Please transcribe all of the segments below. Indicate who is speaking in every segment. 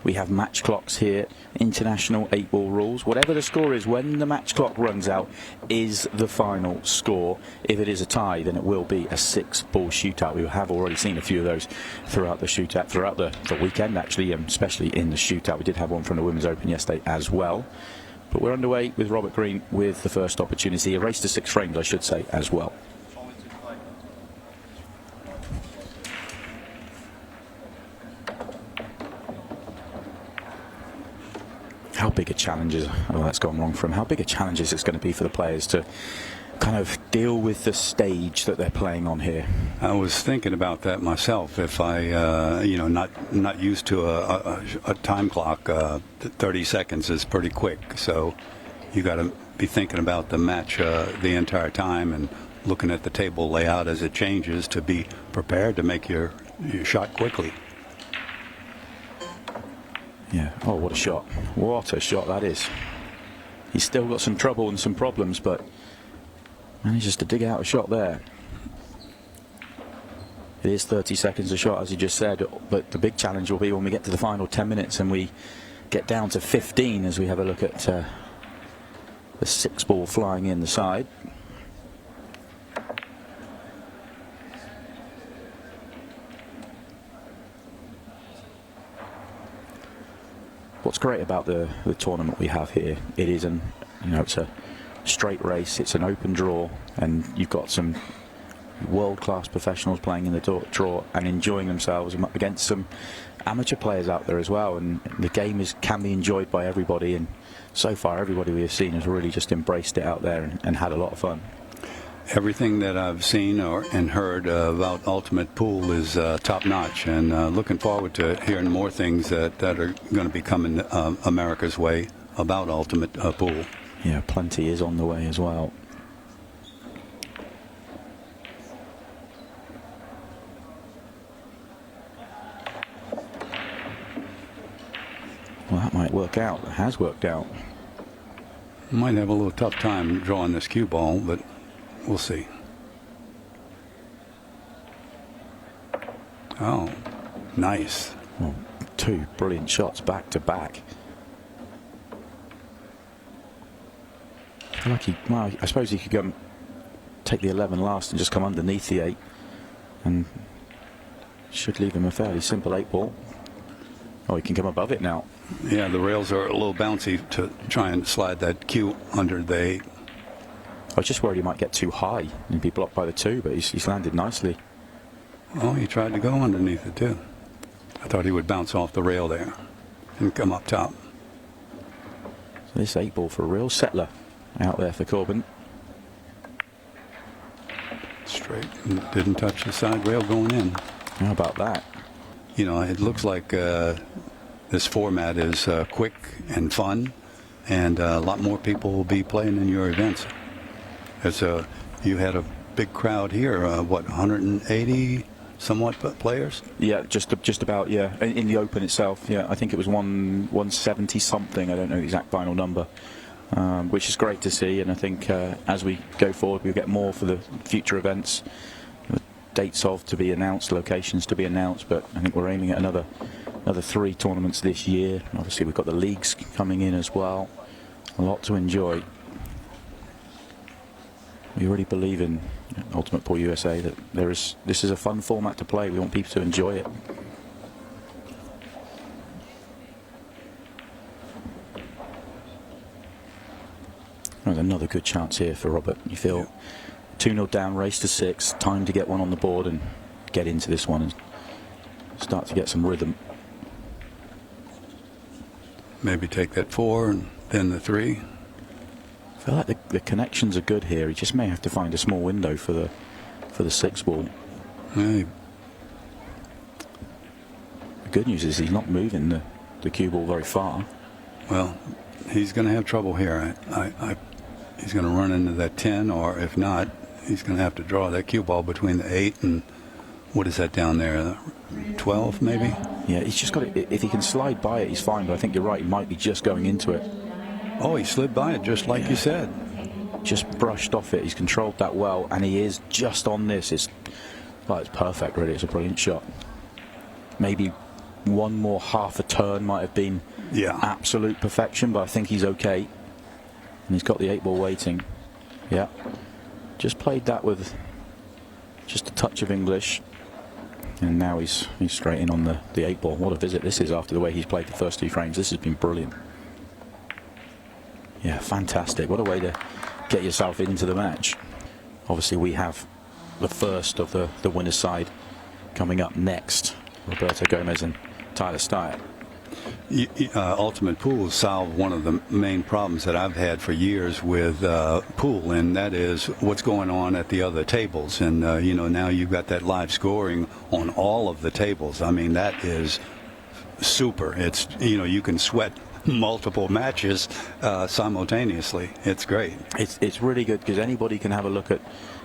Speaker 1: We have match clocks here, international 8-ball rules. Whatever the score is, when the match clock runs out, is the final score. If it is a tie, then it will be a 6-ball shootout. We have already seen a few of those throughout the shootout, throughout the weekend, actually, especially in the shootout. We did have one from the Women's Open yesterday as well. But we're underway with Robert Green with the first opportunity. A race to 6 frames, I should say, as well. How big a challenge is, oh, that's gone wrong for him. How big a challenge is it going to be for the players to kind of deal with the stage that they're playing on here?
Speaker 2: I was thinking about that myself. If I, not used to a time clock, 30 seconds is pretty quick. So you got to be thinking about the match the entire time and looking at the table layout as it changes to be prepared to make your shot quickly.
Speaker 1: Yeah, oh, what a shot. What a shot that is. He's still got some trouble and some problems, but manages to dig out a shot there. It is 30 seconds a shot, as you just said, but the big challenge will be when we get to the final 10 minutes and we get down to 15 as we have a look at the 6-ball flying in the side. What's great about the tournament we have here, it is it's a straight race, it's an open draw, and you've got some world-class professionals playing in the draw and enjoying themselves against some amateur players out there as well, and the game can be enjoyed by everybody, and so far everybody we have seen has really just embraced it out there and had a lot of fun.
Speaker 2: Everything that I've seen and heard about Ultimate Pool is top-notch, and looking forward to hearing more things that are going to be coming America's way about Ultimate Pool.
Speaker 1: Yeah, plenty is on the way as well. Well, that might work out. It has worked out.
Speaker 2: Might have a little tough time drawing this cue ball, but we'll see. Oh, nice.
Speaker 1: Well, 2 brilliant shots back to back. Well, I suppose he could go and take the 11 last and just come underneath the 8, and should leave him a fairly simple 8-ball. Oh, he can come above it now.
Speaker 2: Yeah, the rails are a little bouncy to try and slide that cue under the 8.
Speaker 1: I was just worried he might get too high and be blocked by the 2, but he's landed nicely.
Speaker 2: Oh, he tried to go underneath it too. I thought he would bounce off the rail there and come up top.
Speaker 1: So this 8-ball for a real settler out there for Corbin.
Speaker 2: Straight, didn't touch the side rail going in.
Speaker 1: How about that?
Speaker 2: You know, it looks like this format is quick and fun, and a lot more people will be playing in your events. As you had a big crowd here, what, 180 somewhat players?
Speaker 1: Yeah, just about, yeah. In the Open itself, yeah, I think it was 170 something. I don't know the exact final number, which is great to see. And I think as we go forward, we'll get more for the future events. Dates to be announced, locations to be announced, but I think we're aiming at another 3 tournaments this year. Obviously, we've got the leagues coming in as well. A lot to enjoy. We really believe in Ultimate Pool USA that this is a fun format to play. We want people to enjoy it. There's another good chance here for Robert. You feel 2-0 down, race to 6, time to get one on the board and get into this one and start to get some rhythm.
Speaker 2: Maybe take that 4 and then the 3.
Speaker 1: I feel like the connections are good here. He just may have to find a small window for the 6-ball.
Speaker 2: Hey.
Speaker 1: The good news is he's not moving the cue ball very far.
Speaker 2: Well, he's going to have trouble here. He's going to run into that 10, or if not, he's going to have to draw that cue ball between the 8 and what is that down there, 12 maybe?
Speaker 1: Yeah, he's just got it. If he can slide by it, he's fine. But I think you're right. He might be just going into it.
Speaker 2: Oh, he slid by it just like you said.
Speaker 1: Just brushed off it. He's controlled that well, and he is just on this. It's perfect, really. It's a brilliant shot. Maybe one more half a turn might have been absolute perfection, but I think he's okay. And he's got the 8-ball waiting. Yeah. Just played that with just a touch of English. And now he's straight in on the 8-ball. What a visit this is after the way he's played the first 2 frames. This has been brilliant. Yeah, fantastic. What a way to get yourself into the match. Obviously, we have the first of the winner's side coming up next. Roberto Gomez and Tyler Styer.
Speaker 2: Ultimate Pool solved one of the main problems that I've had for years with pool, and that is what's going on at the other tables. And now you've got that live scoring on all of the tables. I mean, that is super. It's you can sweat multiple matches simultaneously. It's great.
Speaker 1: It's really good because anybody can have a look at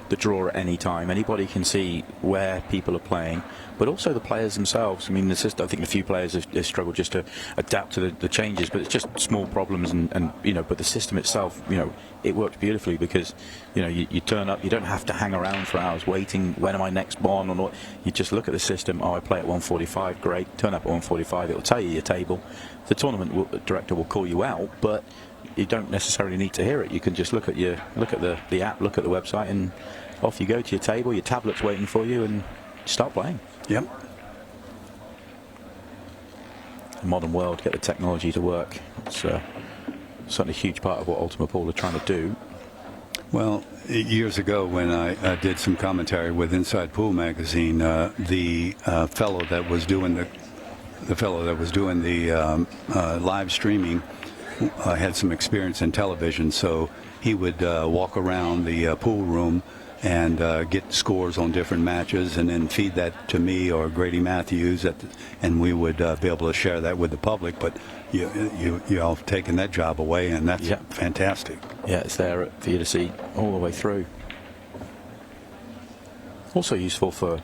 Speaker 1: the draw at any time. Anybody can see where people are playing, but also the players themselves. I mean, I think a few players have struggled just to adapt to the changes, but it's just small problems, and but the system itself, it works beautifully because you turn up, you don't have to hang around for hours waiting. When am I next on? Or not? You just look at the system. Oh, I play at 1:45. Great. Turn up at 1:45. It will tell you your table. The tournament director will call you out, but you don't necessarily need to hear it. You can just look at the app, look at the website, and off you go to your table. Your tablet's waiting for you, and start playing.
Speaker 2: Yep.
Speaker 1: The modern world, get the technology to work. It's certainly a huge part of what Ultimate Pool are trying to do.
Speaker 2: Well, years ago when I did some commentary with Inside Pool magazine, the fellow that was doing the live streaming had some experience in television, so he would walk around the pool room and get scores on different matches and then feed that to me or Grady Matthews, and we would be able to share that with the public. But you're taking that job away, and that's fantastic.
Speaker 1: Yeah, it's there for you to see all the way through. Also useful for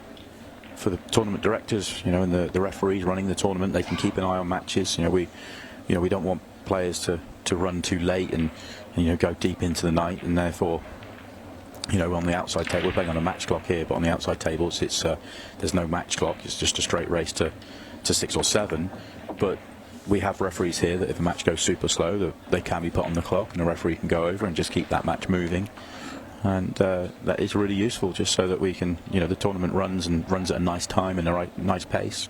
Speaker 1: the tournament directors, and the referees running the tournament. They can keep an eye on matches. We don't want players to run too late and go deep into the night, and therefore on the outside table, we're playing on a match clock here, but on the outside tables there's no match clock. It's just a straight race to 6 or 7. But we have referees here that if a match goes super slow, they can be put on the clock, and the referee can go over and just keep that match moving. And that is really useful, just so that we can, the tournament runs at a nice time and a nice pace.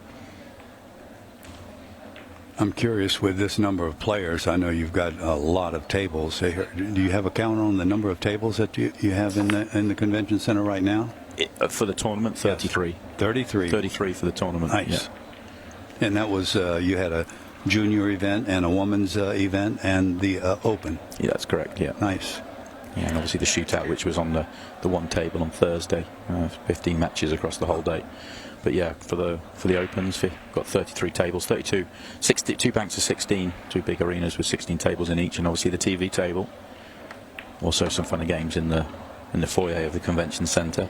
Speaker 2: I'm curious, with this number of players, I know you've got a lot of tables. Do you have a count on the number of tables that you have in the convention center right now?
Speaker 1: For the tournament, 33.
Speaker 2: 33.
Speaker 1: 33 for the tournament.
Speaker 2: Nice.
Speaker 1: Yeah.
Speaker 2: And that was you had a junior event and a women's event and the Open.
Speaker 1: Yeah, that's correct. Yeah.
Speaker 2: Nice.
Speaker 1: Yeah, and obviously the shootout, which was on the one table on Thursday. 15 matches across the whole day. But yeah, for the Opens, we've got 33 tables, 2 banks of 16, 2 big arenas with 16 tables in each, and obviously the TV table. Also some fun and games in the foyer of the convention centre.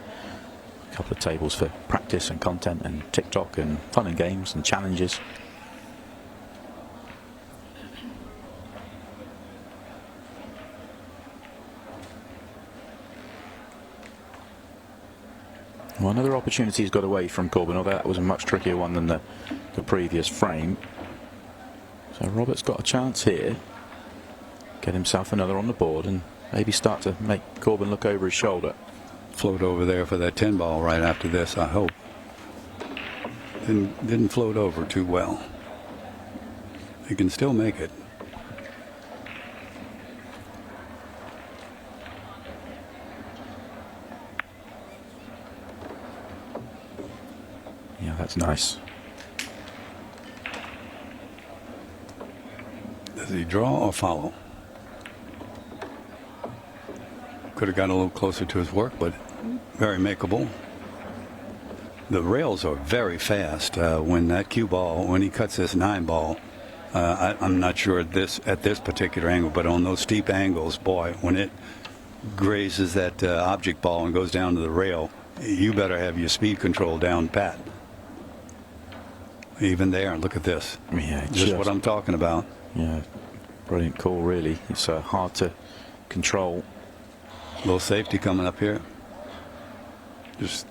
Speaker 1: A couple of tables for practice and content and TikTok and fun and games and challenges. Well, another opportunity has got away from Corbin, although that was a much trickier one than the previous frame. So Robert's got a chance here. Get himself another on the board and maybe start to make Corbin look over his shoulder.
Speaker 2: Float over there for that 10 ball right after this, I hope. Didn't float over too well. He can still make it.
Speaker 1: Yeah, that's nice.
Speaker 2: Does he draw or follow? Could have gotten a little closer to his work, but very makeable. The rails are very fast. When that cue ball, when he cuts this 9 ball, I'm not sure at this particular angle, but on those steep angles, boy, when it grazes that object ball and goes down to the rail, you better have your speed control down pat. Even there, look at this.
Speaker 1: Yeah,
Speaker 2: just what I'm talking about.
Speaker 1: Yeah, brilliant call, really. It's hard to control.
Speaker 2: A little safety coming up here. Just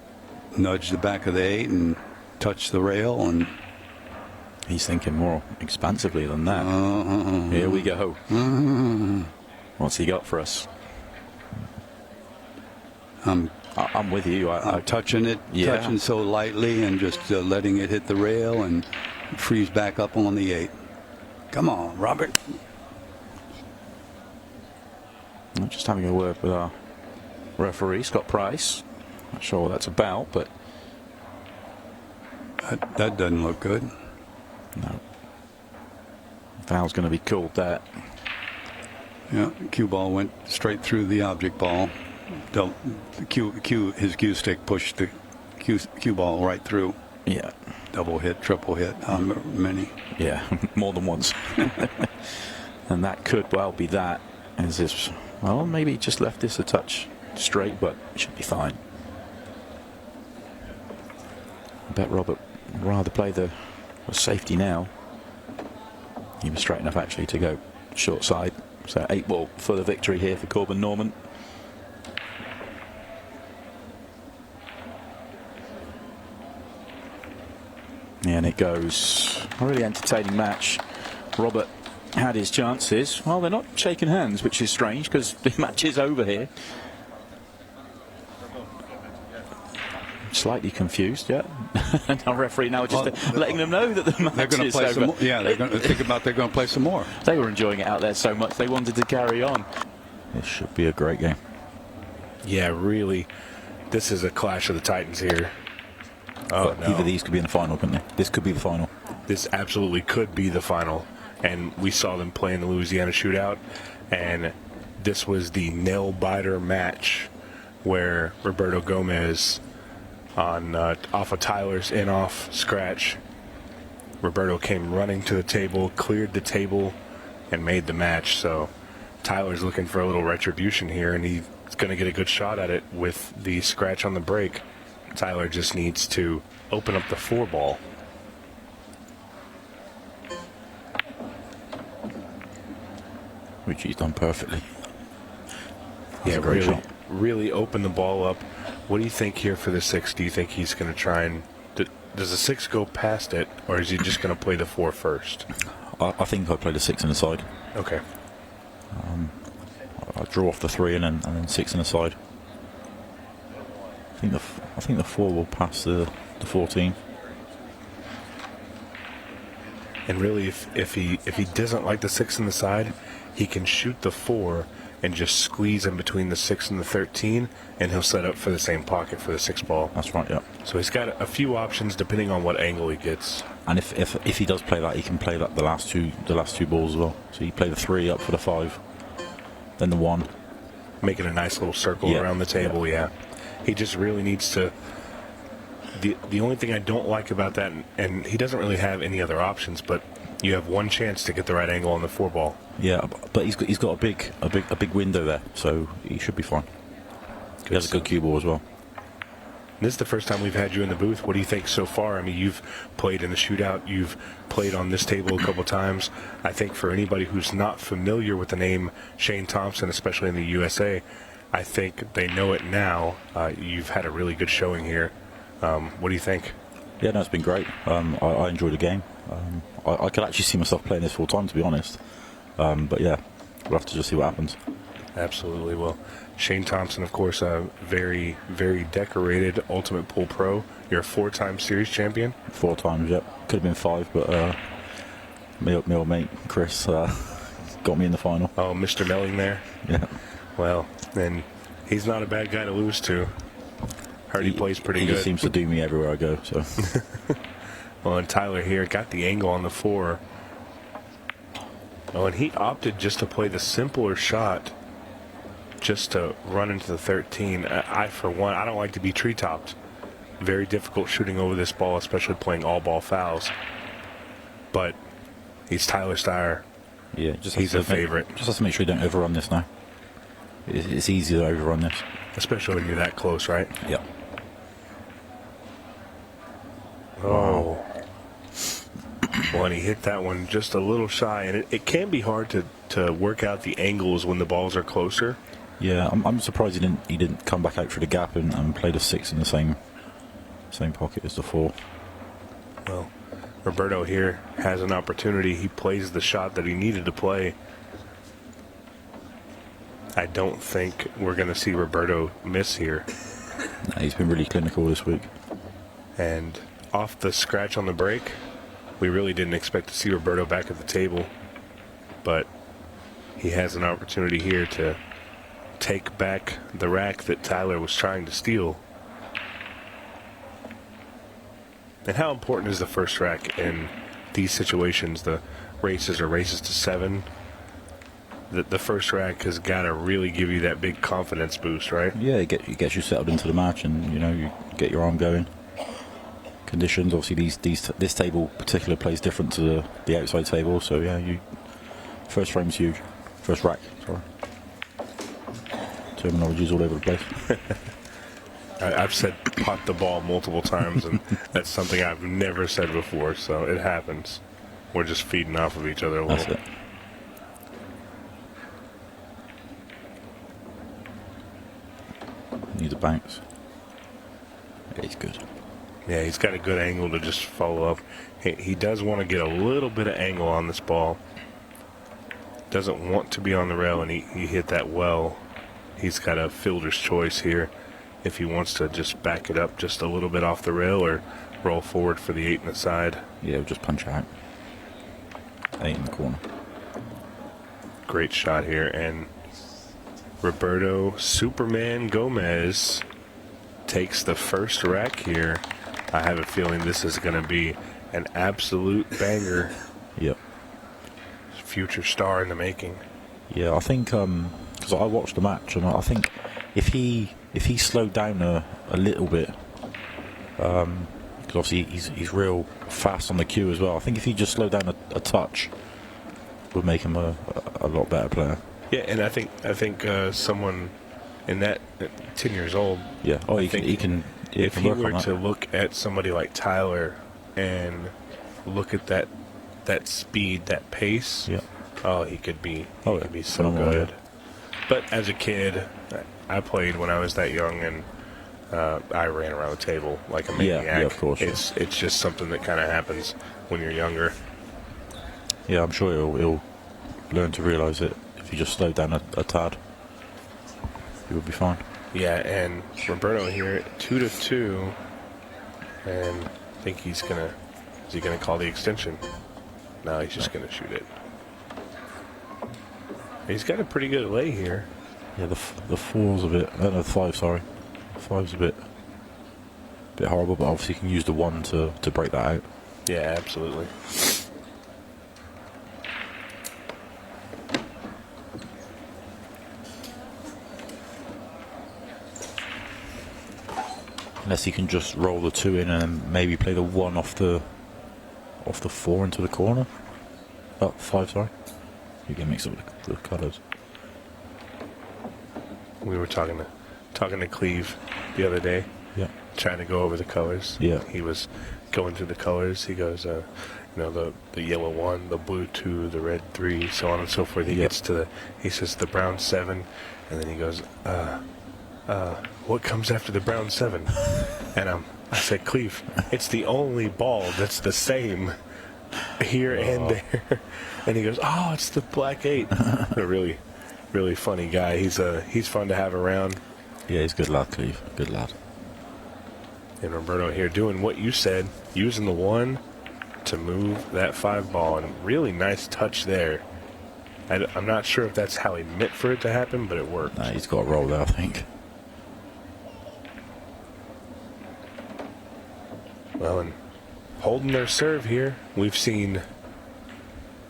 Speaker 2: nudge the back of the 8 and touch the rail, and
Speaker 1: He's thinking more expansively than that. Here we go. What's he got for us? I'm with you.
Speaker 2: I'm touching it, touching so lightly and just letting it hit the rail and freeze back up on the 8. Come on, Robert.
Speaker 1: I'm just having a word with our referee, Scott Price. Not sure what that's about, but
Speaker 2: that doesn't look good.
Speaker 1: No. Foul's going to be called there.
Speaker 2: Yeah, cue ball went straight through the object ball. His cue stick pushed the cue ball right through.
Speaker 1: Yeah.
Speaker 2: Double hit, triple hit, many.
Speaker 1: Yeah, more than once. And that could well be that. As this, well, maybe just left this a touch straight, but it should be fine. I bet Robert would rather play the safety now. He was straight enough actually to go short side. So 8 ball for the victory here for Corbin Norman. And it goes. A really entertaining match. Robert had his chances. Well, they're not shaking hands, which is strange because the match is over here. Slightly confused, yeah. And our referee now just letting them know that the match is over.
Speaker 2: Some more. Yeah, they're going to play some more.
Speaker 1: They were enjoying it out there so much they wanted to carry on. This should be a great game.
Speaker 3: Yeah, really. This is a clash of the Titans here. Oh,
Speaker 1: but no. Either of these could be in the final, couldn't they? This could be the final.
Speaker 3: This absolutely could be the final. And we saw them play in the Louisiana Shootout, and this was the nail-biter match where Roberto Gomez off of Tyler's in-off scratch. Roberto came running to the table, cleared the table, and made the match. So Tyler's looking for a little retribution here, and he's going to get a good shot at it with the scratch on the break. Tyler just needs to open up the 4 ball.
Speaker 1: Which he's done perfectly.
Speaker 3: Yeah, really open the ball up. What do you think here for the 6? Do you think he's going to try and... Does the 6 go past it, or is he just going to play the 4 first?
Speaker 1: I think I play the 6 in the side.
Speaker 3: Okay.
Speaker 1: I draw off the 3 and then 6 in the side. I think the 4 will pass the 14.
Speaker 3: And really, if he doesn't like the 6 in the side, he can shoot the 4 and just squeeze in between the 6 and the 13, and he'll set up for the same pocket for the 6 ball.
Speaker 1: That's right, yeah.
Speaker 3: So he's got a few options depending on what angle he gets.
Speaker 1: And if he does play that, he can play that the last two balls as well. So you play the 3 up for the 5, then the 1,
Speaker 3: making a nice little circle around the table. Yeah. He just really needs to. The only thing I don't like about that, and he doesn't really have any other options, but you have one chance to get the right angle on the 4 ball.
Speaker 1: Yeah, but he's got a big window there, so he should be fine. He has a good cue ball as well.
Speaker 3: This is the first time we've had you in the booth. What do you think so far? I mean, you've played in the shootout. You've played on this table a couple times. I think for anybody who's not familiar with the name Shane Thompson, especially in the USA, I think they know it now. You've had a really good showing here. What do you think?
Speaker 1: Yeah, no, it's been great. I enjoyed the game. I could actually see myself playing this full time, to be honest. But yeah, we'll have to just see what happens.
Speaker 3: Absolutely. Well, Shane Thompson, of course, a very, very decorated Ultimate Pool Pro. You're a 4-time series champion.
Speaker 1: 4 times, yep. Could have been 5, but my old mate Chris got me in the final.
Speaker 3: Oh, Mr. Melling there.
Speaker 1: Yeah.
Speaker 3: Well, then he's not a bad guy to lose to. Heard he plays pretty good.
Speaker 1: He just seems to do me everywhere I go. So.
Speaker 3: Well, and Tyler here got the angle on the 4. Oh, and he opted just to play the simpler shot, just to run into the 13. I, for one, I don't like to be tree-topped. Very difficult shooting over this ball, especially playing all-ball fouls. But he's Tyler Styer.
Speaker 1: Yeah,
Speaker 3: he's a favorite.
Speaker 1: Just has to make sure you don't overrun this now. It's easy to overrun this.
Speaker 3: Especially when you're that close, right?
Speaker 1: Yep.
Speaker 3: Oh. Well, and he hit that one just a little shy, and it can be hard to work out the angles when the balls are closer.
Speaker 1: Yeah, I'm surprised he didn't come back out through the gap and play the 6 in the same pocket as the 4.
Speaker 3: Well, Roberto here has an opportunity. He plays the shot that he needed to play. I don't think we're going to see Roberto miss here.
Speaker 1: No, he's been really clinical this week.
Speaker 3: And off the scratch on the break, we really didn't expect to see Roberto back at the table. But he has an opportunity here to take back the rack that Tyler was trying to steal. And how important is the first rack in these situations? The races are races to 7. The first rack has got to really give you that big confidence boost, right?
Speaker 1: Yeah, it gets you settled into the match, and you get your arm going. Conditions, obviously, this table particular plays different to the outside table, so yeah, first frame's huge. First rack, sorry. Terminology's all over the place.
Speaker 3: I've said pot the ball multiple times, and that's something I've never said before, so it happens. We're just feeding off of each other a little.
Speaker 1: That's it. Needs a bounce. Yeah, he's good.
Speaker 3: Yeah, he's got a good angle to just follow up. He does want to get a little bit of angle on this ball. Doesn't want to be on the rail, and he hit that well. He's got a fielder's choice here if he wants to just back it up just a little bit off the rail or roll forward for the 8 in the side.
Speaker 1: Yeah, just punch out. 8 in the corner.
Speaker 3: Great shot here, and Roberto Superman Gomez takes the first rack here. I have a feeling this is going to be an absolute banger.
Speaker 1: Yep.
Speaker 3: Future star in the making.
Speaker 1: Yeah, I think because I watched the match, and I think if he slowed down a little bit, because obviously he's real fast on the cue as well. I think if he just slowed down a touch, would make him a lot better player.
Speaker 3: Yeah, and I think someone in that 10 years old.
Speaker 1: Yeah. Oh, he can.
Speaker 3: If he were to look at somebody like Tyler and look at that speed, that pace.
Speaker 1: Yeah.
Speaker 3: Oh, he could be so
Speaker 1: phenomenal,
Speaker 3: good.
Speaker 1: yeah.
Speaker 3: But as a kid, I played when I was that young, and I ran around the table like a maniac.
Speaker 1: Yeah, of course.
Speaker 3: It's just something that kind of happens when you're younger.
Speaker 1: Yeah, I'm sure he'll learn to realise it. If you just slow down a tad, he will be fine.
Speaker 3: Yeah, and Roberto here, 2-2, and I think is he gonna call the extension? No, he's just gonna shoot it. He's got a pretty good lay here.
Speaker 1: Yeah, the 4's a bit. No, 5. Sorry, 5's a bit horrible, but obviously you can use the 1 to break that out.
Speaker 3: Yeah, absolutely.
Speaker 1: Unless he can just roll the 2 in and then maybe play the 1 off the 4 into the corner. Oh, 5, sorry. You get mixed up with the colours.
Speaker 3: We were talking to Cleve the other day.
Speaker 1: Yeah.
Speaker 3: Trying to go over the colors.
Speaker 1: Yeah.
Speaker 3: He was going through the colors. He goes, the yellow 1, the blue 2, the red 3, so on and so forth. He gets to he says the brown 7, and then he goes, what comes after the brown 7? And I said, Cleve, it's the only ball that's the same here and there. And he goes, oh, it's the black 8. A really, really funny guy. He's fun to have around.
Speaker 1: Yeah, he's a good lad, Cleve. Good lad.
Speaker 3: And Roberto here doing what you said, using the 1 to move that 5 ball, and really nice touch there. I'm not sure if that's how he meant for it to happen, but it worked.
Speaker 1: Nah, he's got a roll there, I think.
Speaker 3: Well, and holding their serve here, we've seen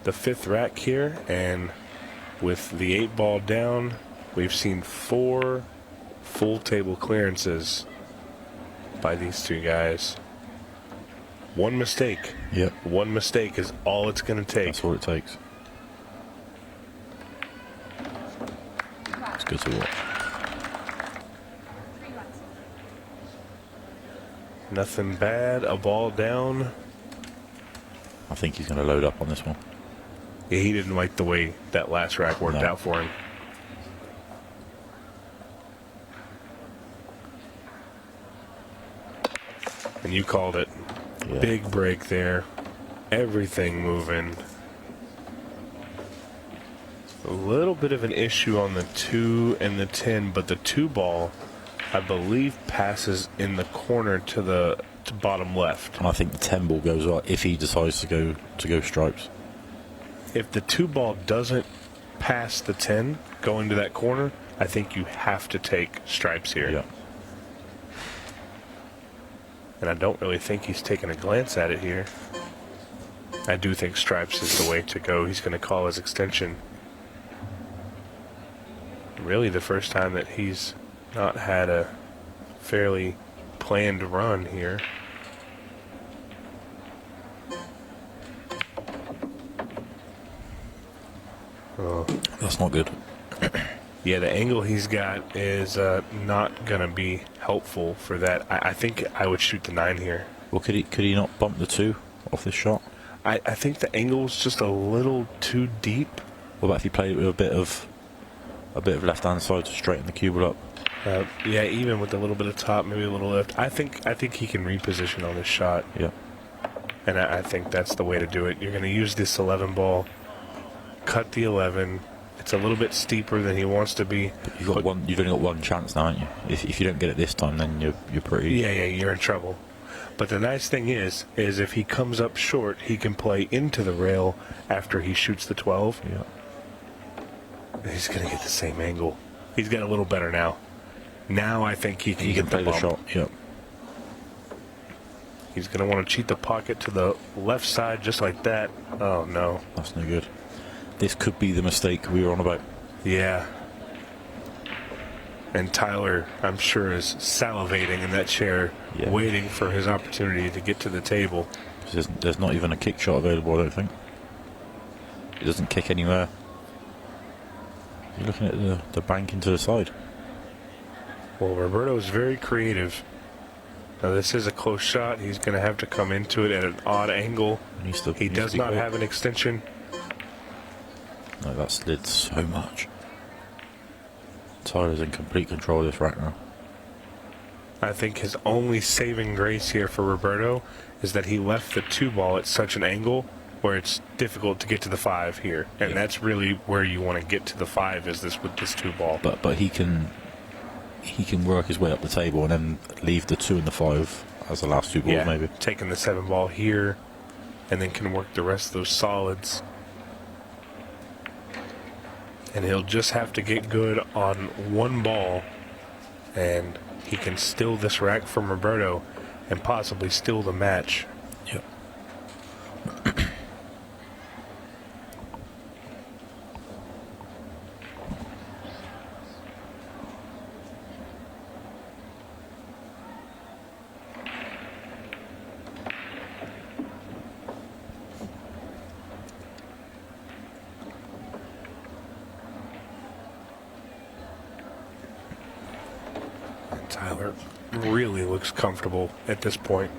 Speaker 3: the 5th rack here, and with the 8 ball down, we've seen 4 full table clearances by these 2 guys. One mistake.
Speaker 1: Yep.
Speaker 3: One mistake is all it's going to take.
Speaker 1: That's all it takes. It's good to watch.
Speaker 3: Nothing bad. A ball down.
Speaker 1: I think he's going to load up on this one.
Speaker 3: Yeah, he didn't like the way that last rack worked out for him. And you called it.
Speaker 1: Yeah.
Speaker 3: Big break there. everything moving. A little bit of an issue on the 2 and the 10, but the 2 ball, I believe, passes in the corner to bottom left.
Speaker 4: And I think the 10 ball goes right if he decides to go stripes.
Speaker 3: If the 2 ball doesn't pass the 10 going to that corner, I think you have to take stripes here.
Speaker 4: Yeah.
Speaker 3: And I don't really think he's taking a glance at it here. I do think stripes is the way to go. He's going to call his extension. Really the first time that he's not had a fairly planned run here. Oh.
Speaker 4: That's not good.
Speaker 3: Yeah, the angle he's got is not going to be helpful for that. I think I would shoot the 9 here.
Speaker 4: Well, could he not bump the 2 off this shot?
Speaker 3: I think the angle's just a little too deep.
Speaker 4: What about if he played it with a bit of left-hand side to straighten the cubal up?
Speaker 3: Yeah, even with a little bit of top, maybe a little left. I think he can reposition on this shot.
Speaker 4: Yeah.
Speaker 3: And I think that's the way to do it. You're going to use this 11 ball, cut the 11. It's a little bit steeper than he wants to be.
Speaker 4: But you've only got one chance now, haven't you? If you don't get it this time, then you're pretty.
Speaker 3: Yeah, you're in trouble. But the nice thing is if he comes up short, he can play into the rail after he shoots the 12.
Speaker 4: Yeah.
Speaker 3: He's going to get the same angle. He's got a little better now. Now I think he can get
Speaker 4: play the
Speaker 3: bump.
Speaker 4: shot. Yeah.
Speaker 3: He's going to want to cheat the pocket to the left side just like that. Oh, no.
Speaker 4: That's no good. This could be the mistake we were on about.
Speaker 3: Yeah. And Tyler, I'm sure, is salivating in that chair, waiting for his opportunity to get to the table.
Speaker 4: There's not even a kick shot available, I don't think. It doesn't kick anywhere. You're looking at the banking to the side.
Speaker 3: Well, Roberto is very creative. Now, this is a close shot. He's going to have to come into it at an odd angle. He does not have an extension.
Speaker 4: No, that slid so much. Tyler's in complete control of this rack now.
Speaker 3: I think his only saving grace here for Roberto is that he left the 2 ball at such an angle where it's difficult to get to the 5 here. And that's really where you want to get to the 5 is this with this 2 ball.
Speaker 4: But he can work his way up the table and then leave the 2 and the 5 as the last 2 balls maybe.
Speaker 3: Taking the 7 ball here and then can work the rest of those solids. And he'll just have to get good on 1 ball, and he can steal this rack from Roberto and possibly steal the match.
Speaker 4: Yep.
Speaker 3: Tyler really looks comfortable at this point.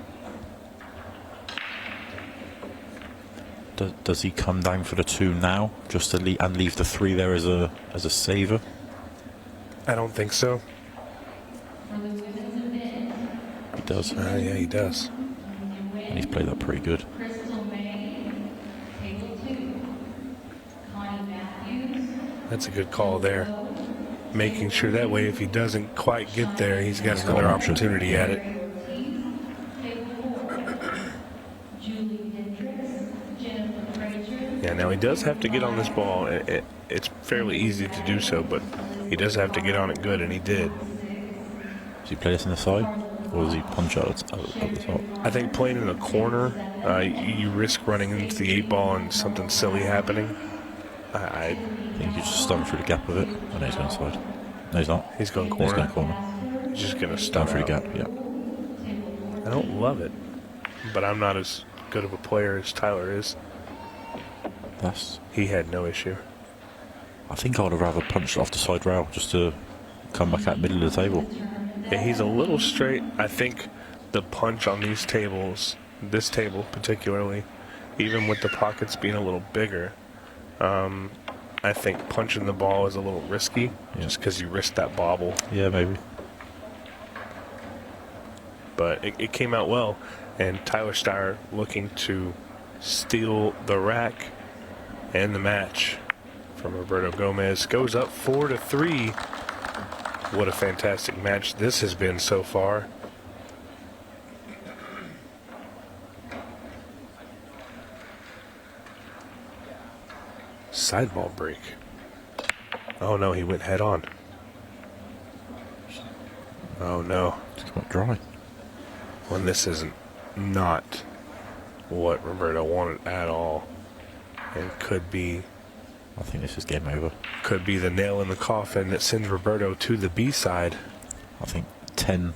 Speaker 4: Does he come down for the 2 now, just to leave the 3 there as a saver?
Speaker 3: I don't think so.
Speaker 4: He does.
Speaker 3: Yeah, he does.
Speaker 4: And he's played that pretty good.
Speaker 3: That's a good call there. Making sure that way if he doesn't quite get there, he's got another opportunity at it. Yeah, now he does have to get on this ball. It's fairly easy to do so, but he does have to get on it good, and he did.
Speaker 4: Does he play this in the side, or does he punch out at the top?
Speaker 3: I think playing in the corner, you risk running into the 8 ball and something silly happening.
Speaker 4: I think he's just starting through the gap of it. Oh, no, he's going side. No, he's not.
Speaker 3: He's going corner.
Speaker 4: He's going corner.
Speaker 3: He's just going to
Speaker 4: Down
Speaker 3: start
Speaker 4: through the gap, yeah.
Speaker 3: I don't love it, but I'm not as good of a player as Tyler is. He had no issue.
Speaker 4: I think I would have rather punched off the side rail just to come back out middle of the table.
Speaker 3: Yeah, he's a little straight. I think the punch on these tables, this table particularly, even with the pockets being a little bigger, I think punching the ball is a little risky, just because you risk that bobble.
Speaker 4: Yeah, maybe.
Speaker 3: But it came out well, and Tyler Styer looking to steal the rack and the match from Roberto Gomez. Goes up 4-3. What a fantastic match this has been so far. Sideball break. Oh no, he went head on. Oh no.
Speaker 4: Just got dry.
Speaker 3: When this isn't not what Roberto wanted at all. And could be,
Speaker 4: I think this is game over.
Speaker 3: Could be the nail in the coffin that sends Roberto to the B side.
Speaker 4: I think 10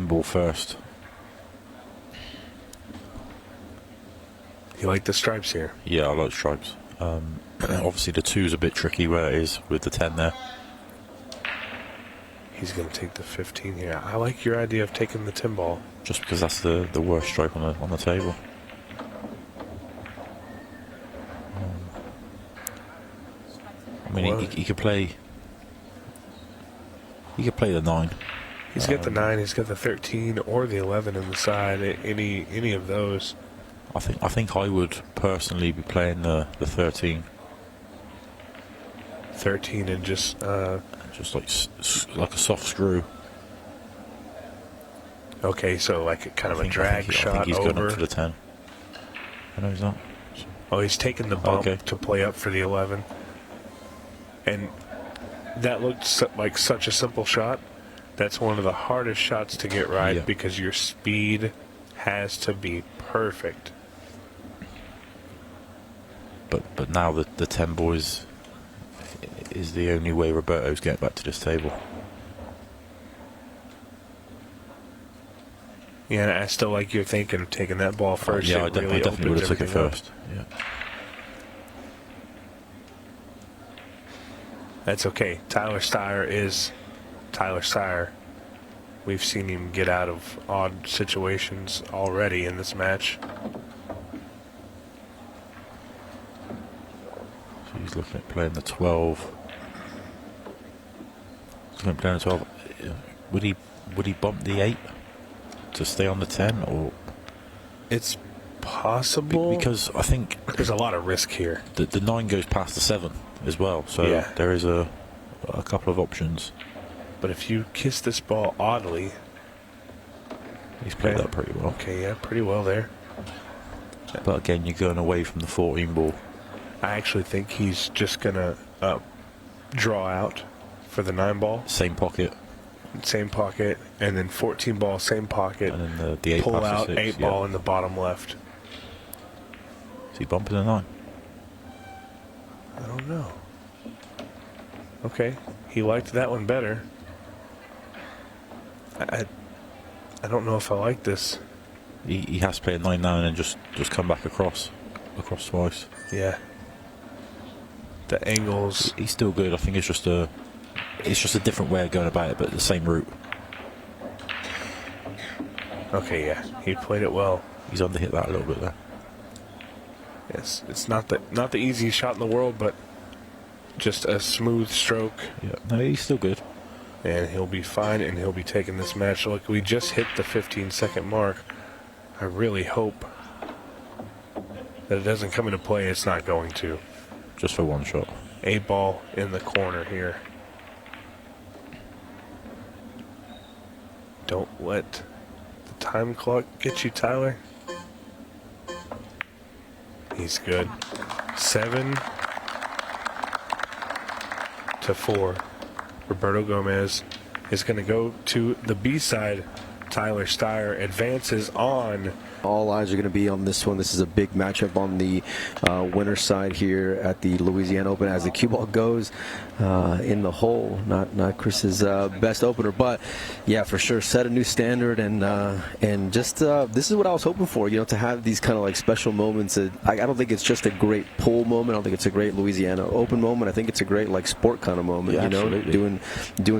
Speaker 4: ball first.
Speaker 3: You like the stripes here?
Speaker 4: Yeah, I like stripes. Obviously the 2's a bit tricky where it is with the 10 there.
Speaker 3: He's going to take the 15 here. I like your idea of taking the 10 ball.
Speaker 4: Just because that's the worst stripe on the table. I mean, he could play. He could play the 9.
Speaker 3: He's got the 9. He's got the 13 or the 11 in the side. Any of those.
Speaker 4: I think I would personally be playing the 13.
Speaker 3: 13 and just
Speaker 4: like a soft screw.
Speaker 3: Okay, so like a kind of a drag shot
Speaker 4: I think he's
Speaker 3: over.
Speaker 4: going up for the 10. I know he's not.
Speaker 3: Oh, he's taking the bump to play up for the 11. And that looked like such a simple shot. That's one of the hardest shots to get right because your speed has to be perfect.
Speaker 4: But now the 10 ball is the only way Roberto's getting back to this table.
Speaker 3: Yeah, and I still like your thinking of taking that ball first.
Speaker 4: Yeah, I definitely would have took it first. Yeah.
Speaker 3: That's okay. Tyler Styer is Tyler Styer. We've seen him get out of odd situations already in this match.
Speaker 4: So he's looking at playing the 12. He's looking at playing the 12. Would he bump the 8 to stay on the 10, or?
Speaker 3: It's possible
Speaker 4: because I think
Speaker 3: there's a lot of risk here.
Speaker 4: The 9 goes past the 7 as well, so there is a couple of options.
Speaker 3: But if you kiss this ball oddly,
Speaker 4: he's played that pretty well.
Speaker 3: Okay, yeah, pretty well there.
Speaker 4: But again, you're going away from the 14 ball.
Speaker 3: I actually think he's just gonna draw out for the 9 ball.
Speaker 4: Same pocket,
Speaker 3: and then 14 ball, same pocket,
Speaker 4: and then the 8
Speaker 3: pull out
Speaker 4: 6,
Speaker 3: 8 ball in the bottom left.
Speaker 4: Is he bumping the 9?
Speaker 3: I don't know. Okay, he liked that one better. I don't know if I like this.
Speaker 4: He has played 9 now and then just come back across twice.
Speaker 3: Yeah. The angles.
Speaker 4: He's still good. I think it's just a different way of going about it, but the same route.
Speaker 3: Okay, yeah, he played it well.
Speaker 4: He's underhit that a little bit there.
Speaker 3: Yes, it's not the easiest shot in the world, but just a smooth stroke.
Speaker 4: Yeah, no, he's still good.
Speaker 3: And he'll be fine, and he'll be taking this match. Look, we just hit the 15-second mark. I really hope that it doesn't come into play. It's not going to.
Speaker 4: Just for one shot.
Speaker 3: 8 ball in the corner here. Don't let the time clock get you, Tyler. He's good. 7-4. Roberto Gomez is going to go to the B side. Tyler Styer advances on.
Speaker 5: All eyes are going to be on this one. This is a big matchup on the winner's side here at the Louisiana Open as the cue ball goes in the hole. Not Chris's best opener, but yeah, for sure set a new standard, and just this is what I was hoping for. To have these kind of like special moments. I don't think it's just a great pool moment. I don't think it's a great Louisiana Open moment. I think it's a great like sport kind of moment.
Speaker 4: Yeah, absolutely.
Speaker 5: Doing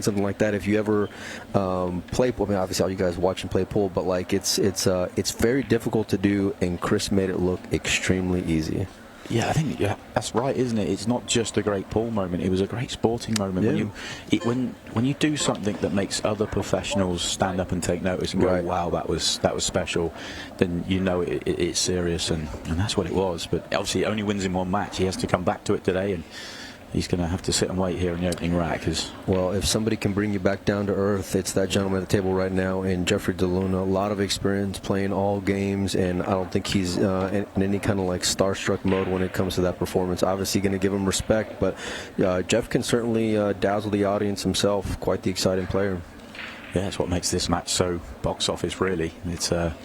Speaker 5: something like that. If you ever play pool, I mean, obviously all you guys watch and play pool, but like it's very difficult to do, and Chris made it look extremely easy.
Speaker 1: Yeah, I think that's right, isn't it? It's not just a great pool moment; it was a great sporting moment.
Speaker 5: Yeah.
Speaker 1: When you do something that makes other professionals stand up and take notice and go,
Speaker 5: Right.
Speaker 1: "Wow, that was special," then you know it's serious, and that's what it was. But obviously, it only wins in one match. He has to come back to it today, and he's going to have to sit and wait here in the opening rack.
Speaker 5: Well, if somebody can bring you back down to earth, it's that gentleman at the table right now in Jeffrey DeLuna. A lot of experience playing all games, and I don't think he's in any kind of like starstruck mode when it comes to that performance. Obviously going to give him respect, but Jeff can certainly dazzle the audience himself. Quite the exciting player.
Speaker 1: Yeah, that's what makes this match so box office, really. It's a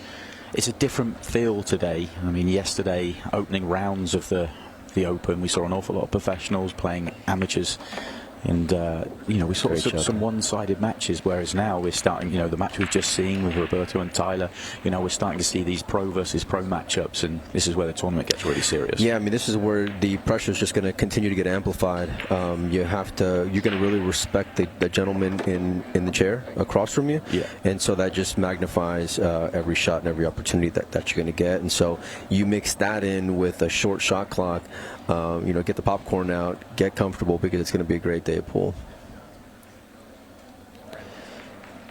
Speaker 1: different feel today. I mean, yesterday, opening rounds of the Open, we saw an awful lot of professionals playing amateurs, and we saw some one-sided matches, whereas now we're starting, the match we've just seen with Roberto and Tyler, we're starting to see these pro versus pro matchups, and this is where the tournament gets really serious.
Speaker 5: Yeah, I mean, this is where the pressure is just going to continue to get amplified. You're going to really respect the gentleman in the chair across from you,
Speaker 1: yeah.
Speaker 5: And so that just magnifies every shot and every opportunity that you're going to get. And so you mix that in with a short shot clock. Get the popcorn out, get comfortable, because it's going to be a great day of pool.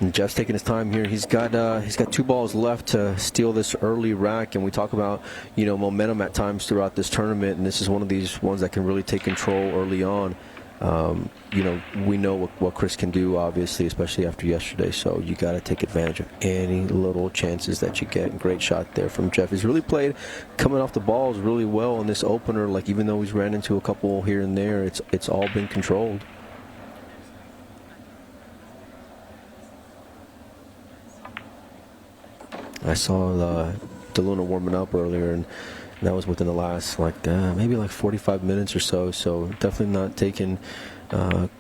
Speaker 5: And Jeff's taking his time here. He's got 2 balls left to steal this early rack, and we talk about momentum at times throughout this tournament, and this is one of these ones that can really take control early on. We know what Chris can do, obviously, especially after yesterday, so you got to take advantage of any little chances that you get. Great shot there from Jeff. He's really played coming off the balls really well in this opener. Like, even though he's ran into a couple here and there, it's all been controlled. I saw DeLuna warming up earlier, and that was within the last maybe 45 minutes or so. So definitely not taking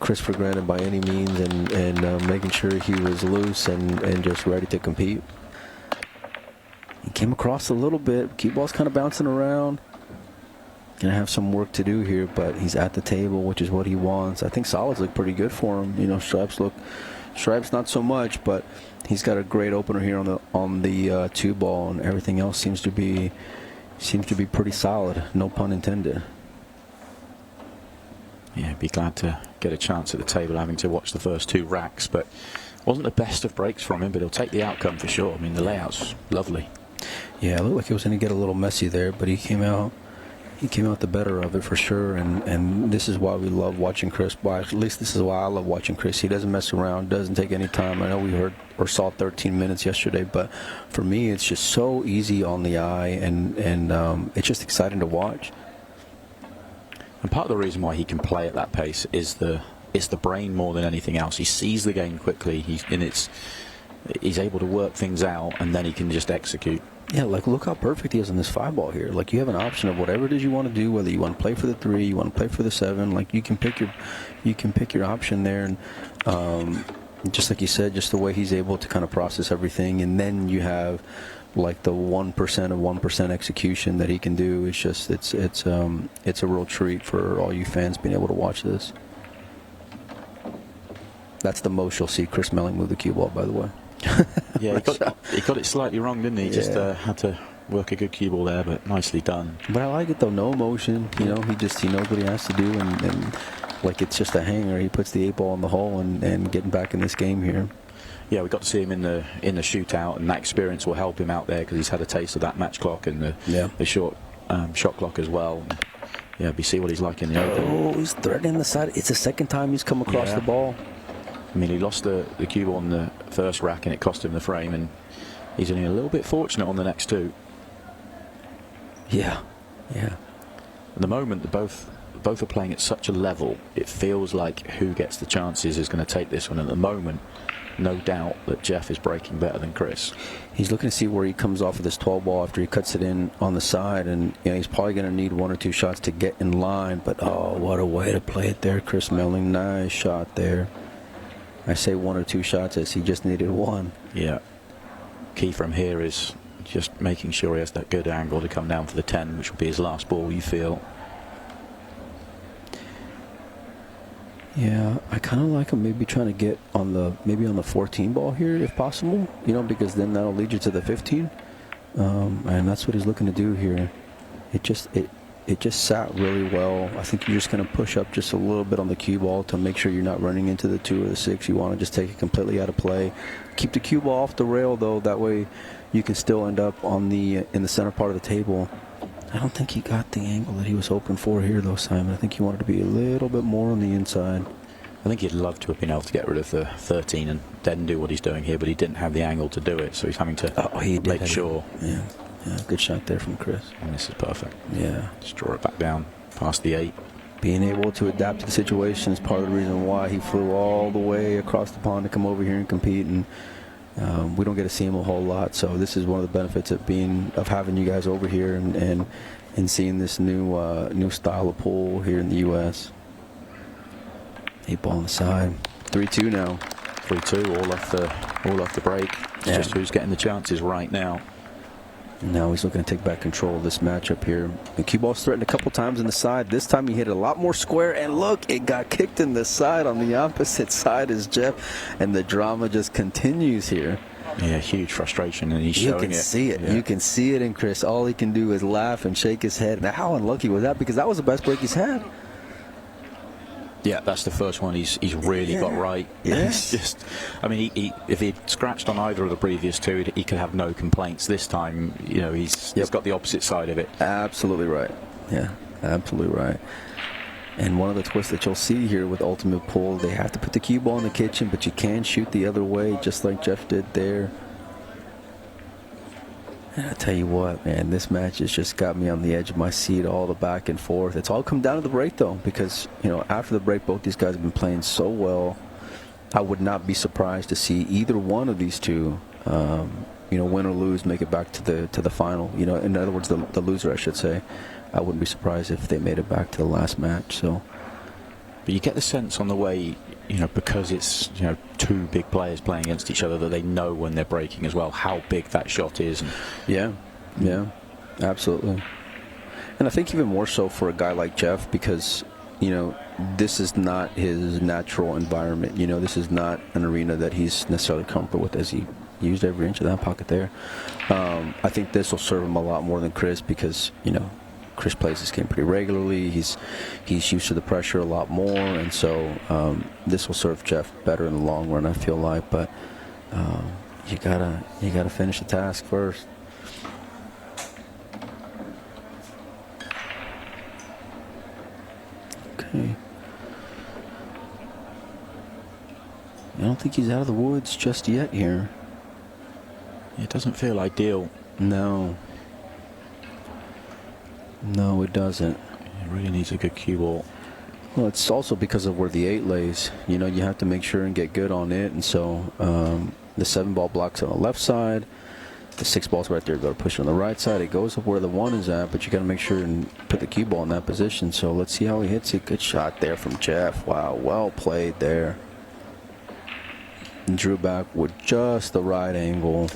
Speaker 5: Chris for granted by any means, and making sure he was loose and just ready to compete. He came across a little bit. Cue ball's kind of bouncing around. Gonna have some work to do here, but he's at the table, which is what he wants. I think solids look pretty good for him. Stripes not so much, but he's got a great opener here on the 2 ball, and everything else seems to be pretty solid. No pun intended.
Speaker 1: Yeah, be glad to get a chance at the table, having to watch the first 2 racks, but wasn't the best of breaks from him, but he'll take the outcome for sure. I mean, the layout's lovely. Yeah,
Speaker 5: it looked like it was going to get a little messy there, but he came out the better of it for sure, and this is why we love watching Chris. Well, at least this is why I love watching Chris. He doesn't mess around, doesn't take any time. I know we heard or saw 13 minutes yesterday, but for me, it's just so easy on the eye, and it's just exciting to watch.
Speaker 1: And part of the reason why he can play at that pace is the brain more than anything else. He sees the game quickly. He's able to work things out, and then he can just execute.
Speaker 5: Yeah, look how perfect he is on this 5 ball here. You have an option of whatever it is you want to do, whether you want to play for the 3, you want to play for the 7. You can pick your option there, and just like you said, just the way he's able to kind of process everything, and then you have the 1% of 1% execution that he can do. It's just it's a real treat for all you fans being able to watch this. That's the most you'll see Chris Melling move the cue ball, by the way.
Speaker 1: Yeah, he got it slightly wrong, didn't he?
Speaker 5: Yeah.
Speaker 1: Just had to work a good cue ball there, but nicely done.
Speaker 5: But I like it though, no emotion. He knows what he has to do, and it's just a hanger. He puts the 8 ball in the hole and getting back in this game here.
Speaker 1: Yeah, we got to see him in the shootout, and that experience will help him out there because he's had a taste of that match clock and the short shot clock as well. Yeah, we see what he's like in the Open.
Speaker 5: Oh, he's threading the side. It's the second time he's come across the ball.
Speaker 1: I mean, he lost the cue ball on the first rack, and it cost him the frame, and he's only a little bit fortunate on the next 2.
Speaker 5: Yeah.
Speaker 1: At the moment, both are playing at such a level, it feels like who gets the chances is going to take this one. At the moment, no doubt that Jeff is breaking better than Chris.
Speaker 5: He's looking to see where he comes off of this 12 ball after he cuts it in on the side, and he's probably going to need 1 or 2 shots to get in line. But oh, what a way to play it there, Chris Melling. Nice shot there. I say 1 or 2 shots as he just needed 1.
Speaker 1: Yeah. Key from here is just making sure he has that good angle to come down for the 10, which will be his last ball, you feel.
Speaker 5: Yeah, I kind of like him maybe trying to get on the 14 ball here if possible, because then that'll lead you to the 15. And that's what he's looking to do here. it just sat really well. I think you're just going to push up just a little bit on the cue ball to make sure you're not running into the 2 or the 6. You want to just take it completely out of play. Keep the cue ball off the rail, though. That way you can still end up on the in the center part of the table. I don't think he got the angle that he was hoping for here, though, Simon. I think he wanted to be a little bit more on the inside.
Speaker 1: I think he'd love to have been able to get rid of the 13 and then do what he's doing here, but he didn't have the angle to do it, so he's having to make sure.
Speaker 5: Yeah, good shot there from Chris.
Speaker 1: And this is perfect.
Speaker 5: Yeah.
Speaker 1: Just draw it back down past the 8.
Speaker 5: Being able to adapt to the situation is part of the reason why he flew all the way across the pond to come over here and compete, and we don't get to see him a whole lot, so this is one of the benefits of having you guys over here and seeing this new style of pool here in the U.S. 8 ball on the side. 3-2 now.
Speaker 1: 3-2, all off the break. It's just who's getting the chances right now.
Speaker 5: Now he's looking to take back control of this matchup here. The cue ball's threatened a couple times in the side. This time he hit it a lot more square, and look, it got kicked in the side on the opposite side as Jeff, and the drama just continues here.
Speaker 1: Yeah, huge frustration, and he's showing it.
Speaker 5: You can see it.
Speaker 1: Yeah.
Speaker 5: You can see it in Chris. All he can do is laugh and shake his head. Now, how unlucky was that? Because that was the best break he's had.
Speaker 1: Yeah, that's the first one he's really got right.
Speaker 5: Yes.
Speaker 1: It's just, I mean, if he'd scratched on either of the previous 2, he could have no complaints. This time, he's got the opposite side of it.
Speaker 5: Absolutely right. Yeah, absolutely right. And one of the twists that you'll see here with Ultimate Pool, they have to put the cue ball in the kitchen, but you can shoot the other way, just like Jeff did there. And I tell you what, man, this match has just got me on the edge of my seat, all the back and forth. It's all come down to the break, though, because, after the break, both these guys have been playing so well. I would not be surprised to see either one of these two, win or lose, make it back to the final. In other words, the loser, I should say. I wouldn't be surprised if they made it back to the last match. So,
Speaker 1: but you get the sense on the way, because it's 2 big players playing against each other, that they know when they're breaking as well how big that shot is.
Speaker 5: Yeah, absolutely. And I think even more so for a guy like Jeff, because this is not his natural environment. This is not an arena that he's necessarily comfortable with, as he used every inch of that pocket there. I think this will serve him a lot more than Chris, because Chris plays this game pretty regularly. He's used to the pressure a lot more, and so this will serve Jeff better in the long run, I feel like. But you gotta finish the task first. Okay. I don't think he's out of the woods just yet here.
Speaker 1: It doesn't feel ideal.
Speaker 5: No, it doesn't.
Speaker 1: It really needs a good cue ball.
Speaker 5: Well, it's also because of where the 8 lays. You have to make sure and get good on it, and so the 7 ball blocks on the left side. The 6 ball's right there. Got to push it on the right side. It goes up where the 1 is at, but you got to make sure and put the cue ball in that position. So let's see how he hits it. Good shot there from Jeff. Wow, well played there. And drew back with just the right angle.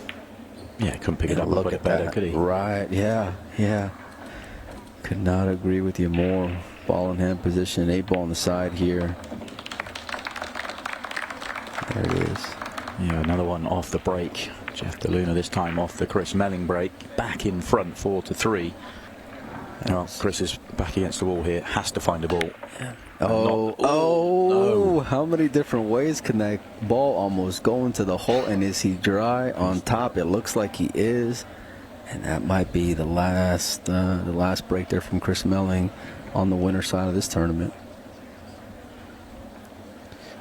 Speaker 1: Yeah, couldn't pick it up and put it better, could he?
Speaker 5: Right, yeah. Could not agree with you more. Ball in hand position, 8 ball on the side here. There it is.
Speaker 1: Yeah, another one off the break. Jeff DeLuna this time off the Chris Melling break. Back in front, 4-3. Well, Chris is back against the wall here. Has to find a ball.
Speaker 5: Yeah.
Speaker 1: No.
Speaker 5: How many different ways can that ball almost go into the hole? And is he dry on top? It looks like he is. And that might be the last break there from Chris Melling on the winner side of this tournament.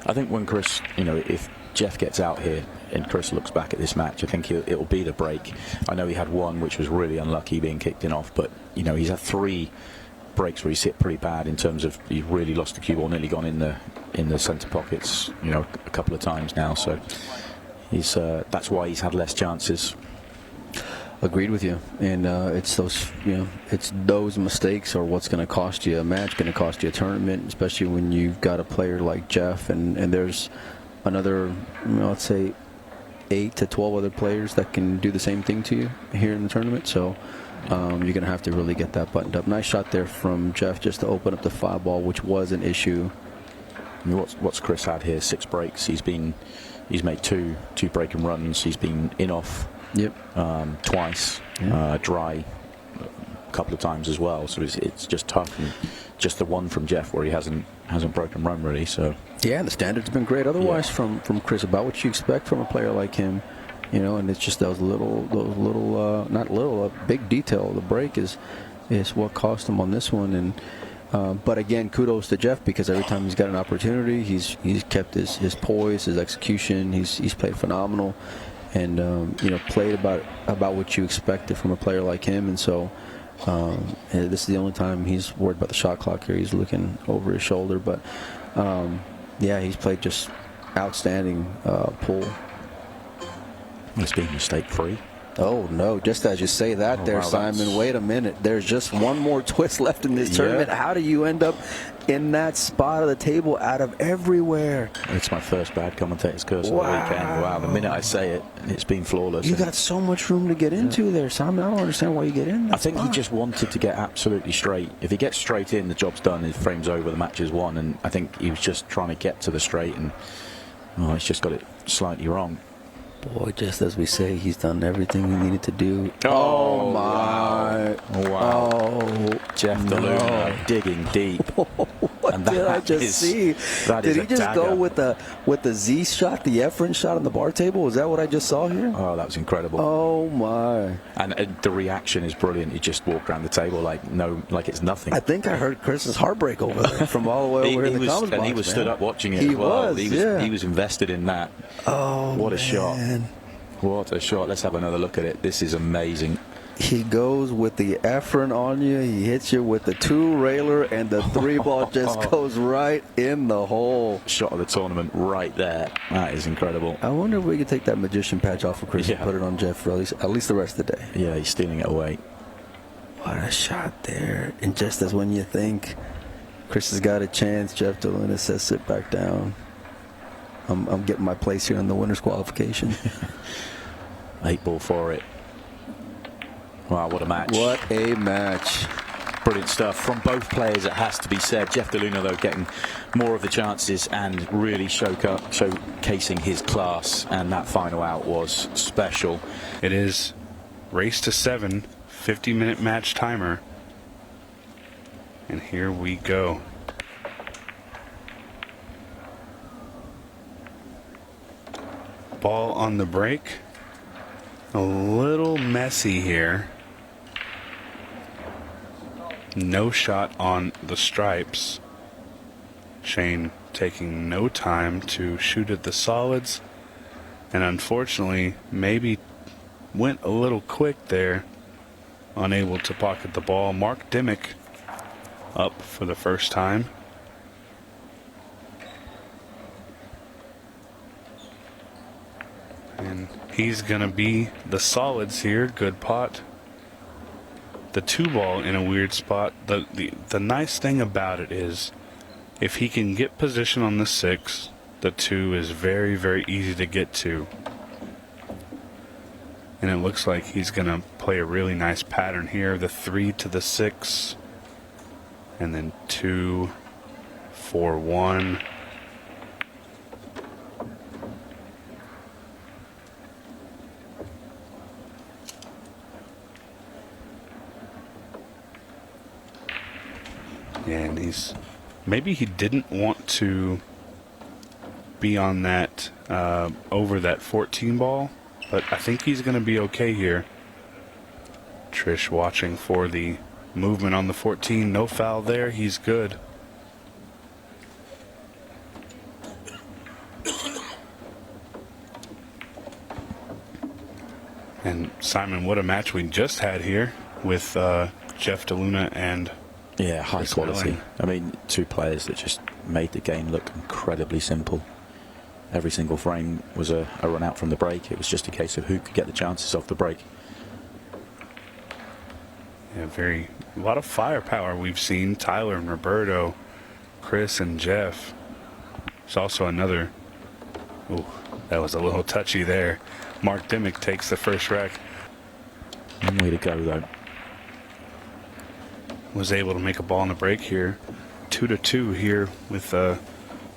Speaker 1: I think when Chris, if Jeff gets out here and Chris looks back at this match, I think it'll be the break. I know he had one which was really unlucky, being kicked in off, but he's had 3 breaks where he's hit pretty bad in terms of he really lost the cue ball, nearly gone in the centre pockets, a couple of times now. So he's that's why he's had less chances.
Speaker 5: Agreed with you, and it's those mistakes are what's going to cost you a match, going to cost you a tournament, especially when you've got a player like Jeff, and there's another, let's say 8 to 12 other players that can do the same thing to you here in the tournament. So you're going to have to really get that buttoned up. Nice shot there from Jeff just to open up the 5 ball, which was an issue.
Speaker 1: I mean, what's Chris had here? 6 breaks. He's made two breaking runs. He's been in off.
Speaker 5: Yep.
Speaker 1: Twice.
Speaker 5: Yeah.
Speaker 1: Dry a couple of times as well. So it's just tough. And just the one from Jeff where he hasn't broken run really. So
Speaker 5: yeah, the standard's been great otherwise from Chris, about what you expect from a player like him. And it's just those big detail. The break is what cost him on this one. And but again, kudos to Jeff, because every time he's got an opportunity, he's kept his poise, his execution. He's played phenomenal, and played about what you expected from a player like him. And so this is the only time he's worried about the shot clock here. He's looking over his shoulder, but he's played just outstanding pool.
Speaker 1: It's been mistake-free.
Speaker 5: Oh, no. Just as you say that there, wow, Simon, wait a minute. There's just one more twist left in this tournament. How do you end up in that spot of the table out of everywhere?
Speaker 1: It's my first bad commentator's curse of the weekend. Wow, the minute I say it, it's been flawless.
Speaker 5: You got so much room to get into there, Simon. I don't understand why you get in that
Speaker 1: spot.
Speaker 5: He
Speaker 1: just wanted to get absolutely straight. If he gets straight in, the job's done. His frame's over, the match is won. And I think he was just trying to get to the straight, and he's just got it slightly wrong.
Speaker 5: Boy, just as we say, he's done everything he needed to do. Oh my.
Speaker 1: Wow.
Speaker 5: Oh,
Speaker 1: Jeff DeLuna digging deep.
Speaker 5: What did I just see? Did he just go with the Z shot, the Efren shot on the bar table? Is that what I just saw here?
Speaker 1: Oh, that was incredible.
Speaker 5: Oh my.
Speaker 1: And the reaction is brilliant. He just walked around the table like it's nothing.
Speaker 5: I think I heard Chris's heartbreak over there from all the way over in the comments box.
Speaker 1: And he was stood up watching it
Speaker 5: he
Speaker 1: as well.
Speaker 5: Was,
Speaker 1: he was invested in that.
Speaker 5: Oh,
Speaker 1: what a
Speaker 5: man.
Speaker 1: Shot. What a shot. Let's have another look at it. This is amazing.
Speaker 5: He goes with the Efren on you. He hits you with the two-railer, and the three ball just goes right in the hole.
Speaker 1: Shot of the tournament right there. That is incredible.
Speaker 5: I wonder if we could take that magician patch off of Chris and put it on Jeff for at least the rest of the day.
Speaker 1: Yeah, he's stealing it away.
Speaker 5: What a shot there. And just as when you think Chris has got a chance, Jeff DeLuna says, sit back down. I'm getting my place here in the winner's qualification.
Speaker 1: 8-ball for it. Wow, what a match.
Speaker 5: What a match.
Speaker 1: Brilliant stuff from both players, it has to be said. Jeff DeLuna, though, getting more of the chances and really showcasing his class, and that final out was special.
Speaker 3: It is race to 7, 50-minute match timer. And here we go. Ball on the break. A little messy here. No shot on the stripes. Shane taking no time to shoot at the solids, and unfortunately maybe went a little quick there, unable to pocket the ball. Mark Dimmick up for the first time. And he's going to be the solids here. Good pot. The 2-ball in a weird spot. The nice thing about it is if he can get position on the 6, the 2 is very, very easy to get to. And it looks like he's going to play a really nice pattern here. The 3 to the 6. And then 2, 4, 1. And maybe he didn't want to be on that over that 14 ball, but I think he's going to be okay here. Trish watching for the movement on the 14. No foul there. He's good. And Simon, what a match we just had here with Jeff DeLuna and
Speaker 1: high quality. I mean, 2 players that just made the game look incredibly simple. Every single frame was a run out from the break. It was just a case of who could get the chances off the break.
Speaker 3: Yeah, a lot of firepower we've seen. Tyler and Roberto, Chris and Jeff. There's also another. Ooh, that was a little touchy there. Mark Dimmick takes the first rack.
Speaker 1: One way to go, though.
Speaker 3: Was able to make a ball on the break here. 2-2 here with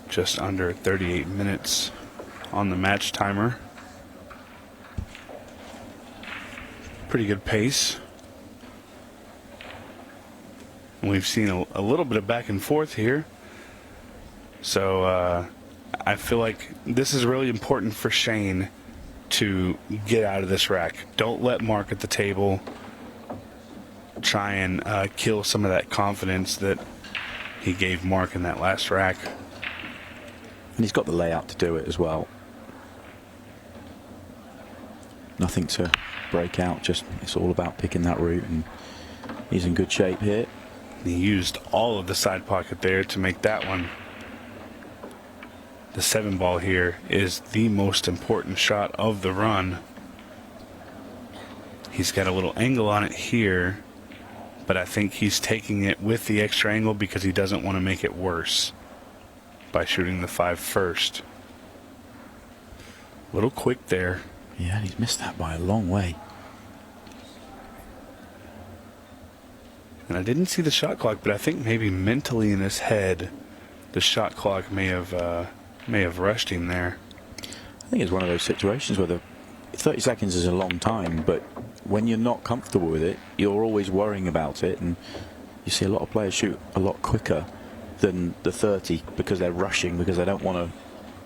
Speaker 3: just under 38 minutes on the match timer. Pretty good pace.
Speaker 6: And we've seen a little bit of back and forth here. So I feel like this is really important for Shane to get out of this rack. Don't let Mark at the table try and kill some of that confidence that he gave Mark in that last rack.
Speaker 1: And he's got the layout to do it as well. Nothing to break out, just it's all about picking that route, and he's in good shape here.
Speaker 6: He used all of the side pocket there to make that one. The 7 ball here is the most important shot of the run. He's got a little angle on it here, but I think he's taking it with the extra angle because he doesn't want to make it worse by shooting the 5 first. A little quick there.
Speaker 1: Yeah, he's missed that by a long way.
Speaker 6: And I didn't see the shot clock, but I think maybe mentally in his head, the shot clock may have rushed him there.
Speaker 1: I think it's one of those situations where the 30 seconds is a long time, but when you're not comfortable with it, you're always worrying about it, and you see a lot of players shoot a lot quicker than the 30 because they're rushing, because they don't want to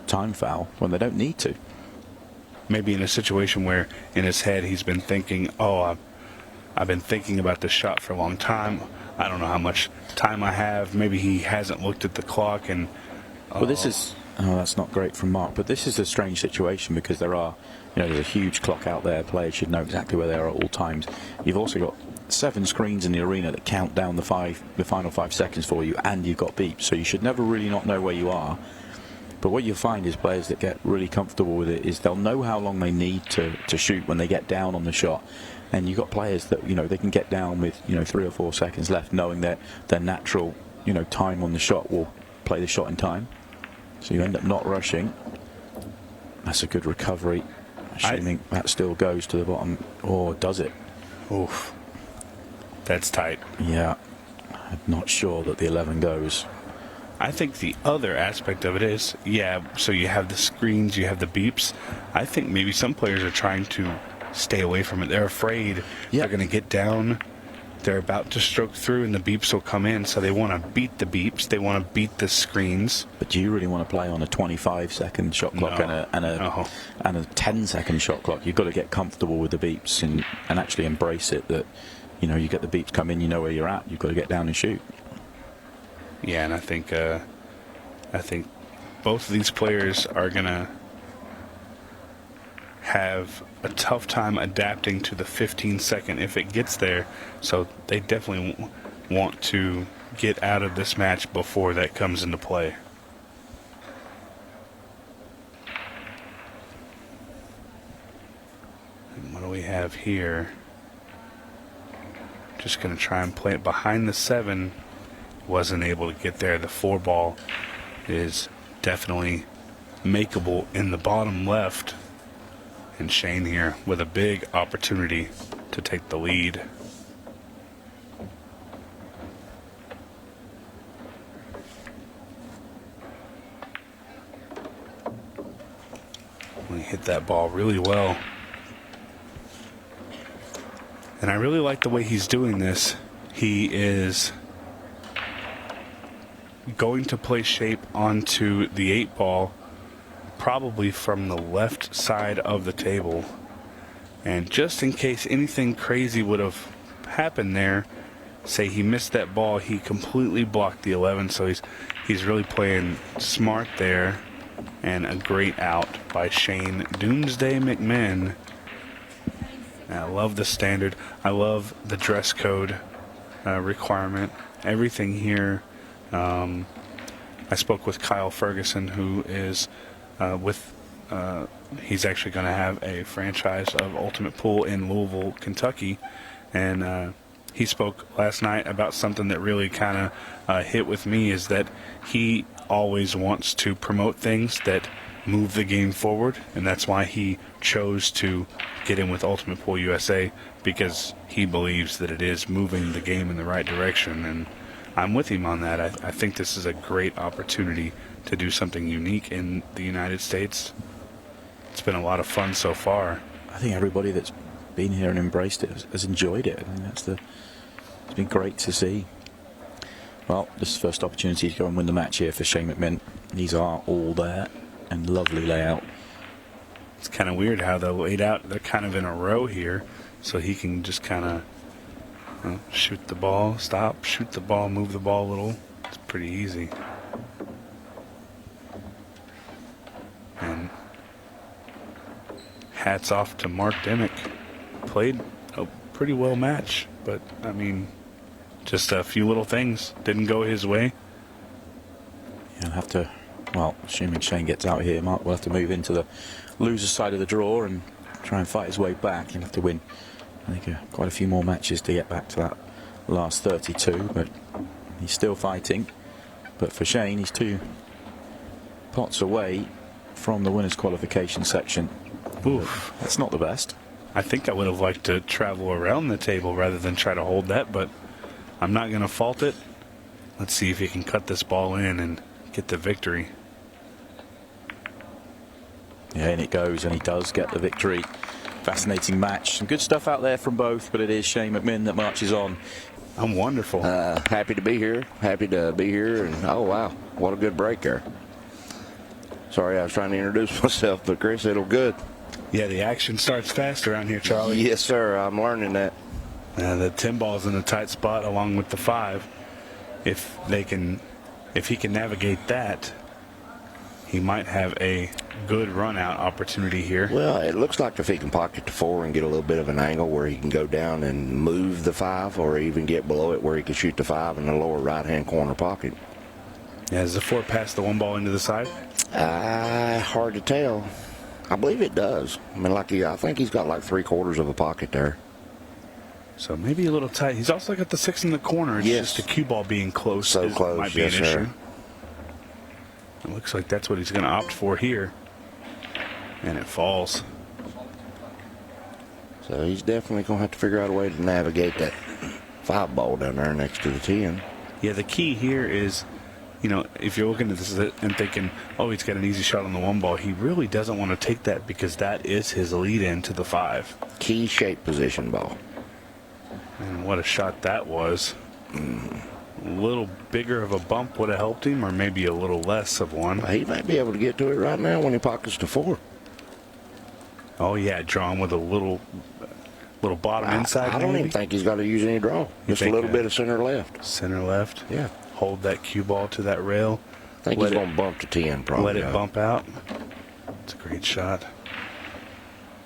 Speaker 1: time foul when they don't need to.
Speaker 6: Maybe in a situation where in his head he's been thinking, oh, I've been thinking about this shot for a long time. I don't know how much time I have. Maybe he hasn't looked at the clock. And
Speaker 1: well, this is, oh, that's not great from Mark, but this is a strange situation because there are, there's a huge clock out there. Players should know exactly where they are at all times. You've also got 7 screens in the arena that count down the final 5 seconds for you, and you've got beeps, so you should never really not know where you are. But what you find is players that get really comfortable with it is they'll know how long they need to shoot when they get down on the shot. And you've got players that, they can get down with, 3 or 4 seconds left, knowing that their natural, time on the shot will play the shot in time. So you end up not rushing. That's a good recovery. Assuming that still goes to the bottom. Or does it?
Speaker 6: Oof. That's tight.
Speaker 1: Yeah. I'm not sure that the 11 goes.
Speaker 6: I think the other aspect of it is, so you have the screens, you have the beeps. I think maybe some players are trying to stay away from it. They're afraid they're going to get down. They're about to stroke through and the beeps will come in, so they want to beat the beeps. They want to beat the screens.
Speaker 1: But do you really want to play on a 25-second shot clock and a 10-second shot clock? You've got to get comfortable with the beeps and actually embrace it that, you get the beeps come in, you know where you're at. You've got to get down and shoot.
Speaker 6: Yeah, and I think both of these players are going to have a tough time adapting to the 15-second if it gets there. So they definitely want to get out of this match before that comes into play. And what do we have here? Just going to try and play it behind the 7. Wasn't able to get there. The 4 ball is definitely makeable in the bottom left. And Shane here with a big opportunity to take the lead. He hit that ball really well. And I really like the way he's doing this. He is going to play shape onto the 8 ball, probably from the left side of the table. And just in case anything crazy would have happened there, say he missed that ball, he completely blocked the 11, so he's really playing smart there. And a great out by Shane Doomsday McMahon. And I love the standard. I love the dress code requirement. Everything here. I spoke with Kyle Ferguson, who is he's actually going to have a franchise of Ultimate Pool in Louisville, Kentucky, and he spoke last night about something that really kind of hit with me, is that he always wants to promote things that move the game forward, and that's why he chose to get in with Ultimate Pool USA, because he believes that it is moving the game in the right direction, and I'm with him on that. I think this is a great opportunity to do something unique in the United States. It's been a lot of fun so far.
Speaker 1: I think everybody that's been here and embraced it has enjoyed it. I think it's been great to see. Well, this is the first opportunity to go and win the match here for Shane McMinn. These are all there, and lovely layout.
Speaker 6: It's kind of weird how they're laid out. They're kind of in a row here, so he can just kind of shoot the ball, stop, shoot the ball, move the ball a little. It's pretty easy. And hats off to Mark Dimick. Played a pretty well match, but I mean, just a few little things didn't go his way.
Speaker 1: You'll have to, well, assuming Shane gets out here, Mark will have to move into the loser side of the draw and try and fight his way back. He'll have to win, I think, quite a few more matches to get back to that last 32, but he's still fighting. But for Shane, he's 2 pots away from the winners' qualification section.
Speaker 6: Oof.
Speaker 1: That's not the best.
Speaker 6: I think I would have liked to travel around the table rather than try to hold that, but I'm not going to fault it. Let's see if he can cut this ball in and get the victory.
Speaker 1: Yeah, and it goes, and he does get the victory. Fascinating match. Some good stuff out there from both, but it is Shane McMinn that marches on.
Speaker 6: I'm wonderful.
Speaker 7: Happy to be here. Happy to be here. And oh, wow. What a good break there. Sorry, I was trying to introduce myself, but Chris, it'll good.
Speaker 6: Yeah, the action starts fast around here, Charlie.
Speaker 7: Yes, sir. I'm learning that.
Speaker 6: The 10 ball's in a tight spot along with the 5. If he can navigate that, he might have a good run out opportunity here.
Speaker 7: Well, it looks like if he can pocket the 4 and get a little bit of an angle where he can go down and move the 5, or even get below it where he can shoot the 5 in the lower right-hand corner pocket.
Speaker 6: Yeah, does the 4 pass the 1 ball into the side?
Speaker 7: Hard to tell. I believe it does. I mean, I think he's got like 3/4 of a pocket there.
Speaker 6: So maybe a little tight. He's also got the 6 in the corner. It's
Speaker 7: yes.
Speaker 6: just the cue ball being close.
Speaker 7: So close,
Speaker 6: might be
Speaker 7: yes,
Speaker 6: an
Speaker 7: sir.
Speaker 6: issue. It looks like that's what he's going to opt for here. And it falls.
Speaker 7: So he's definitely going to have to figure out a way to navigate that 5 ball down there next to the 10.
Speaker 6: Yeah, the key here is, if you're looking at this and thinking, oh, he's got an easy shot on the 1 ball, he really doesn't want to take that because that is his lead-in to the 5.
Speaker 7: Key shape position ball.
Speaker 6: And what a shot that was. A little bigger of a bump would have helped him, or maybe a little less of one.
Speaker 7: He might be able to get to it right now when he pockets the 4.
Speaker 6: Oh, yeah, drawn with a little bottom inside.
Speaker 7: I don't even think he's got to use any draw. Just a little bit of center left.
Speaker 6: Center left.
Speaker 7: Yeah.
Speaker 6: Hold that cue ball to that rail.
Speaker 7: I think he's going to bump to 10 probably.
Speaker 6: Let it bump out. It's a great shot.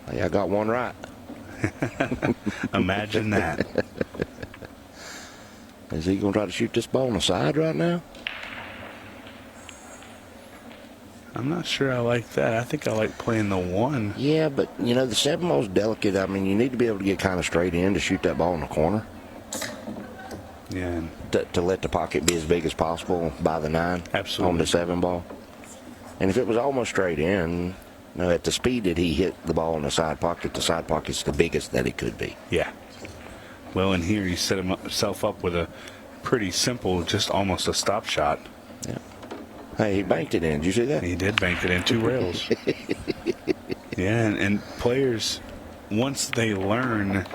Speaker 7: Hey, I got one right.
Speaker 6: Imagine that.
Speaker 7: Is he going to try to shoot this ball on the side right now?
Speaker 6: I'm not sure I like that. I think I like playing the 1.
Speaker 7: Yeah, but, the 7 ball's delicate. I mean, you need to be able to get kind of straight in to shoot that ball in the corner.
Speaker 6: Yeah. And
Speaker 7: to let the pocket be as big as possible by the 9.
Speaker 6: Absolutely.
Speaker 7: On the 7 ball. And if it was almost straight in, at the speed that he hit the ball in the side pocket's the biggest that it could be.
Speaker 6: Yeah. Well, in here, he set himself up with a pretty simple, just almost a stop shot.
Speaker 7: Yeah. Hey, he banked it in. Did you see that?
Speaker 6: He did bank it in 2 rails. Yeah, and players, once they learn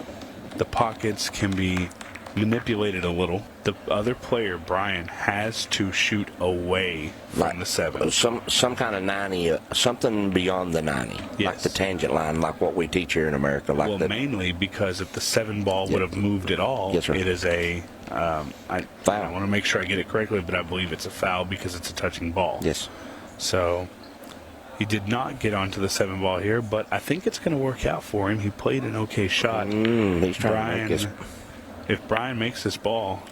Speaker 6: the pockets can be manipulated a little, the other player, Brian, has to shoot away from the 7.
Speaker 7: Some kind of 90, something beyond the 90.
Speaker 6: Yes.
Speaker 7: Like the tangent line, like what we teach here in America.
Speaker 6: Mainly because if the 7 ball would have moved at all,
Speaker 7: yes, sir.
Speaker 6: it is a
Speaker 7: foul.
Speaker 6: I want to make sure I get it correctly, but I believe it's a foul because it's a touching ball.
Speaker 7: Yes.
Speaker 6: So he did not get onto the 7 ball here, but I think it's going to work out for him. He played an okay shot.
Speaker 7: He's trying to make this.
Speaker 6: If Brian makes this ball,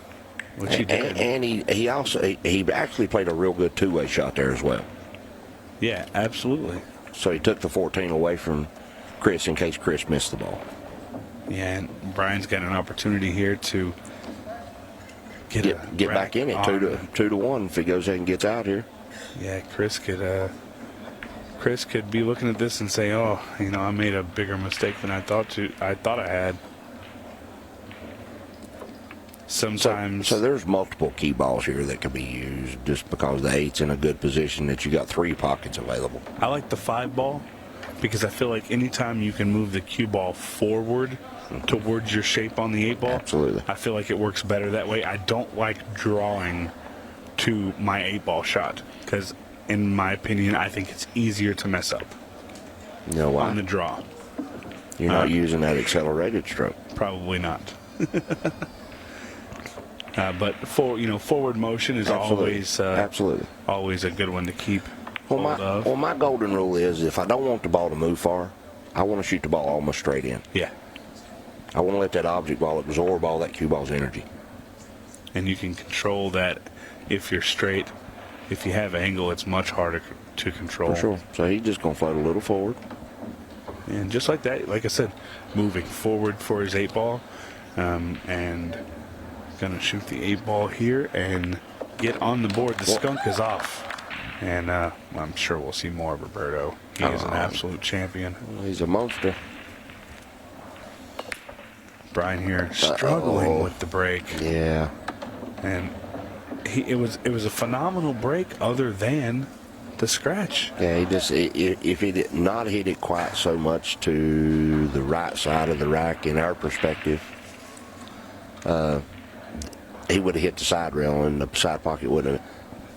Speaker 6: which he did.
Speaker 7: And he actually played a real good 2-way shot there as well.
Speaker 6: Yeah, absolutely.
Speaker 7: So he took the 14 away from Chris in case Chris missed the ball.
Speaker 6: Yeah, and Brian's got an opportunity here to get
Speaker 7: back in it, 2 to 1 if he goes ahead and gets out here.
Speaker 6: Yeah, Chris could be looking at this and say, "Oh, I made a bigger mistake than I thought I had." Sometimes.
Speaker 7: So there's multiple key balls here that can be used just because the 8's in a good position that you got 3 pockets available.
Speaker 6: I like the 5 ball because I feel like anytime you can move the cue ball forward towards your shape on the 8 ball.
Speaker 7: Absolutely.
Speaker 6: I feel like it works better that way. I don't like drawing to my 8 ball shot because, in my opinion, I think it's easier to mess up
Speaker 7: You know why?
Speaker 6: on the draw.
Speaker 7: You're not using that accelerated stroke.
Speaker 6: Probably not. But forward motion is
Speaker 7: Absolutely.
Speaker 6: always a good one to keep hold of.
Speaker 7: Well, my golden rule is if I don't want the ball to move far, I want to shoot the ball almost straight in.
Speaker 6: Yeah.
Speaker 7: I want to let that object ball absorb all that cue ball's energy.
Speaker 6: And you can control that if you're straight. If you have angle, it's much harder to control.
Speaker 7: For sure. So he's just going to float a little forward.
Speaker 6: And just like that, like I said, moving forward for his 8 ball, and going to shoot the 8 ball here and get on the board. The skunk is off. And I'm sure we'll see more of Roberto. He is an absolute champion.
Speaker 7: He's a monster.
Speaker 6: Brian here struggling with the break.
Speaker 7: Yeah.
Speaker 6: And it was a phenomenal break other than the scratch.
Speaker 7: Yeah, if he did not hit it quite so much to the right side of the rack in our perspective, he would have hit the side rail and the side pocket would have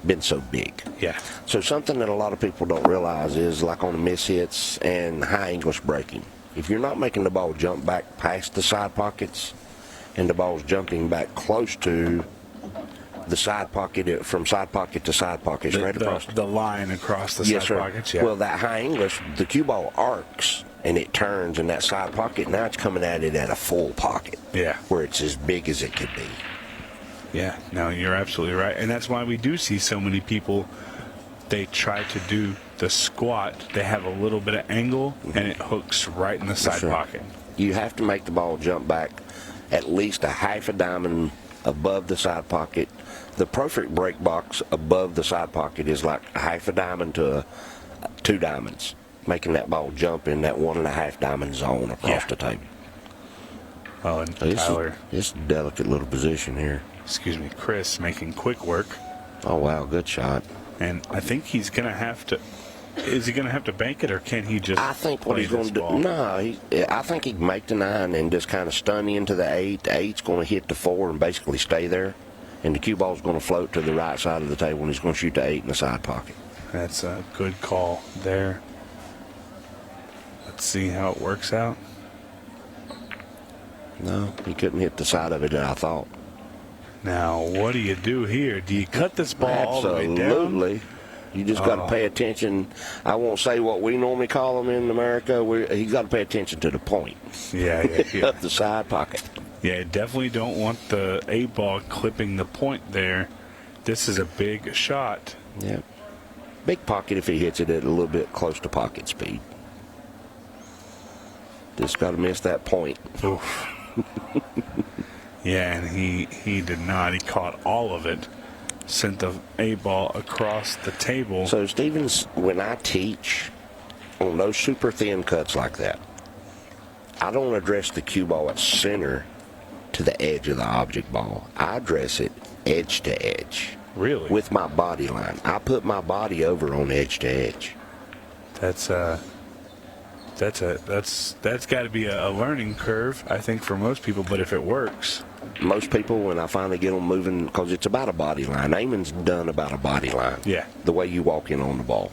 Speaker 7: been so big.
Speaker 6: Yeah.
Speaker 7: So something that a lot of people don't realize is like on the mishits and high English breaking. If you're not making the ball jump back past the side pockets and the ball's jumping back close to the side pocket, from side pocket to side pocket, straight across.
Speaker 6: The line across the side pockets, yeah.
Speaker 7: Well, that high English, the cue ball arcs and it turns in that side pocket. Now it's coming at it at a full pocket.
Speaker 6: Yeah.
Speaker 7: Where it's as big as it could be.
Speaker 6: Yeah, no, you're absolutely right. And that's why we do see so many people, they try to do the squat. They have a little bit of angle, and it hooks right in the side pocket.
Speaker 7: You have to make the ball jump back at least a half a diamond above the side pocket. The perfect break box above the side pocket is like a half a diamond to 2 diamonds, making that ball jump in that 1.5 diamond zone across the table.
Speaker 6: Oh, and
Speaker 7: So
Speaker 6: Tyler,
Speaker 7: it's a delicate little position here.
Speaker 6: Chris making quick work.
Speaker 7: Oh, wow, good shot.
Speaker 6: And I think he's going to have to. Is he going to have to bank it, or can he just?
Speaker 7: I think what
Speaker 6: play
Speaker 7: he's going to
Speaker 6: this
Speaker 7: do.
Speaker 6: ball?
Speaker 7: No, I think he can make the 9 and just kind of stun into the 8. The 8's going to hit the 4 and basically stay there. And the cue ball's going to float to the right side of the table, and he's going to shoot the 8 in the side pocket.
Speaker 6: That's a good call there. Let's see how it works out.
Speaker 7: No, he couldn't hit the side of it that I thought.
Speaker 6: Now, what do you do here? Do you cut this ball all the way down?
Speaker 7: Absolutely. You just got to pay attention. I won't say what we normally call them in America. He's got to pay attention to the point.
Speaker 6: Yeah.
Speaker 7: Of the side pocket.
Speaker 6: Yeah, definitely don't want the 8 ball clipping the point there. This is a big shot.
Speaker 7: Yeah. Big pocket if he hits it at a little bit close to pocket speed. Just got to miss that point.
Speaker 6: Oof. Yeah, and he did not. He caught all of it. Sent the 8 ball across the table.
Speaker 7: So, Stevens, when I teach on those super thin cuts like that, I don't address the cue ball at center to the edge of the object ball. I address it edge to edge.
Speaker 6: Really?
Speaker 7: With my body line. I put my body over on edge to edge.
Speaker 6: That's got to be a learning curve, I think, for most people. But if it works,
Speaker 7: most people, when I finally get them moving, because it's about a body line. Aiming's done about a body line.
Speaker 6: Yeah.
Speaker 7: The way you walk in on the ball.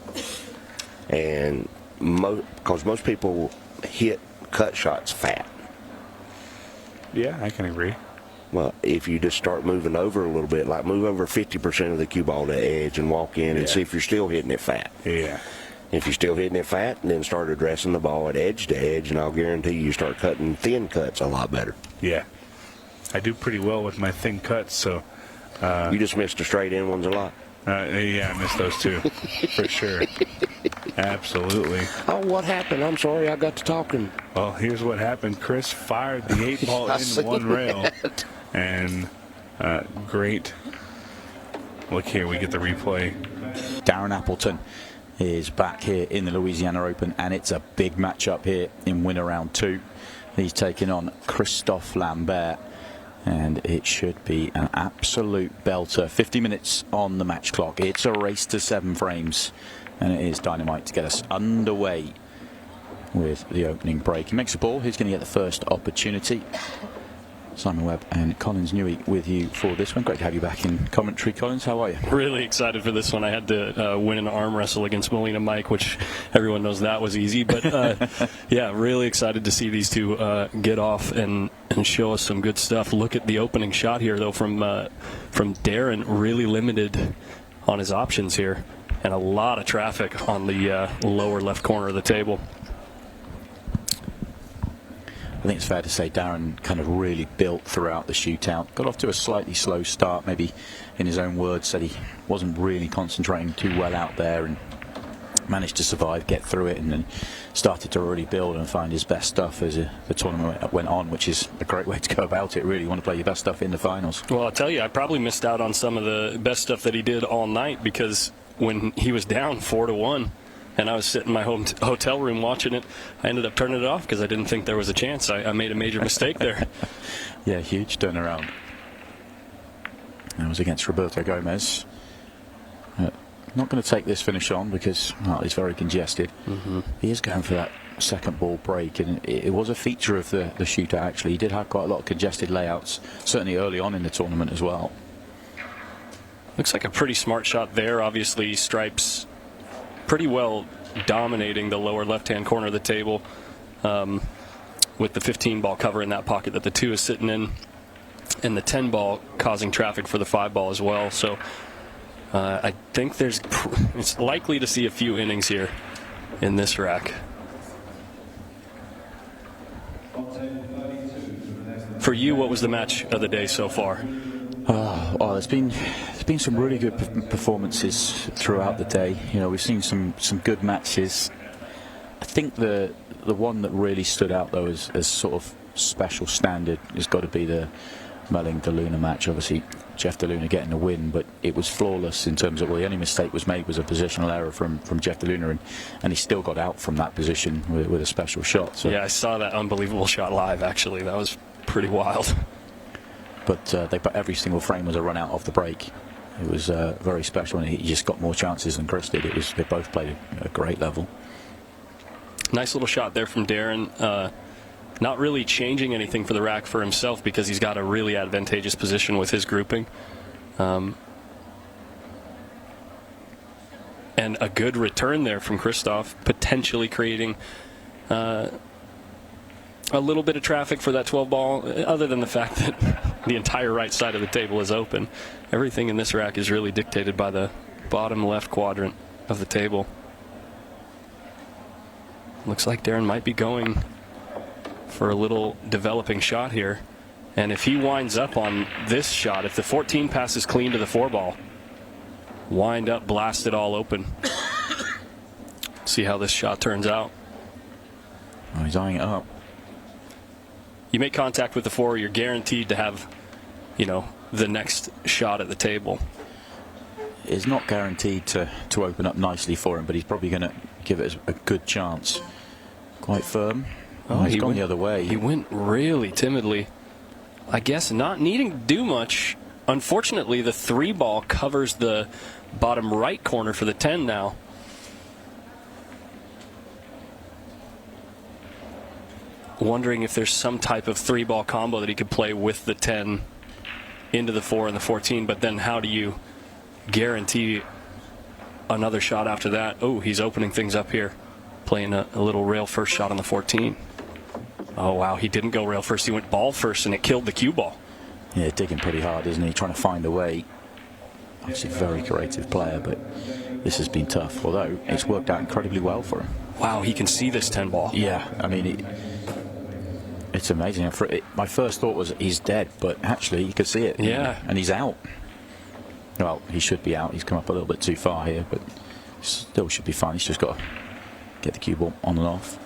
Speaker 7: And because most people hit cut shots fat.
Speaker 6: Yeah, I can agree.
Speaker 7: Well, if you just start moving over a little bit, like move over 50% of the cue ball to edge and walk in and see if you're still hitting it fat.
Speaker 6: Yeah.
Speaker 7: If you're still hitting it fat, then start addressing the ball at edge to edge, and I'll guarantee you start cutting thin cuts a lot better.
Speaker 6: Yeah. I do pretty well with my thin cuts, so.
Speaker 7: You just missed the straight in ones a lot.
Speaker 6: Yeah, I missed those too, for sure. Absolutely.
Speaker 7: Oh, what happened? I'm sorry, I got to talking.
Speaker 6: Well, here's what happened. Chris fired the 8 ball in one rail. And great. Look here, we get the replay.
Speaker 1: Darren Appleton is back here in the Louisiana Open, and it's a big matchup here in winner round 2. He's taking on Kristoff Lambert, and it should be an absolute belter. 50 minutes on the match clock. It's a race to 7 frames, and it is dynamite to get us underway with the opening break. He makes a ball. Who's going to get the first opportunity? Simon Webb and Collins Newey with you for this one. Great to have you back in commentary, Collins. How are you?
Speaker 8: Really excited for this one. I had to win an arm wrestle against Molina Mike, which everyone knows that was easy. But, yeah, really excited to see these two get off and show us some good stuff. Look at the opening shot here, though, from Darren. Really limited on his options here. And a lot of traffic on the lower left corner of the table.
Speaker 1: I think it's fair to say Darren kind of really built throughout the shootout. Got off to a slightly slow start, maybe in his own words, said he wasn't really concentrating too well out there, and managed to survive, get through it, and then started to really build and find his best stuff as the tournament went on, which is a great way to go about it, really. You want to play your best stuff in the finals.
Speaker 8: Well, I'll tell you, I probably missed out on some of the best stuff that he did all night, because when he was down 4-1, and I was sitting in my hotel room watching it, I ended up turning it off because I didn't think there was a chance. I made a major mistake there.
Speaker 1: Yeah, huge turnaround. That was against Roberto Gomez. Not going to take this finish on because he's very congested. He is going for that second ball break, and it was a feature of the shootout, actually. He did have quite a lot of congested layouts, certainly early on in the tournament as well.
Speaker 8: Looks like a pretty smart shot there. Obviously, Stripes pretty well dominating the lower left-hand corner of the table with the 15-ball cover in that pocket that the 2 is sitting in, and the 10-ball causing traffic for the 5-ball as well. So I think it's likely to see a few innings here in this rack. For you, what was the match of the day so far?
Speaker 1: There's been some really good performances throughout the day. You know, we've seen some good matches. I think the one that really stood out, though, as sort of special standard has got to be the Melling-DeLuna match. Obviously, Jeff DeLuna getting the win, but it was flawless in terms of, well, the only mistake was made was a positional error from Jeff DeLuna, and he still got out from that position with a special shot. So.
Speaker 8: Yeah, I saw that unbelievable shot live, actually. That was pretty wild.
Speaker 1: But every single frame was a run out off the break. It was very special, and he just got more chances than Chris did. They both played at a great level.
Speaker 8: Nice little shot there from Darren. Not really changing anything for the rack for himself because he's got a really advantageous position with his grouping. And a good return there from Kristoff, potentially creating a little bit of traffic for that 12-ball, other than the fact that the entire right side of the table is open. Everything in this rack is really dictated by the bottom left quadrant of the table. Looks like Darren might be going for a little developing shot here. And if he winds up on this shot, if the 14 passes clean to the 4-ball, wind up, blast it all open. See how this shot turns out.
Speaker 1: Oh, he's eyeing it up.
Speaker 8: You make contact with the 4, you're guaranteed to have, the next shot at the table.
Speaker 1: It's not guaranteed to open up nicely for him, but he's probably going to give it a good chance. Quite firm. He's gone the other way.
Speaker 8: He went really timidly. I guess not needing to do much. Unfortunately, the 3-ball covers the bottom right corner for the 10 now. Wondering if there's some type of 3-ball combo that he could play with the 10 into the 4 and the 14, but then how do you guarantee another shot after that? Oh, he's opening things up here, playing a little rail first shot on the 14. Oh, wow, he didn't go rail first. He went ball first, and it killed the cue ball.
Speaker 1: Yeah, digging pretty hard, isn't he? Trying to find a way. Obviously a very creative player, but this has been tough, although it's worked out incredibly well for him.
Speaker 8: Wow, he can see this 10-ball.
Speaker 1: Yeah, I mean, it's amazing. My first thought was he's dead, but actually you could see it.
Speaker 8: Yeah.
Speaker 1: And he's out. Well, he should be out. He's come up a little bit too far here, but still should be fine. He's just got to get the cue ball on and off.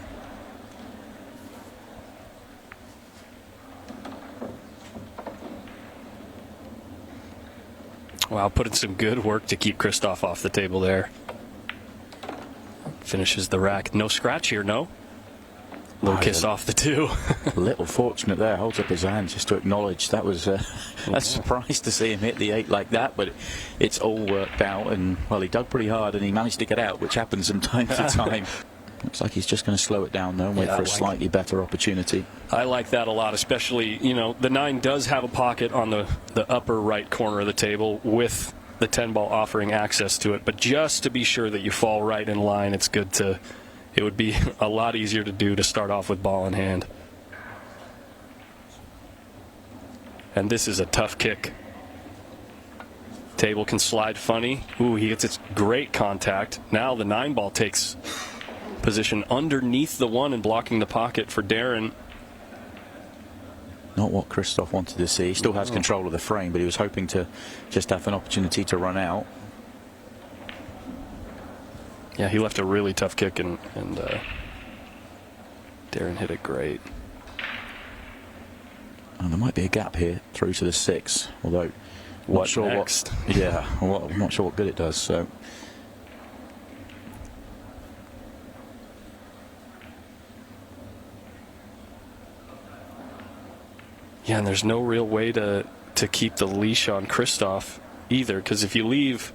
Speaker 8: Wow, putting some good work to keep Kristoff off the table there. Finishes the rack. No scratch here, no? Little kiss off the 2.
Speaker 1: A little fortunate there. Holds up his hand just to acknowledge that was a surprise to see him hit the 8 like that, but it's all worked out. And, well, he dug pretty hard and he managed to get out, which happens from time to time. Looks like he's just going to slow it down though and wait for a slightly better opportunity.
Speaker 8: I like that a lot, especially, the 9 does have a pocket on the upper right corner of the table with the 10 ball offering access to it. But just to be sure that you fall right in line, it would be a lot easier to do to start off with ball in hand. And this is a tough kick. Table can slide funny. Ooh, he gets its great contact. Now the 9 ball takes position underneath the 1 and blocking the pocket for Darren.
Speaker 1: Not what Kristoff wanted to see. He still has control of the frame, but he was hoping to just have an opportunity to run out.
Speaker 8: Yeah, he left a really tough kick, and Darren hit it great.
Speaker 1: And there might be a gap here through to the 6, although
Speaker 8: what next?
Speaker 1: I'm not sure what good it does. So
Speaker 8: yeah, and there's no real way to keep the leash on Kristoff either, because if you leave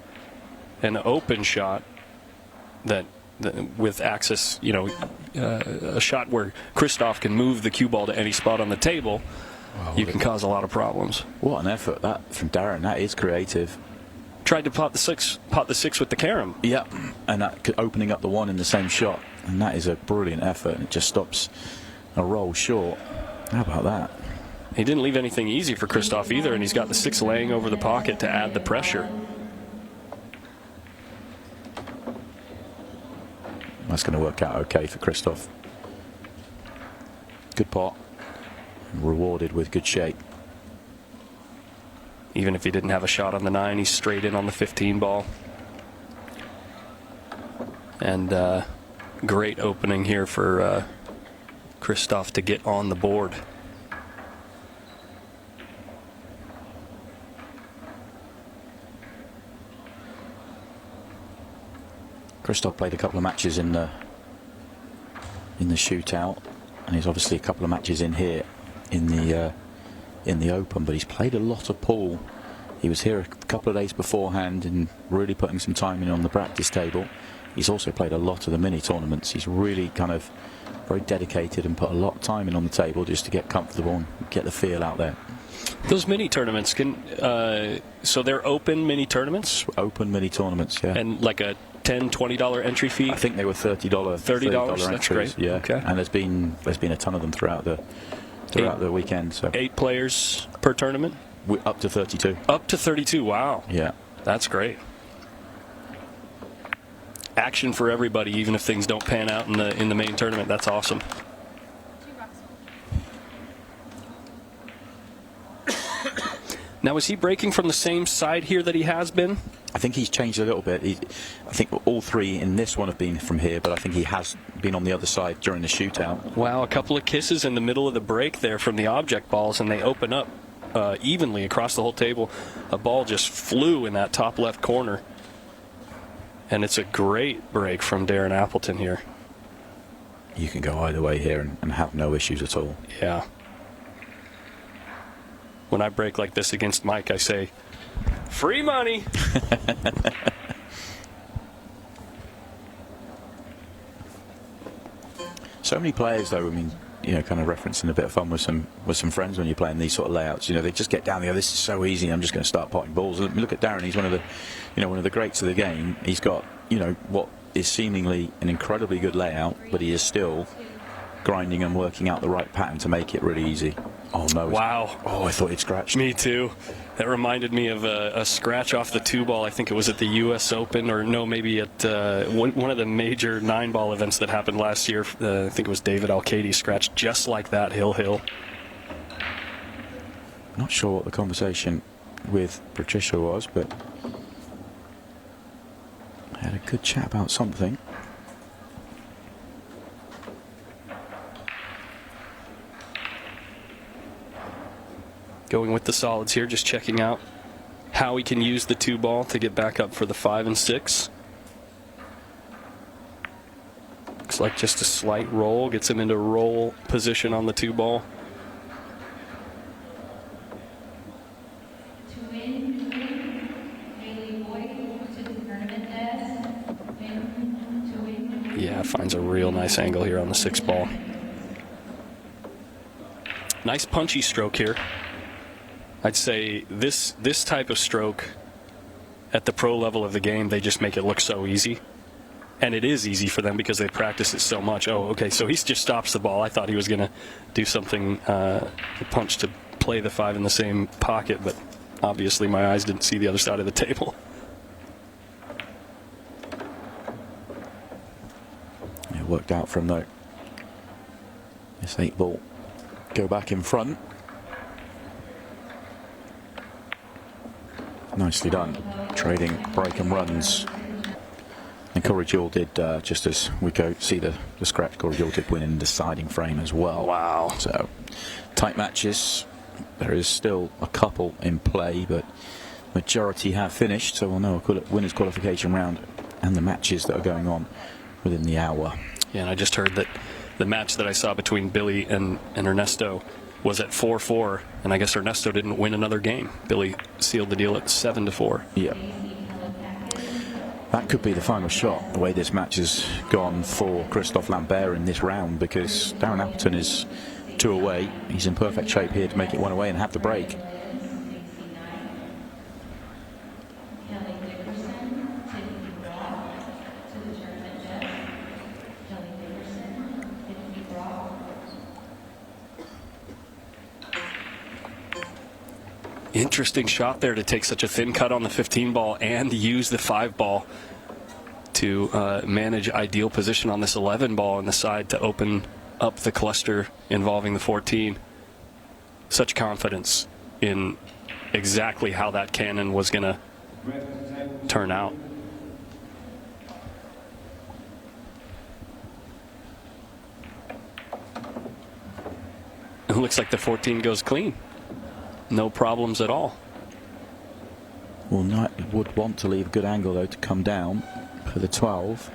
Speaker 8: an open shot that with access, a shot where Kristoff can move the cue ball to any spot on the table, you can cause a lot of problems.
Speaker 1: What an effort that from Darren. That is creative.
Speaker 8: Tried to pot the six with the carom.
Speaker 1: Yeah, and that opening up the 1 in the same shot, and that is a brilliant effort. And it just stops a roll short. How about that?
Speaker 8: He didn't leave anything easy for Kristoff either, and he's got the 6 laying over the pocket to add the pressure.
Speaker 1: That's going to work out okay for Kristoff. Good pot. Rewarded with good shape.
Speaker 8: Even if he didn't have a shot on the 9, he's straight in on the 15 ball. And great opening here for Kristoff to get on the board.
Speaker 1: Kristoff played a couple of matches in the shootout, and he's obviously a couple of matches in here in the Open, but he's played a lot of pool. He was here a couple of days beforehand and really putting some time in on the practice table. He's also played a lot of the mini tournaments. He's really kind of very dedicated and put a lot of time in on the table just to get comfortable and get the feel out there.
Speaker 8: Those mini tournaments so they're open mini tournaments?
Speaker 1: Open mini tournaments, yeah.
Speaker 8: And like a $10, $20 entry fee?
Speaker 1: I think they were $30.
Speaker 8: $30, that's great.
Speaker 1: Yeah,
Speaker 8: okay.
Speaker 1: And there's been a ton of them throughout the weekend. So
Speaker 8: 8 players per tournament?
Speaker 1: Up to 32.
Speaker 8: Up to 32, wow.
Speaker 1: Yeah.
Speaker 8: That's great. Action for everybody, even if things don't pan out in the main tournament. That's awesome. Now, is he breaking from the same side here that he has been?
Speaker 1: I think he's changed a little bit. I think all 3 in this one have been from here, but I think he has been on the other side during the shootout.
Speaker 8: Wow, a couple of kisses in the middle of the break there from the object balls, and they open up evenly across the whole table. A ball just flew in that top left corner. And it's a great break from Darren Appleton here.
Speaker 1: You can go either way here and have no issues at all.
Speaker 8: Yeah. When I break like this against Mike, I say, free money.
Speaker 1: So many players, though, I mean, kind of referencing a bit of fun with some friends when you're playing these sort of layouts. They just get down there. This is so easy. I'm just going to start potting balls. Look at Darren. He's one of the greats of the game. He's got what is seemingly an incredibly good layout, but he is still grinding and working out the right pattern to make it really easy. Oh no!
Speaker 8: Wow!
Speaker 1: Oh, I thought he'd scratched.
Speaker 8: Me too. That reminded me of a scratch off the 2-ball. I think it was at the U.S. Open, or no, maybe at one of the major 9-ball events that happened last year. I think it was David Alcady scratched just like that, hill.
Speaker 1: Not sure what the conversation with Patricia was, but I had a good chat about something.
Speaker 8: Going with the solids here, just checking out how he can use the 2-ball to get back up for the 5 and 6. Looks like just a slight roll gets him into roll position on the 2-ball. Yeah, Yeah, finds a real nice angle here on the 6 ball. Nice punchy stroke here. I'd say this type of stroke at the pro level of the game, they just make it look so easy. And it is easy for them because they practice it so much. Oh, okay, so he just stops the ball. I thought he was going to do something, punch to play the 5 in the same pocket, but obviously my eyes didn't see the other side of the table.
Speaker 1: It worked out for him though. This 8 ball go back in front. Nicely done. Trading break and runs. And Cory did, just as we go see the scratch, Cory did win in the deciding frame as well.
Speaker 8: Wow.
Speaker 1: So, tight matches. There is still a couple in play, but majority have finished, so we'll know a winner's qualification round and the matches that are going on within the hour.
Speaker 8: Yeah, and I just heard that the match that I saw between Billy and Ernesto was at 4-4, and I guess Ernesto didn't win another game. Billy sealed the deal at 7-4.
Speaker 1: Yeah. That could be the final shot, the way this match has gone for Kristoff Lambert in this round, because Darren Appleton is 2 away. He's in perfect shape here to make it 1 away and have the break.
Speaker 8: Interesting shot there to take such a thin cut on the 15 ball and use the 5 ball to manage ideal position on this 11 ball on the side to open up the cluster involving the 14. Such confidence in exactly how that cannon was going to turn out. It looks like the 14 goes clean. No problems at all.
Speaker 1: Well, Knight would want to leave a good angle, though, to come down for the 12,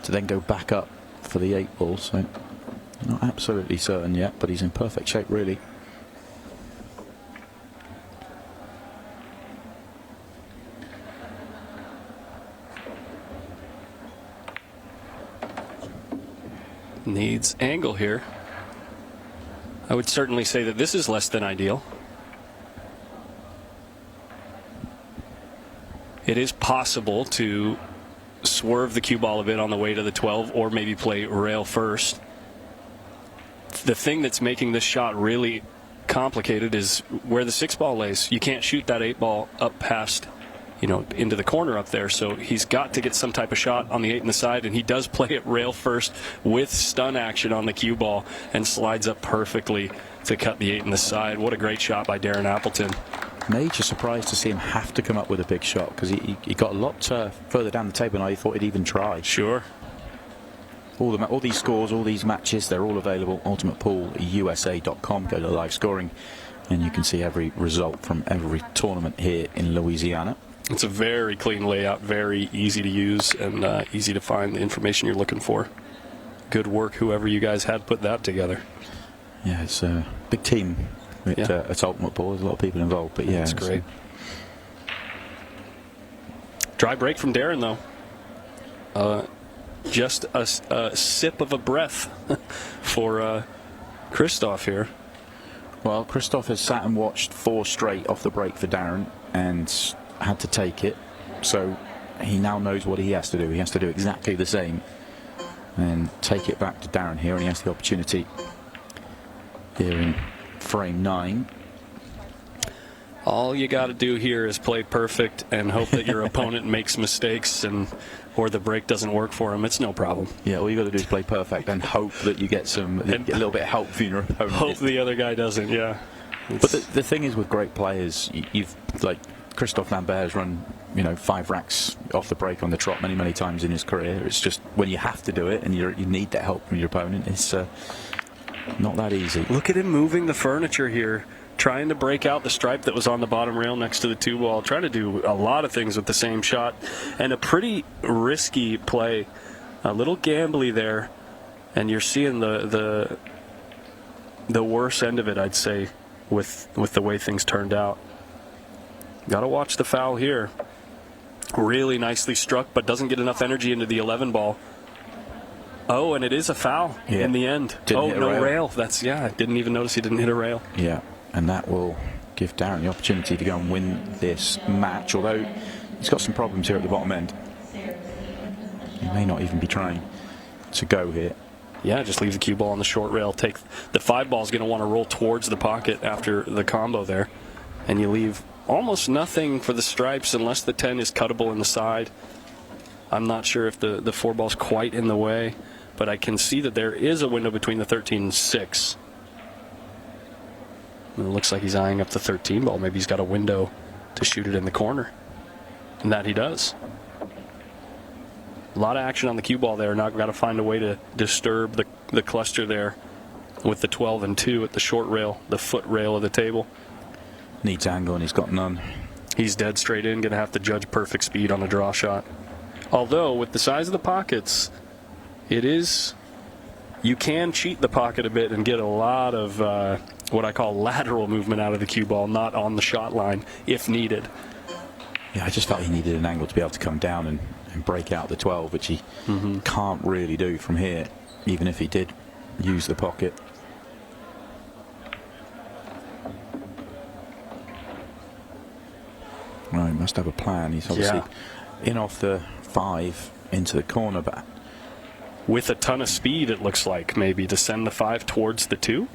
Speaker 1: to then go back up for the 8 ball. So, not absolutely certain yet, but he's in perfect shape, really.
Speaker 8: Needs angle here. I would certainly say that this is less than ideal. It is possible to swerve the cue ball a bit on the way to the 12 or maybe play rail first. The thing that's making this shot really complicated is where the 6 ball lays. You can't shoot that 8 ball up past, into the corner up there. So he's got to get some type of shot on the 8 in the side, and he does play it rail first with stun action on the cue ball and slides up perfectly to cut the 8 in the side. What a great shot by Darren Appleton.
Speaker 1: Major surprise to see him have to come up with a big shot, because he got a lot further down the table than I thought he'd even try.
Speaker 8: Sure.
Speaker 1: All these scores, all these matches, they're all available. UltimatePoolUSA.com. Go to live scoring, and you can see every result from every tournament here in Louisiana.
Speaker 8: It's a very clean layout, very easy to use, and easy to find the information you're looking for. Good work, whoever you guys had put that together.
Speaker 1: Yeah, it's a big team. It's Ultimate Pool. There's a lot of people involved, but yeah,
Speaker 8: it's great. Dry break from Darren, though. Just a sip of a breath for Kristoff here.
Speaker 1: Well, Kristoff has sat and watched 4 straight off the break for Darren and had to take it, so he now knows what he has to do. He has to do exactly the same and take it back to Darren here, and he has the opportunity here in frame 9.
Speaker 8: All you got to do here is play perfect and hope that your opponent makes mistakes or the break doesn't work for him. It's no problem.
Speaker 1: Yeah, all you got to do is play perfect and hope that you get a little bit of help from your opponent.
Speaker 8: Hope the other guy doesn't. Yeah.
Speaker 1: But the thing is with great players, you've like Kristoff Lambert has run 5 racks off the break on the trot many times in his career. It's just when you have to do it and you need that help from your opponent, it's not that easy.
Speaker 8: Look at him moving the furniture here, trying to break out the stripe that was on the bottom rail next to the 2 ball, trying to do a lot of things with the same shot, and a pretty risky play, a little gambly there, and you're seeing the worst end of it, I'd say, with the way things turned out. Got to watch the foul here. Really nicely struck, but doesn't get enough energy into the 11 ball. Oh, and it is a foul in the end.
Speaker 1: Didn't hit a
Speaker 8: no
Speaker 1: rail.
Speaker 8: That's, I didn't even notice he didn't hit a rail.
Speaker 1: Yeah, and that will give Darren the opportunity to go and win this match, although he's got some problems here at the bottom end. He may not even be trying to go here.
Speaker 8: Yeah, just leave the cue ball on the short rail. Take the 5 ball is going to want to roll towards the pocket after the combo there, and you leave almost nothing for the stripes unless the 10 is cuttable in the side. I'm not sure if the 4 ball's quite in the way, but I can see that there is a window between the 13 and 6. And it looks like he's eyeing up the 13 ball. Maybe he's got a window to shoot it in the corner, and that he does. A lot of action on the cue ball there. Now got to find a way to disturb the cluster there with the 12 and 2 at the short rail, the foot rail of the table.
Speaker 1: Needs angle, and he's got none.
Speaker 8: He's dead straight in, going to have to judge perfect speed on a draw shot. Although, with the size of the pockets, you can cheat the pocket a bit and get a lot of what I call lateral movement out of the cue ball, not on the shot line, if needed.
Speaker 1: Yeah, I just felt he needed an angle to be able to come down and break out the 12, which he can't really do from here, even if he did use the pocket. Well, he must have a plan. He's obviously in off the 5 into the corner, but
Speaker 8: with a ton of speed, it looks like, maybe to send the 5 towards the 2.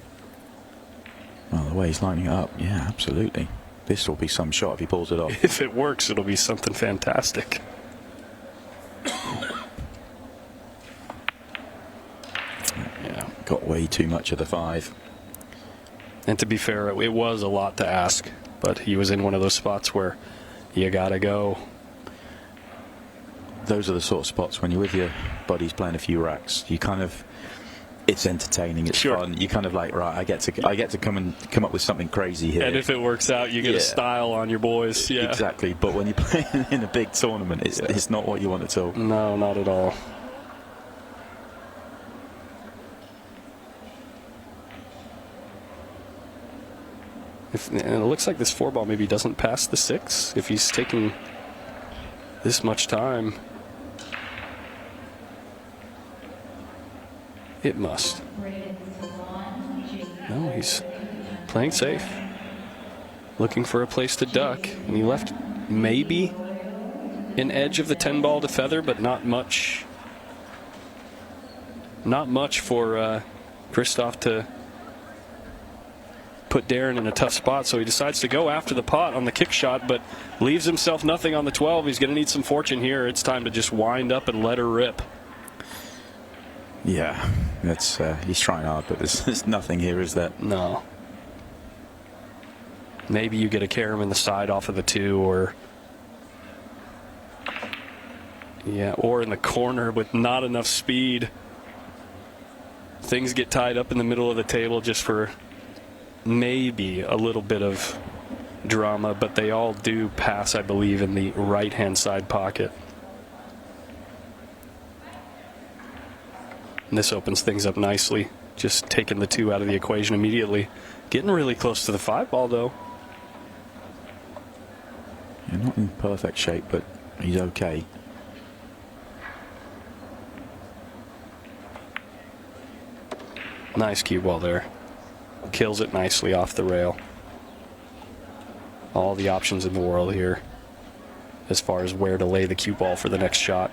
Speaker 1: Well, the way he's lining it up, yeah, absolutely. This will be some shot if he pulls it off.
Speaker 8: If it works, it'll be something fantastic.
Speaker 1: Yeah, got way too much of the 5.
Speaker 8: And to be fair, it was a lot to ask, but he was in one of those spots where you gotta go.
Speaker 1: Those are the sort of spots when you're with your buddies playing a few racks, you kind of, it's entertaining, it's fun. You kind of like, right, I get to come up with something crazy here.
Speaker 8: And if it works out, you get a style on your boys. Yeah,
Speaker 1: exactly. But when you're playing in a big tournament, it's not what you want at all.
Speaker 8: No, not at all. And it looks like this 4 ball maybe doesn't pass the 6 if he's taking this much time. It must. No, he's playing safe. Looking for a place to duck. And he left maybe an edge of the 10 ball to feather, but not much. Not much for Kristoff to put Darren in a tough spot, so he decides to go after the pot on the kick shot, but leaves himself nothing on the 12. He's going to need some fortune here. It's time to just wind up and let her rip.
Speaker 1: Yeah, that's he's trying hard, but there's nothing here, is there?
Speaker 8: No. Maybe you get a carom in the side off of the 2, or or in the corner with not enough speed. Things get tied up in the middle of the table just for maybe a little bit of drama, but they all do pass, I believe, in the right-hand side pocket. And this opens things up nicely, just taking the 2 out of the equation immediately. Getting really close to the 5 ball, though.
Speaker 1: Yeah, not in perfect shape, but he's okay.
Speaker 8: Nice cue ball there. Kills it nicely off the rail. All the options in the world here as far as where to lay the cue ball for the next shot.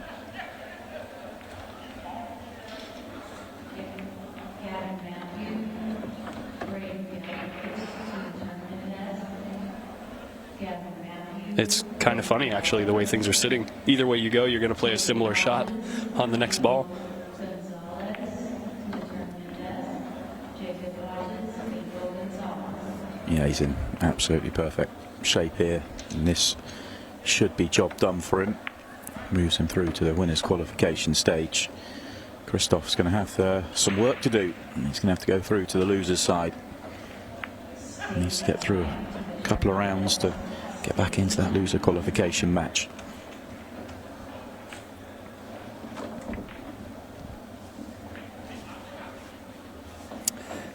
Speaker 8: It's kind of funny, actually, the way things are sitting. Either way you go, you're going to play a similar shot on the next ball.
Speaker 1: Yeah, he's in absolutely perfect shape here, and this should be job done for him. Moves him through to the winners qualification stage. Kristoff's going to have some work to do. He's going to have to go through to the losers side. He needs to get through a couple of rounds to get back into that loser qualification match.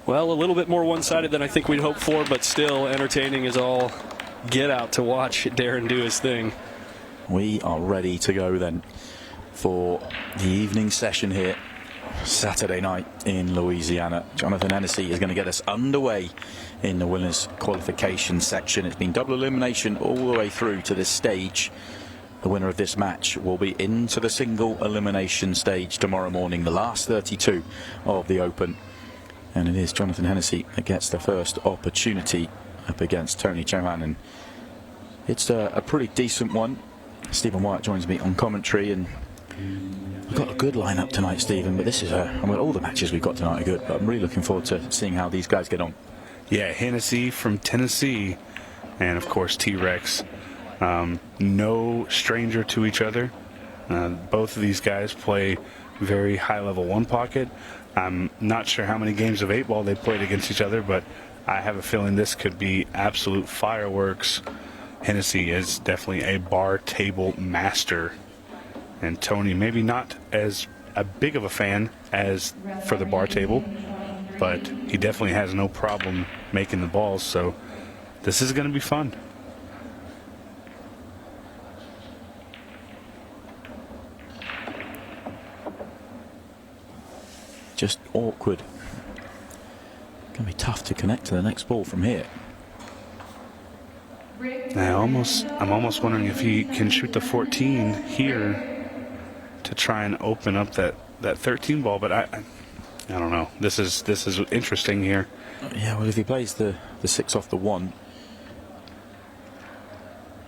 Speaker 8: Well, a little bit more one-sided than I think we'd hoped for, but still entertaining as all get out to watch Darren do his thing.
Speaker 1: We are ready to go then for the evening session here Saturday night in Louisiana. Jonathan Hennessy is going to get us underway in the winners qualification section. It's been double elimination all the way through to this stage. The winner of this match will be into the single elimination stage tomorrow morning, the last 32 of the Open. And it is Jonathan Hennessy that gets the first opportunity up against Tony Chohan. And it's a pretty decent one. Stephen Wyatt joins me on commentary, and we've got a good lineup tonight, Stephen, but this is all the matches we've got tonight are good, but I'm really looking forward to seeing how these guys get on.
Speaker 6: Yeah, Hennessy from Tennessee, and of course T-Rex. No stranger to each other. Both of these guys play very high-level one pocket. I'm not sure how many games of 8-ball they played against each other, but I have a feeling this could be absolute fireworks. Hennessy is definitely a bar table master. And Tony, maybe not as a big of a fan as for the bar table, but he definitely has no problem making the balls, so this is going to be fun.
Speaker 1: Just awkward. Going to be tough to connect to the next ball from here.
Speaker 6: I'm almost wondering if he can shoot the 14 here to try and open up that 13 ball, but I don't know. This is interesting here.
Speaker 1: Yeah, well, if he plays the 6 off the 1,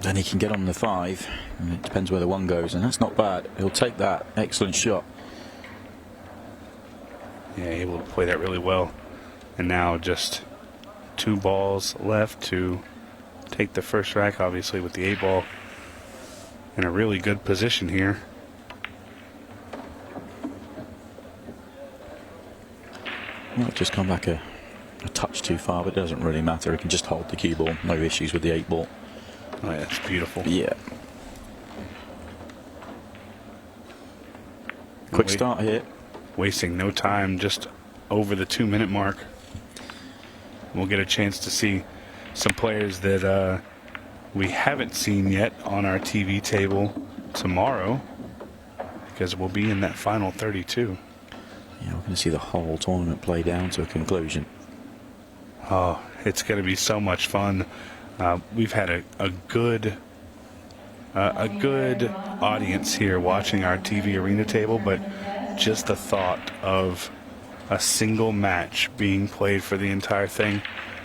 Speaker 1: then he can get on the 5, and it depends where the 1 goes, and that's not bad. He'll take that. Excellent shot.
Speaker 6: Yeah, able to play that really well. And now just 2 balls left to take the first rack, obviously, with the 8-ball in a really good position here.
Speaker 1: Might just come back a touch too far, but it doesn't really matter. He can just hold the cue ball. No issues with the 8-ball.
Speaker 6: Oh, yeah, that's beautiful.
Speaker 1: Yeah. Quick start here.
Speaker 6: Wasting no time, just over the 2-minute mark. We'll get a chance to see some players that we haven't seen yet on our TV table tomorrow, because we'll be in that final 32.
Speaker 1: Yeah, we're going to see the whole tournament play down to a conclusion.
Speaker 6: Oh, it's going to be so much fun. We've had a good audience here watching our TV arena table, but just the thought of a single match being played for the entire thing,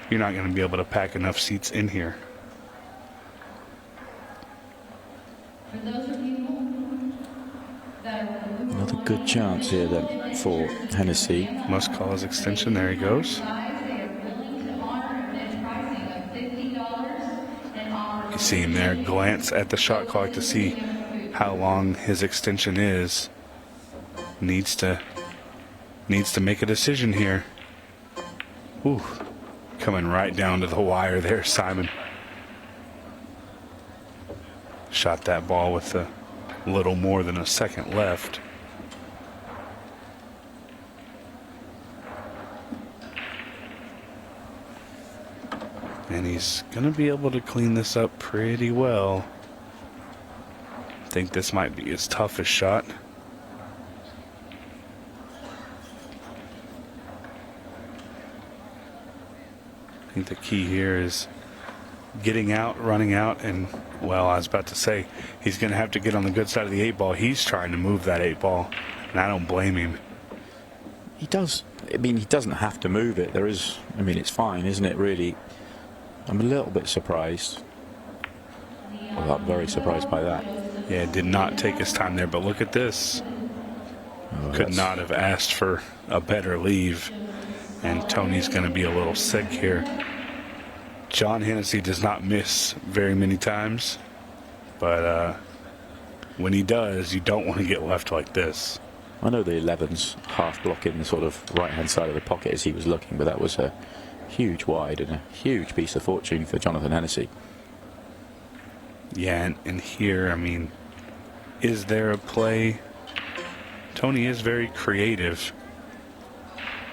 Speaker 6: you're not going to be able to pack enough seats in here.
Speaker 1: Another good chance here then for Hennessy.
Speaker 6: Must call his extension. There he goes. You see him there glance at the shot clock to see how long his extension is. Needs to make a decision here. Ooh, coming right down to the wire there, Simon. Shot that ball with a little more than a second left. And he's going to be able to clean this up pretty well. I think this might be his toughest shot. I think the key here is getting out, running out, and, well, I was about to say, he's going to have to get on the good side of the 8-ball. He's trying to move that 8-ball, and I don't blame him.
Speaker 1: He does. I mean, he doesn't have to move it. There is, I mean, it's fine, isn't it, really? I'm a little bit surprised. Well, I'm very surprised by that.
Speaker 6: Yeah, did not take his time there, but look at this.
Speaker 1: Oh,
Speaker 6: Could not have asked for a better leave. And Tony's going to be a little sick here. John Hennessy does not miss very many times, but when he does, you don't want to get left like this.
Speaker 1: I know the 11's half blocking the sort of right-hand side of the pocket as he was looking, but that was a huge wide and a huge piece of fortune for Jonathan Hennessy.
Speaker 6: Yeah, and here, I mean, is there a play? Tony is very creative,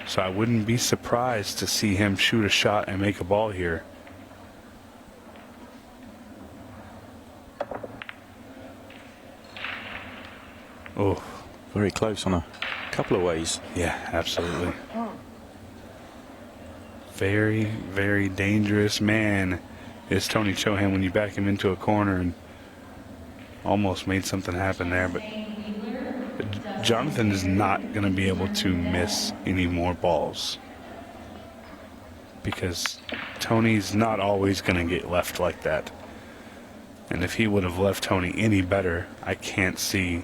Speaker 6: so I wouldn't be surprised to see him shoot a shot and make a ball here. Oh,
Speaker 1: Very close on a couple of ways.
Speaker 6: Yeah, absolutely. Very, very dangerous man is Tony Chohan when you back him into a corner, and almost made something happen there. But Jonathan is not going to be able to miss any more balls because Tony's not always going to get left like that. And if he would have left Tony any better, I can't see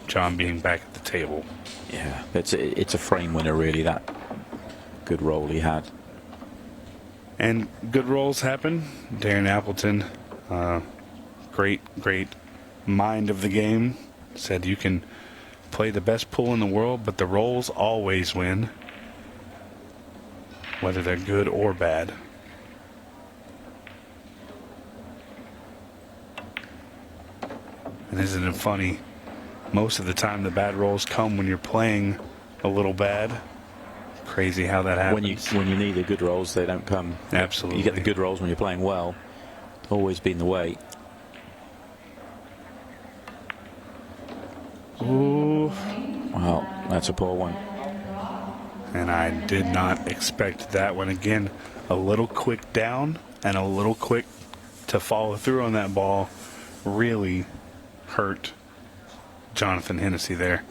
Speaker 6: John being back at the table.
Speaker 1: Yeah, it's a frame winner, really, that good roll he had.
Speaker 6: And good rolls happen. Darren Appleton, great mind of the game, said you can play the best pool in the world, but the rolls always win, whether they're good or bad. And isn't it funny? Most of the time the bad rolls come when you're playing a little bad. Crazy how that happens.
Speaker 1: When you need the good rolls, they don't come.
Speaker 6: Absolutely.
Speaker 1: You get the good rolls when you're playing well. Always been the way.
Speaker 6: Ooh.
Speaker 1: Well, that's a poor one.
Speaker 6: And I did not expect that one. Again, a little quick down and a little quick to follow through on that ball really hurt Jonathan Hennessy there.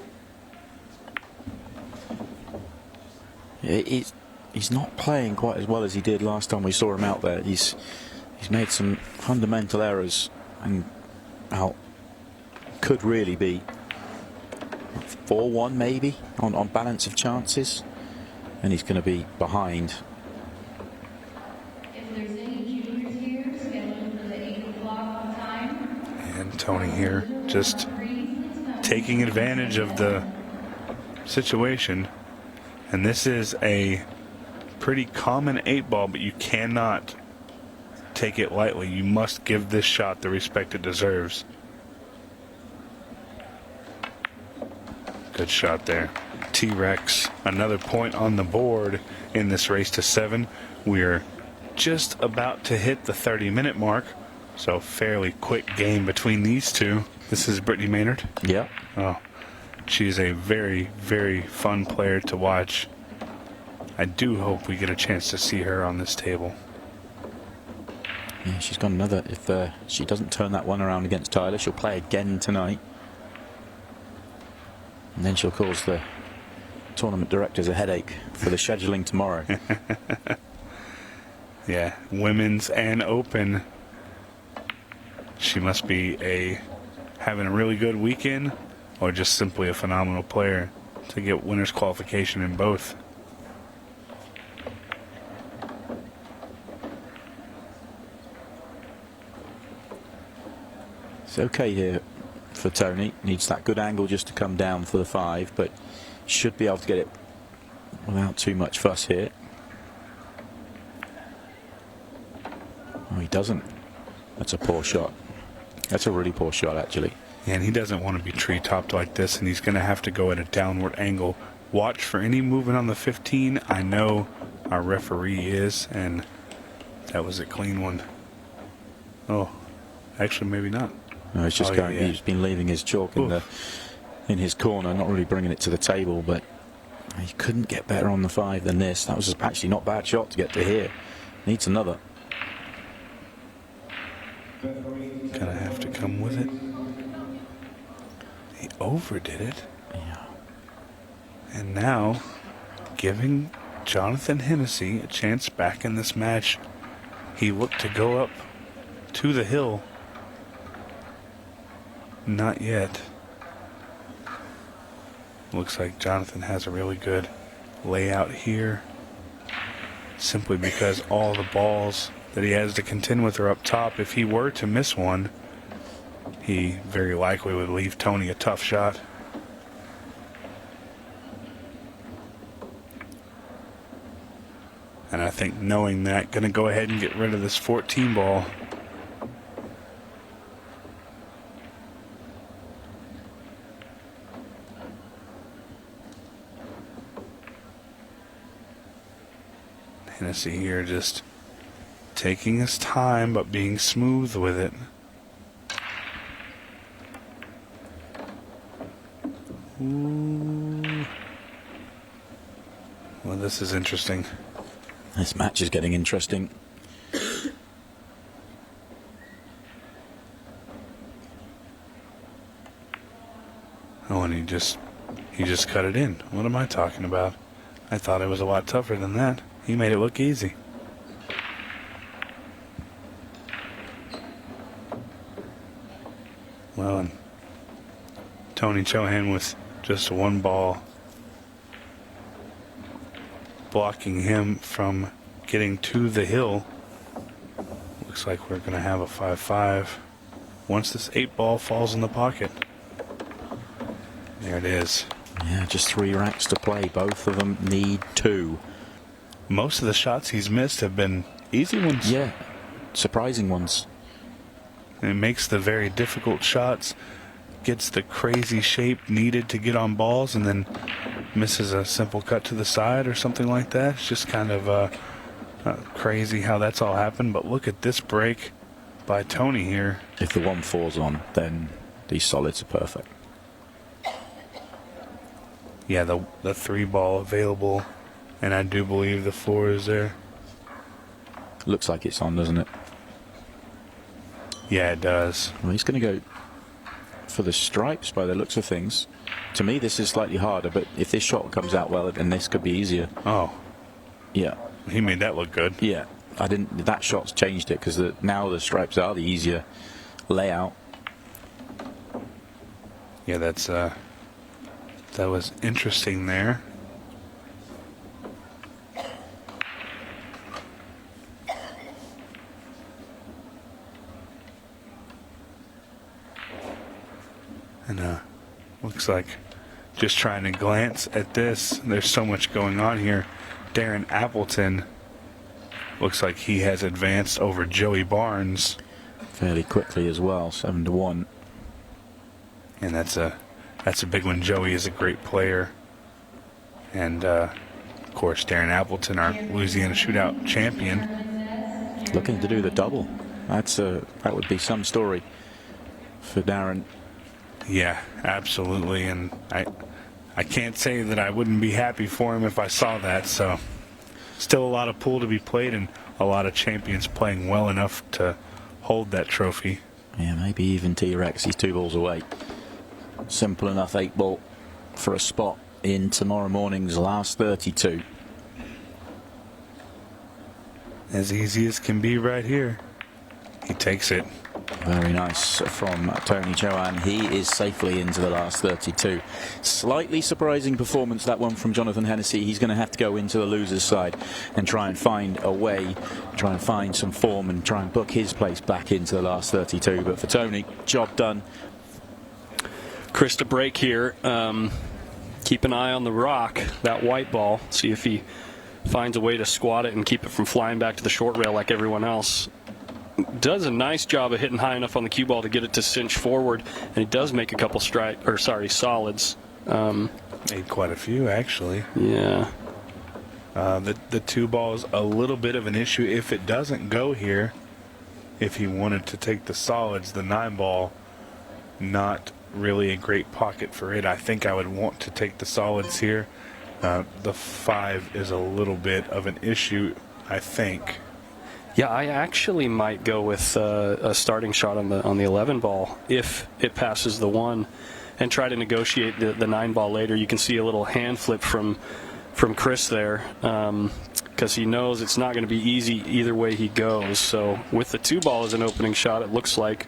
Speaker 1: He's not playing quite as well as he did last time we saw him out there. He's made some fundamental errors and could really be 4-1 maybe on balance of chances, and he's going to be behind.
Speaker 9: If there's any juniors here scheduled for the 8 o'clock time.
Speaker 6: And Tony here just taking advantage of the situation. And this is a pretty common 8-ball, but you cannot take it lightly. You must give this shot the respect it deserves. Good shot there. T-Rex, another point on the board in this race to 7. We're just about to hit the 30-minute mark, so fairly quick game between these two. This is Brittany Maynard.
Speaker 1: Yeah.
Speaker 6: Oh, she's a very, very fun player to watch. I do hope we get a chance to see her on this table.
Speaker 1: Yeah, she's got another. If she doesn't turn that one around against Tyler, she'll play again tonight. And then she'll cause the tournament directors a headache for the scheduling tomorrow.
Speaker 6: Yeah, women's and open. She must be having a really good weekend, or just simply a phenomenal player to get winners qualification in both.
Speaker 1: It's okay here for Tony. Needs that good angle just to come down for the 5, but should be able to get it without too much fuss here. Oh, he doesn't. That's a poor shot. That's a really poor shot, actually.
Speaker 6: And he doesn't want to be tree-topped like this, and he's going to have to go at a downward angle. Watch for any movement on the 15. I know our referee is, and that was a clean one. Oh, actually, maybe not.
Speaker 1: No, he's just going. Yeah. He's been leaving his chalk in his corner, not really bringing it to the table. But he couldn't get better on the 5 than this. That was actually not a bad shot to get to here. Needs another.
Speaker 6: Gonna have to come with it. He overdid it.
Speaker 1: Yeah.
Speaker 6: And now, giving Jonathan Hennessy a chance back in this match. He looked to go up to the hill. Not yet. Looks like Jonathan has a really good layout here, simply because all the balls that he has to contend with are up top. If he were to miss one, he very likely would leave Tony a tough shot. And I think knowing that, going to go ahead and get rid of this 14 ball. Hennessy here just taking his time but being smooth with it. Ooh. Well, this is interesting.
Speaker 1: This match is getting interesting.
Speaker 6: Oh, and he just cut it in. What am I talking about? I thought it was a lot tougher than that. He made it look easy. Well, and Tony Chohan with just one ball blocking him from getting to the hill. Looks like we're going to have a 5-5 once this 8-ball falls in the pocket. There it is.
Speaker 1: Yeah, just 3 racks to play. Both of them need 2.
Speaker 6: Most of the shots he's missed have been easy ones.
Speaker 1: Yeah, surprising ones.
Speaker 6: And it makes the very difficult shots, gets the crazy shape needed to get on balls, and then misses a simple cut to the side or something like that. It's just kind of crazy how that's all happened. But look at this break by Tony here.
Speaker 1: If the 1 falls on, then these solids are perfect.
Speaker 6: Yeah, the 3-ball available, and I do believe the 4 is there.
Speaker 1: Looks like it's on, doesn't it?
Speaker 6: Yeah, it does.
Speaker 1: Well, he's going to go for the stripes by the looks of things. To me, this is slightly harder, but if this shot comes out well, then this could be easier.
Speaker 6: Oh.
Speaker 1: Yeah.
Speaker 6: He made that look good.
Speaker 1: Yeah. That shot's changed it because now the stripes are the easier layout.
Speaker 6: Yeah, that was interesting there. And looks like just trying to glance at this. There's so much going on here. Darren Appleton looks like he has advanced over Joey Barnes
Speaker 1: fairly quickly as well, 7-1.
Speaker 6: And that's a big one. Joey is a great player. And, of course, Darren Appleton, our Louisiana Shootout champion.
Speaker 1: Looking to do the double. That would be some story for Darren.
Speaker 6: Yeah, absolutely. And I can't say that I wouldn't be happy for him if I saw that. So still a lot of pool to be played and a lot of champions playing well enough to hold that trophy.
Speaker 1: Yeah, maybe even T-Rex. He's 2 balls away. Simple enough 8-ball for a spot in tomorrow morning's last 32.
Speaker 6: As easy as can be right here. He takes it.
Speaker 1: Very nice from Tony Chohan. He is safely into the last 32. Slightly surprising performance, that one from Jonathan Hennessy. He's going to have to go into the loser's side and try and find a way, try and find some form and try and book his place back into the last 32. But for Tony, job done.
Speaker 8: Chris to break here. Keep an eye on the rock, that white ball. See if he finds a way to squat it and keep it from flying back to the short rail like everyone else. Does a nice job of hitting high enough on the cue ball to get it to cinch forward, and he does make a couple solids.
Speaker 6: Made quite a few, actually.
Speaker 8: Yeah.
Speaker 6: The 2 ball is a little bit of an issue if it doesn't go here. If he wanted to take the solids, the 9 ball, not really a great pocket for it. I think I would want to take the solids here. The 5 is a little bit of an issue, I think.
Speaker 8: Yeah, I actually might go with a starting shot on the 11 ball if it passes the 1, and try to negotiate the 9 ball later. You can see a little hand flip from Chris there, because he knows it's not going to be easy either way he goes. So with the 2 ball as an opening shot, it looks like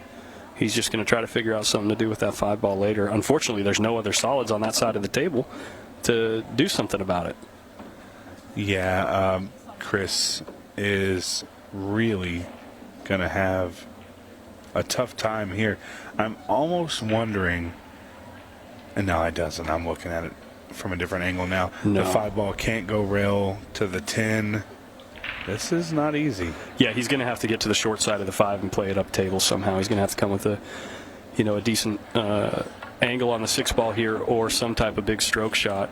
Speaker 8: he's just going to try to figure out something to do with that 5 ball later. Unfortunately, there's no other solids on that side of the table to do something about it.
Speaker 6: Yeah, Chris is really going to have a tough time here. I'm almost wondering, and no, it doesn't. I'm looking at it from a different angle now.
Speaker 8: No.
Speaker 6: The 5 ball can't go rail to the 10. This is not easy.
Speaker 8: Yeah, he's going to have to get to the short side of the 5 and play it up table somehow. He's going to have to come with a decent angle on the 6 ball here or some type of big stroke shot.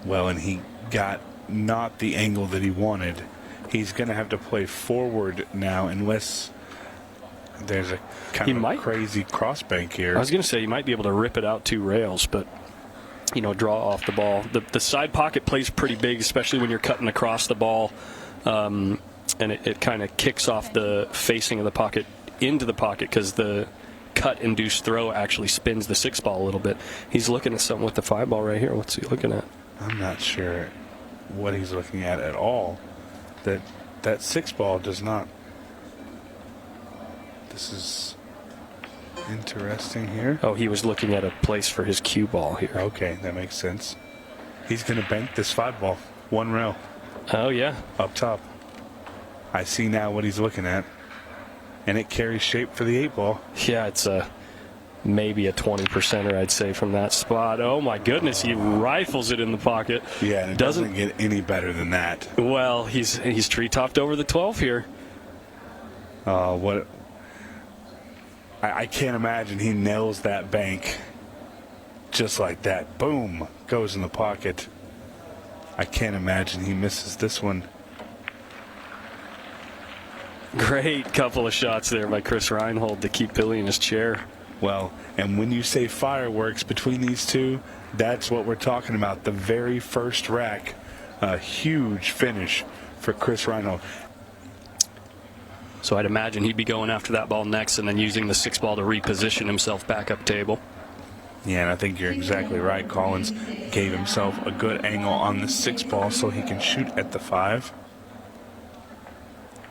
Speaker 6: Well, and he got not the angle that he wanted. He's going to have to play forward now unless there's a kind of crazy crossbank here.
Speaker 8: I was going to say he might be able to rip it out 2 rails, but draw off the ball. The side pocket plays pretty big, especially when you're cutting across the ball, and it kind of kicks off the facing of the pocket into the pocket because the cut-induced throw actually spins the 6-ball a little bit. He's looking at something with the 5-ball right here. What's he looking at?
Speaker 6: I'm not sure what he's looking at all. That 6-ball does not. This is interesting here.
Speaker 8: Oh, he was looking at a place for his cue ball here.
Speaker 6: Okay, that makes sense. He's going to bank this 5-ball. 1 rail.
Speaker 8: Oh, yeah.
Speaker 6: Up top. I see now what he's looking at. And it carries shape for the 8-ball.
Speaker 8: Yeah, it's maybe a 20%er, I'd say, from that spot. Oh, my goodness, he rifles it in the pocket.
Speaker 6: Yeah, and it doesn't get any better than that.
Speaker 8: Well, he's tree-topped over the 12 here.
Speaker 6: What? I can't imagine he nails that bank just like that. Boom, goes in the pocket. I can't imagine he misses this one.
Speaker 8: Great couple of shots there by Chris Reinhold to keep Billy in his chair.
Speaker 6: Well, and when you say fireworks between these two, that's what we're talking about. The very first rack, a huge finish for Chris Reinhold.
Speaker 8: So I'd imagine he'd be going after that ball next and then using the 6-ball to reposition himself back up table.
Speaker 6: Yeah, and I think you're exactly right. Collins gave himself a good angle on the 6-ball so he can shoot at the 5.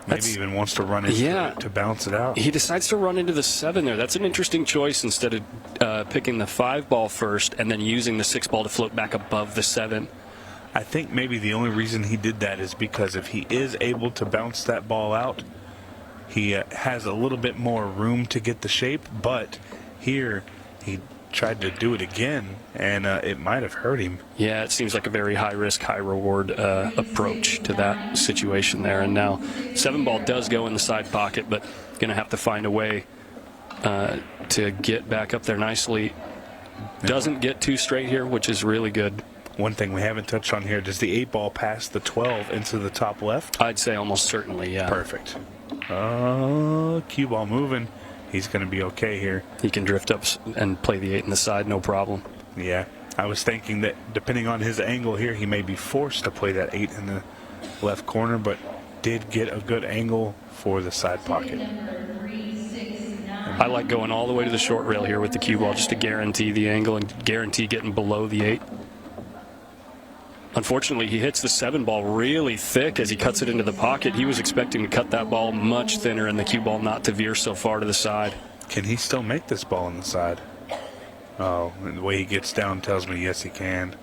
Speaker 6: Maybe even wants to run into it to bounce it out.
Speaker 8: He decides to run into the 7 there. That's an interesting choice instead of picking the 5-ball first and then using the 6-ball to float back above the 7.
Speaker 6: I think maybe the only reason he did that is because if he is able to bounce that ball out, he has a little bit more room to get the shape. But here he tried to do it again, and it might have hurt him.
Speaker 8: Yeah, it seems like a very high-risk, high-reward approach to that situation there. And now 7-ball does go in the side pocket, but going to have to find a way to get back up there nicely. Doesn't get too straight here, which is really good.
Speaker 6: One thing we haven't touched on here, does the 8-ball pass the 12 into the top left?
Speaker 8: I'd say almost certainly, yeah.
Speaker 6: Perfect. Cue ball moving. He's going to be okay here.
Speaker 8: He can drift up and play the 8 in the side, no problem.
Speaker 6: Yeah, I was thinking that depending on his angle here, he may be forced to play that 8 in the left corner, but did get a good angle for the side pocket.
Speaker 8: I like going all the way to the short rail here with the cue ball just to guarantee the angle and guarantee getting below the 8. Unfortunately, he hits the 7-ball really thick as he cuts it into the pocket. He was expecting to cut that ball much thinner and the cue ball not to veer so far to the side.
Speaker 6: Can he still make this ball on the side? Oh, the way he gets down tells me yes, he can.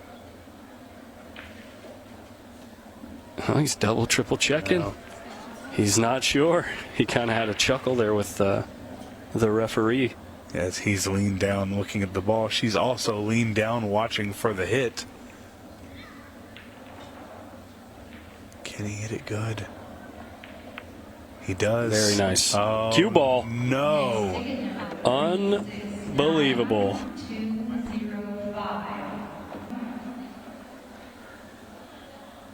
Speaker 8: Oh, he's double, triple checking.
Speaker 6: Oh.
Speaker 8: He's not sure. He kind of had a chuckle there with the referee.
Speaker 6: As he's leaned down looking at the ball, she's also leaned down watching for the hit. Can he hit it good? He does.
Speaker 8: Very nice.
Speaker 6: Oh,
Speaker 8: cue ball.
Speaker 6: No.
Speaker 8: Unbelievable.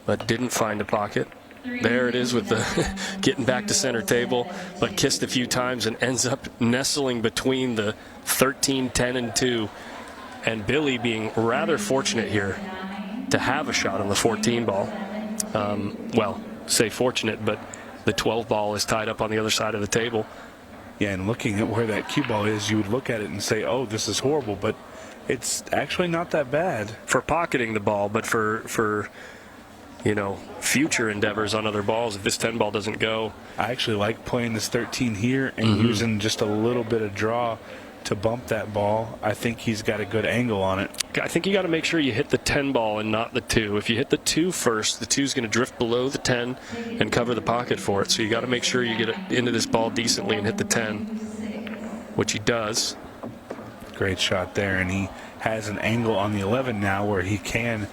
Speaker 8: But didn't find a pocket. There it is with the getting back to center table, but kissed a few times and ends up nestling between the 13, 10, and 2. And Billy being rather fortunate here to have a shot on the 14 ball. Well, say fortunate, but the 12 ball is tied up on the other side of the table.
Speaker 6: Yeah, and looking at where that cue ball is, you would look at it and say, oh, this is horrible, but it's actually not that bad.
Speaker 8: For pocketing the ball, but for future endeavors on other balls, if this 10 ball doesn't go.
Speaker 6: I actually like playing this 13 here and using just a little bit of draw to bump that ball. I think he's got a good angle on it.
Speaker 8: I think you got to make sure you hit the 10 ball and not the 2. If you hit the 2 first, the 2 is going to drift below the 10 and cover the pocket for it. So you got to make sure you get into this ball decently and hit the 10, which he does.
Speaker 6: Great shot there, and he has an angle on the 11 now where he can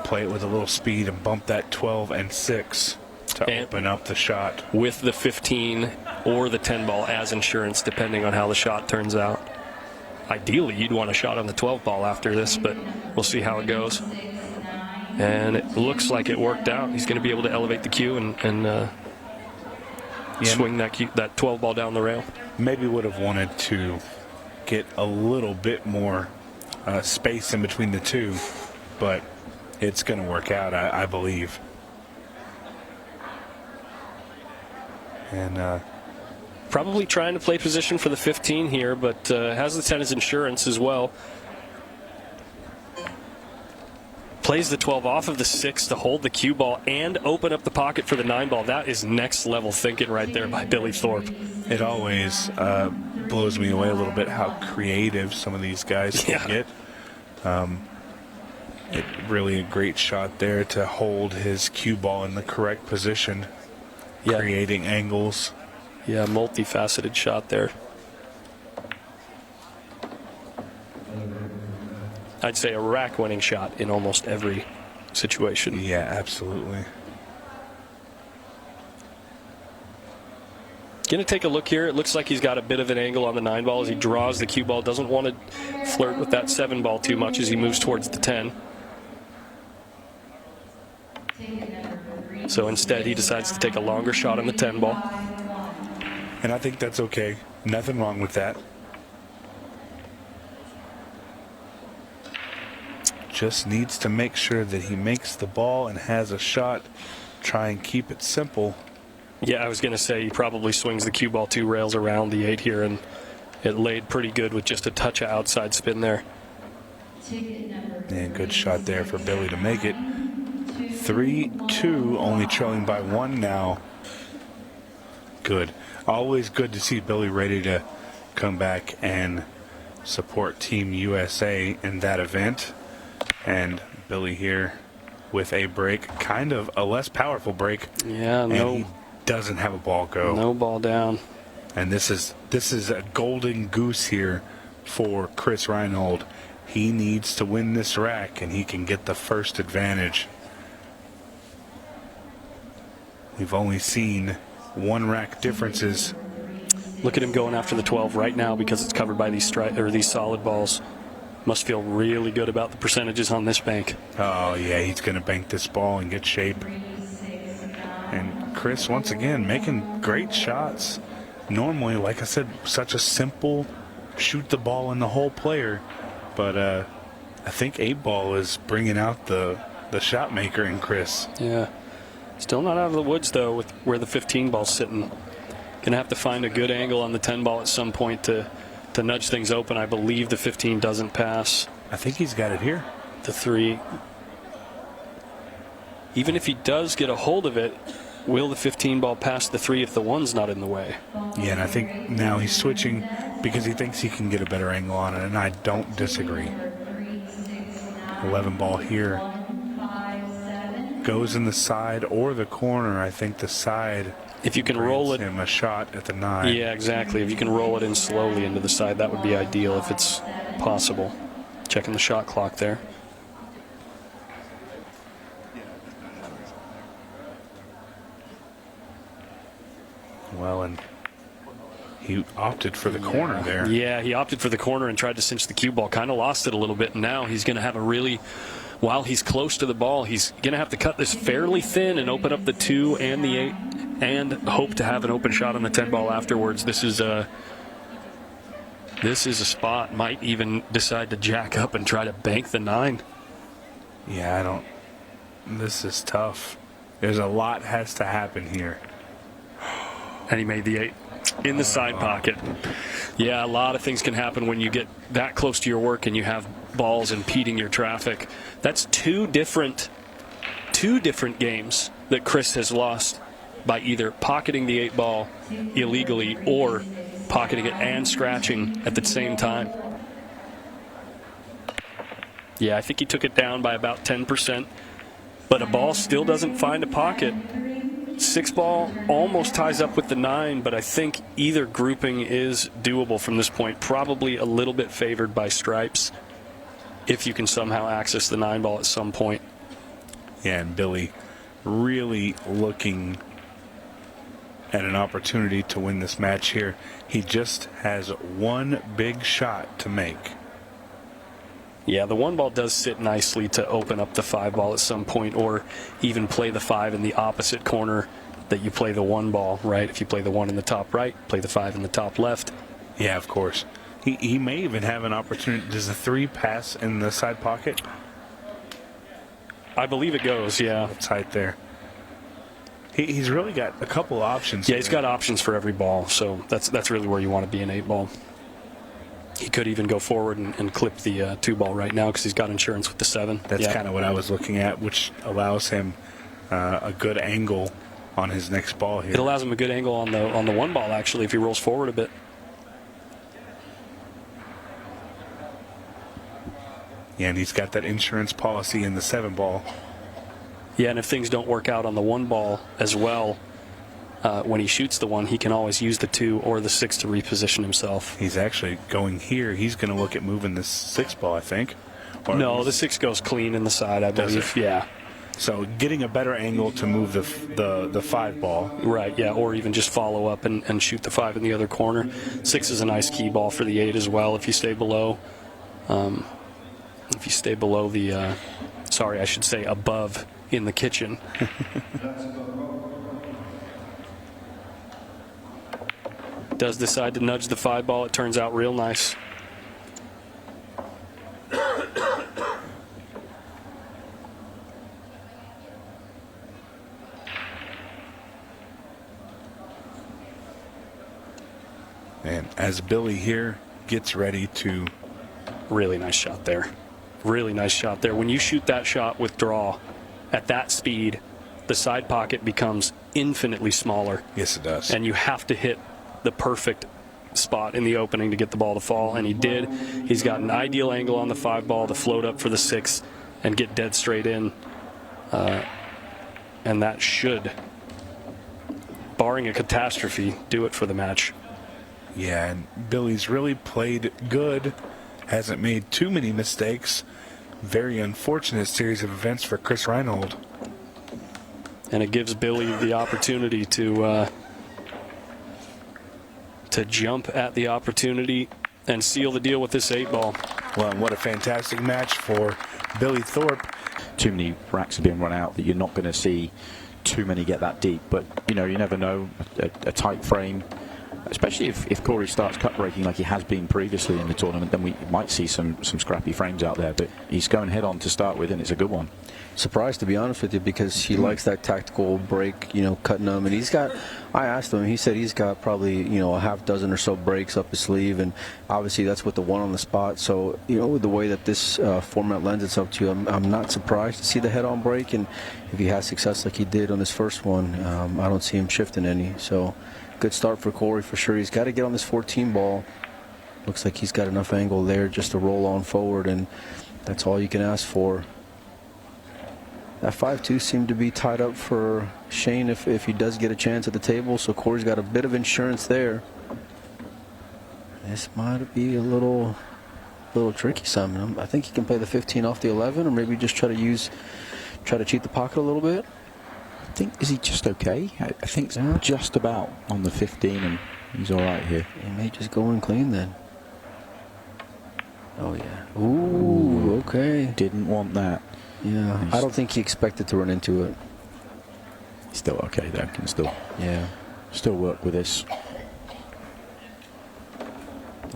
Speaker 6: play it with a little speed and bump that 12 and 6 to open up the shot.
Speaker 8: With the 15 or the 10 ball as insurance, depending on how the shot turns out. Ideally, you'd want a shot on the 12 ball after this, but we'll see how it goes. And it looks like it worked out. He's going to be able to elevate the cue and swing that 12 ball down the rail.
Speaker 6: Maybe would have wanted to get a little bit more
Speaker 3: space in between the two, but it's going to work out, I believe. And
Speaker 8: probably trying to play position for the 15 here, but has the 10 as insurance as well. Plays the 12 off of the 6 to hold the cue ball and open up the pocket for the 9 ball. That is next level thinking right there by Billy Thorp.
Speaker 3: It always blows me away a little bit how creative some of these guys can get. Really a great shot there to hold his cue ball in the correct position, creating angles.
Speaker 8: Yeah, multifaceted shot there. I'd say a rack-winning shot in almost every situation.
Speaker 3: Yeah, absolutely.
Speaker 8: Going to take a look here. It looks like he's got a bit of an angle on the 9 ball as he draws the cue ball. Doesn't want to flirt with that 7 ball too much as he moves towards the 10. So instead, he decides to take a longer shot on the 10 ball.
Speaker 3: And I think that's okay. Nothing wrong with that. Just needs to make sure that he makes the ball and has a shot. Try and keep it simple.
Speaker 8: Yeah, I was going to say he probably swings the cue ball 2 rails around the 8 here, and it laid pretty good with just a touch of outside spin there.
Speaker 3: And good shot there for Billy to make it. 3-2, only trailing by 1 now. Good. Always good to see Billy ready to come back and support Team USA in that event. And Billy here with a break, kind of a less powerful break.
Speaker 8: Yeah,
Speaker 3: and he doesn't have a ball go.
Speaker 8: No ball down.
Speaker 3: And this is a golden goose here for Chris Reinhold. He needs to win this rack, and he can get the first advantage. We've only seen 1 rack differences.
Speaker 8: Look at him going after the 12 right now because it's covered by these solid balls. Must feel really good about the percentages on this bank.
Speaker 3: Oh, yeah, he's going to bank this ball and get shape. And Chris, once again, making great shots. Normally, like I said, such a simple shoot the ball in the hole player. But I think 8 ball is bringing out the shot maker in Chris.
Speaker 8: Yeah. Still not out of the woods, though, with where the 15 ball's sitting. Going to have to find a good angle on the 10 ball at some point to nudge things open. I believe the 15 doesn't pass.
Speaker 3: I think he's got it here.
Speaker 8: The 3. Even if he does get a hold of it, will the 15 ball pass the 3 if the 1's not in the way?
Speaker 3: Yeah, and I think now he's switching because he thinks he can get a better angle on it, and I don't disagree. 11 ball here. Goes in the side or the corner. I think the side,
Speaker 8: if you can roll it,
Speaker 3: him a shot at the 9.
Speaker 8: Yeah, exactly. If you can roll it in slowly into the side, that would be ideal if it's possible. Checking the shot clock there.
Speaker 3: Well, and he opted for the corner there.
Speaker 8: Yeah, he opted for the corner and tried to cinch the cue ball. Kind of lost it a little bit. And now he's going to have a really, while he's close to the ball, he's going to have to cut this fairly thin and open up the 2 and the 8 and hope to have an open shot on the 10 ball afterwards. This is a spot. Might even decide to jack up and try to bank the 9.
Speaker 3: Yeah, this is tough. There's a lot has to happen here.
Speaker 8: And he made the 8 in the side pocket. Yeah, a lot of things can happen when you get that close to your work and you have balls impeding your traffic. That's two different games that Chris has lost by either pocketing the 8 ball illegally or pocketing it and scratching at the same time. Yeah, I think he took it down by about 10%, but a ball still doesn't find a pocket. 6 ball almost ties up with the 9, but I think either grouping is doable from this point. Probably a little bit favored by stripes if you can somehow access the 9 ball at some point.
Speaker 3: Yeah, and Billy really looking at an opportunity to win this match here. He just has 1 big shot to make.
Speaker 8: Yeah, the 1 ball does sit nicely to open up the 5 ball at some point, or even play the 5 in the opposite corner that you play the 1 ball, right? If you play the 1 in the top right, play the 5 in the top left.
Speaker 3: Yeah, of course.
Speaker 6: He may even have an opportunity. Does the 3 pass in the side pocket?
Speaker 8: I believe it goes, yeah.
Speaker 6: It's tight there. He's really got a couple options.
Speaker 8: Yeah, he's got options for every ball, so that's really where you want to be in 8-ball. He could even go forward and clip the 2-ball right now because he's got insurance with the 7.
Speaker 6: That's kind of what I was looking at, which allows him a good angle on his next ball here.
Speaker 8: It allows him a good angle on the 1-ball, actually, if he rolls forward a bit.
Speaker 6: Yeah, and he's got that insurance policy in the 7-ball.
Speaker 8: Yeah, and if things don't work out on the 1-ball as well, when he shoots the 1, he can always use the 2 or the 6 to reposition himself.
Speaker 6: He's actually going here. He's going to look at moving this 6-ball, I think.
Speaker 8: No, the 6 goes clean in the side, I believe. Yeah.
Speaker 6: So getting a better angle to move the 5-ball.
Speaker 8: Right, yeah, or even just follow up and shoot the 5 in the other corner. 6 is a nice key ball for the 8 as well if you stay below. If you stay below the, sorry, I should say above in the kitchen. Does decide to nudge the 5-ball. It turns out real nice.
Speaker 6: And as Billy here gets ready to...
Speaker 8: Really nice shot there. Really nice shot there. When you shoot that shot with draw at that speed, the side pocket becomes infinitely smaller.
Speaker 6: Yes, it does.
Speaker 8: And you have to hit the perfect spot in the opening to get the ball to fall, and he did. He's got an ideal angle on the 5-ball to float up for the 6 and get dead straight in. And that should, barring a catastrophe, do it for the match.
Speaker 6: Yeah, and Billy's really played good. Hasn't made too many mistakes. Very unfortunate series of events for Chris Reinhold.
Speaker 8: And it gives Billy the opportunity to jump at the opportunity and seal the deal with this 8-ball.
Speaker 6: Well, and what a fantastic match for Billy Thorp.
Speaker 1: Too many racks have been run out that you're not going to see too many get that deep. But, you know, you never know. A tight frame, especially if Cory starts cut breaking like he has been previously in the tournament, then we might see some scrappy frames out there. But he's going head on to start with, and it's a good one.
Speaker 5: Surprised, to be honest with you, because he likes that tactical break, you know, cutting them. And he's got, I asked him, he said he's got probably, you know, a half dozen or so breaks up his sleeve. And obviously that's with the 1 on the spot. So, you know, with the way that this format lends itself to, I'm not surprised to see the head-on break. And if he has success like he did on this first one, I don't see him shifting any. So good start for Cory for sure. He's got to get on this 14 ball. Looks like he's got enough angle there just to roll on forward, and that's all you can ask for. That 5-2 seemed to be tied up for Shane if he does get a chance at the table, so Cory's got a bit of insurance there. This might be a little tricky something. I think he can play the 15 off the 11, or maybe just try to cheat the pocket a little bit.
Speaker 1: I think, is he just okay? I think just about on the 15, and he's all right here.
Speaker 5: He may just go in clean then. Oh, yeah. Ooh, okay.
Speaker 1: Didn't want that.
Speaker 5: Yeah, I don't think he expected to run into it.
Speaker 1: He's still okay, though. Can still work with this.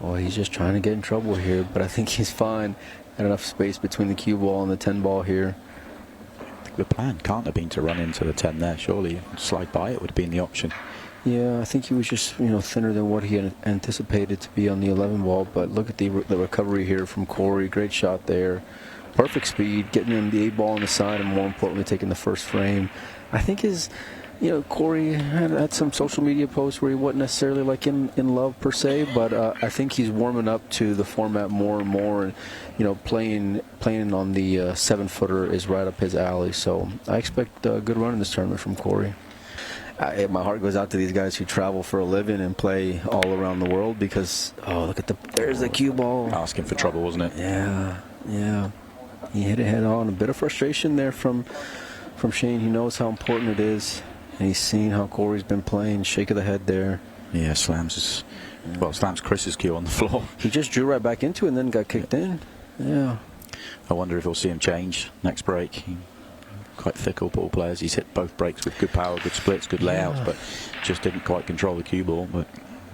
Speaker 5: Well, he's just trying to get in trouble here, but I think he's fine. Got enough space between the cue ball and the 10 ball here.
Speaker 1: I think the plan can't have been to run into the 10 there, surely. Slide by it would have been the option.
Speaker 5: Yeah, I think he was just, you know, thinner than what he had anticipated to be on the 11 ball, but look at the recovery here from Cory. Great shot there. Perfect speed, getting him the 8 ball on the side, and more importantly, taking the first frame. I think Cory had some social media posts where he wasn't necessarily like in love per se, but I think he's warming up to the format more and more, and you know, playing on the 7-footer is right up his alley. So I expect a good run in this tournament from Cory. My heart goes out to these guys who travel for a living and play all around the world, because look at there's the cue ball.
Speaker 1: Asking for trouble, wasn't it?
Speaker 5: Yeah. He hit it head on. A bit of frustration there from Shane. He knows how important it is, and he's seen how Cory's been playing. Shake of the head there.
Speaker 1: Yeah, slams Chris's cue on the floor.
Speaker 5: He just drew right back into it and then got kicked in. Yeah.
Speaker 1: I wonder if we'll see him change next break. Quite fickle ball players. He's hit both breaks with good power, good splits, good layouts, but just didn't quite control the cue ball. But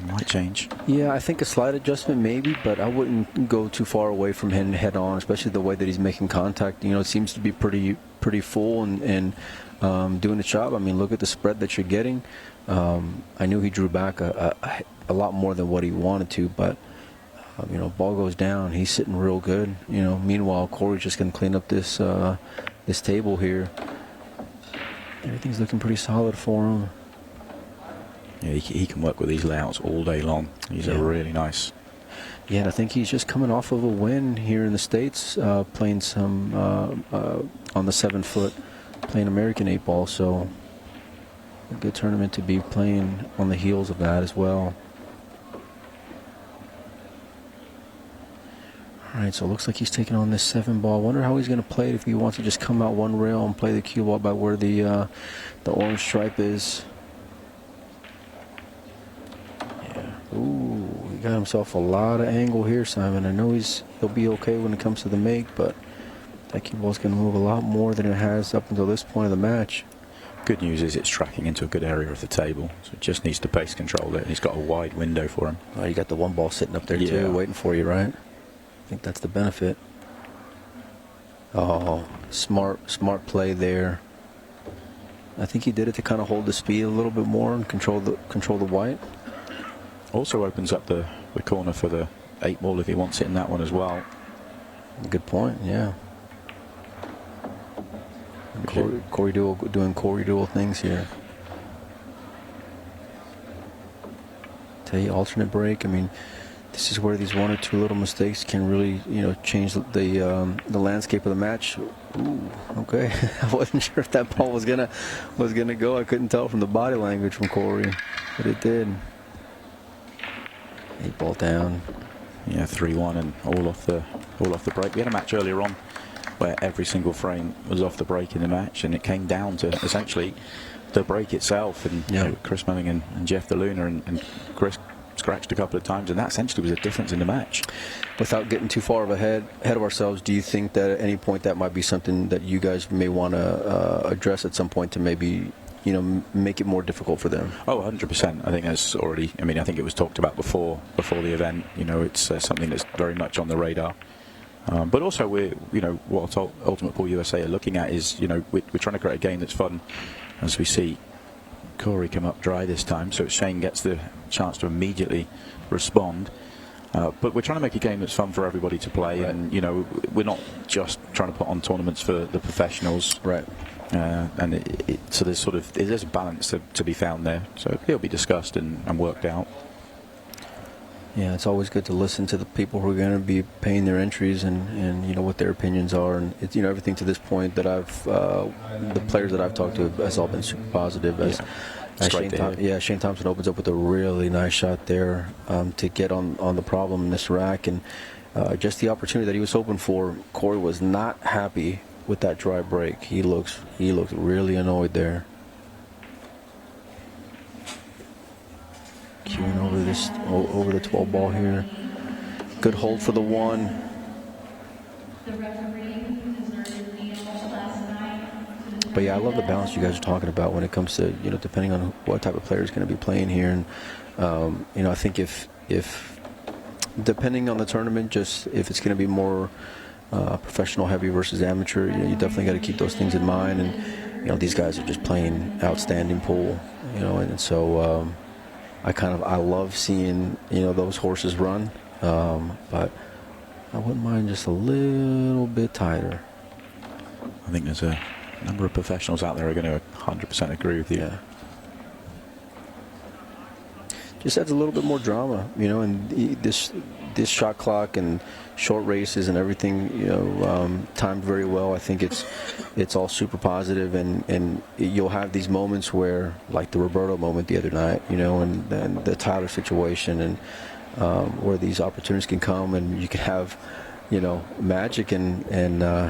Speaker 1: Might change.
Speaker 5: Yeah, I think a slight adjustment maybe, but I wouldn't go too far away from him head on, especially the way that he's making contact. You know, it seems to be pretty full and doing the job. I mean, look at the spread that you're getting. I knew he drew back a lot more than what he wanted to, but you know, ball goes down. He's sitting real good. You know, meanwhile, Cory's just going to clean up this this table here. Everything's looking pretty solid for him.
Speaker 1: Yeah, he can work with these layouts all day long. He's a really nice.
Speaker 5: Yeah, and I think he's just coming off of a win here in the States, playing some on the 7-foot, playing American 8-ball. So a good tournament to be playing on the heels of that as well. All right, so it looks like he's taking on this 7-ball. Wonder how he's going to play it if he wants to just come out one rail and play the cue ball by where the orange stripe is. Ooh, he got himself a lot of angle here, Simon. I know he'll be okay when it comes to the make, but that cue ball's going to move a lot more than it has up until this point of the match.
Speaker 1: Good news is it's tracking into a good area of the table, so it just needs to pace control it, and he's got a wide window for him.
Speaker 5: Oh, you got the one ball sitting up there too, waiting for you, right? I think that's the benefit. Oh, smart play there. I think he did it to kind of hold the speed a little bit more and control the white.
Speaker 1: Also opens up the corner for the 8-ball if he wants it in that one as well.
Speaker 5: Good point, yeah. Cory doing Cory dual things here. Tell you, alternate break. I mean, this is where these one or two little mistakes can really, you know, change the landscape of the match. Ooh, okay. I wasn't sure if that ball was gonna go. I couldn't tell from the body language from Cory, but it did. 8-ball down.
Speaker 1: Yeah, 3-1 and all off the break. We had a match earlier on where every single frame was off the break in the match, and it came down to essentially the break itself. And you know, Chris Manning and Jeff DeLuna and Chris scratched a couple of times, and that essentially was a difference in the match.
Speaker 5: Without getting too far ahead of ourselves, do you think that at any point that might be something that you guys may want to address at some point to maybe, you know, make it more difficult for them?
Speaker 1: Oh, 100%. I think that's already, I mean, I think it was talked about before the event. You know, it's something that's very much on the radar. But also, you know, what Ultimate Pool USA are looking at is, you know, we're trying to create a game that's fun, as we see Cory come up dry this time, so Shane gets the chance to immediately respond. But we're trying to make a game that's fun for everybody to play, right. And, you know, we're not just trying to put on tournaments for the professionals.
Speaker 5: Right.
Speaker 1: And so there's a balance to be found there. So it'll be discussed and worked out.
Speaker 5: Yeah, it's always good to listen to the people who are going to be paying their entries and you know what their opinions are, and it's, you know, everything to this point that the players that I've talked to has all been super positive. Shane Thompson opens up with a really nice shot there to get on the problem in this rack, and just the opportunity that he was hoping for. Cory was not happy with that dry break. He looked really annoyed there. Queuing over the 12 ball here. Good hold for the 1. But yeah, I love the balance you guys are talking about when it comes to, you know, depending on what type of player is going to be playing here. And you know, I think if depending on the tournament, just if it's going to be more professional heavy versus amateur, you know, you definitely got to keep those things in mind. And you know, these guys are just playing outstanding pool, you know, and so I love seeing, you know, those horses run, but I wouldn't mind just a little bit tighter.
Speaker 1: I think there's a number of professionals out there who are going to 100% agree with you.
Speaker 5: Yeah. Just adds a little bit more drama, you know, and this shot clock and short races and everything, you know, timed very well. I think it's all super positive, and you'll have these moments where, like the Roberto moment the other night, you know, and the Tyler situation, and where these opportunities can come, and you can have, you know, magic and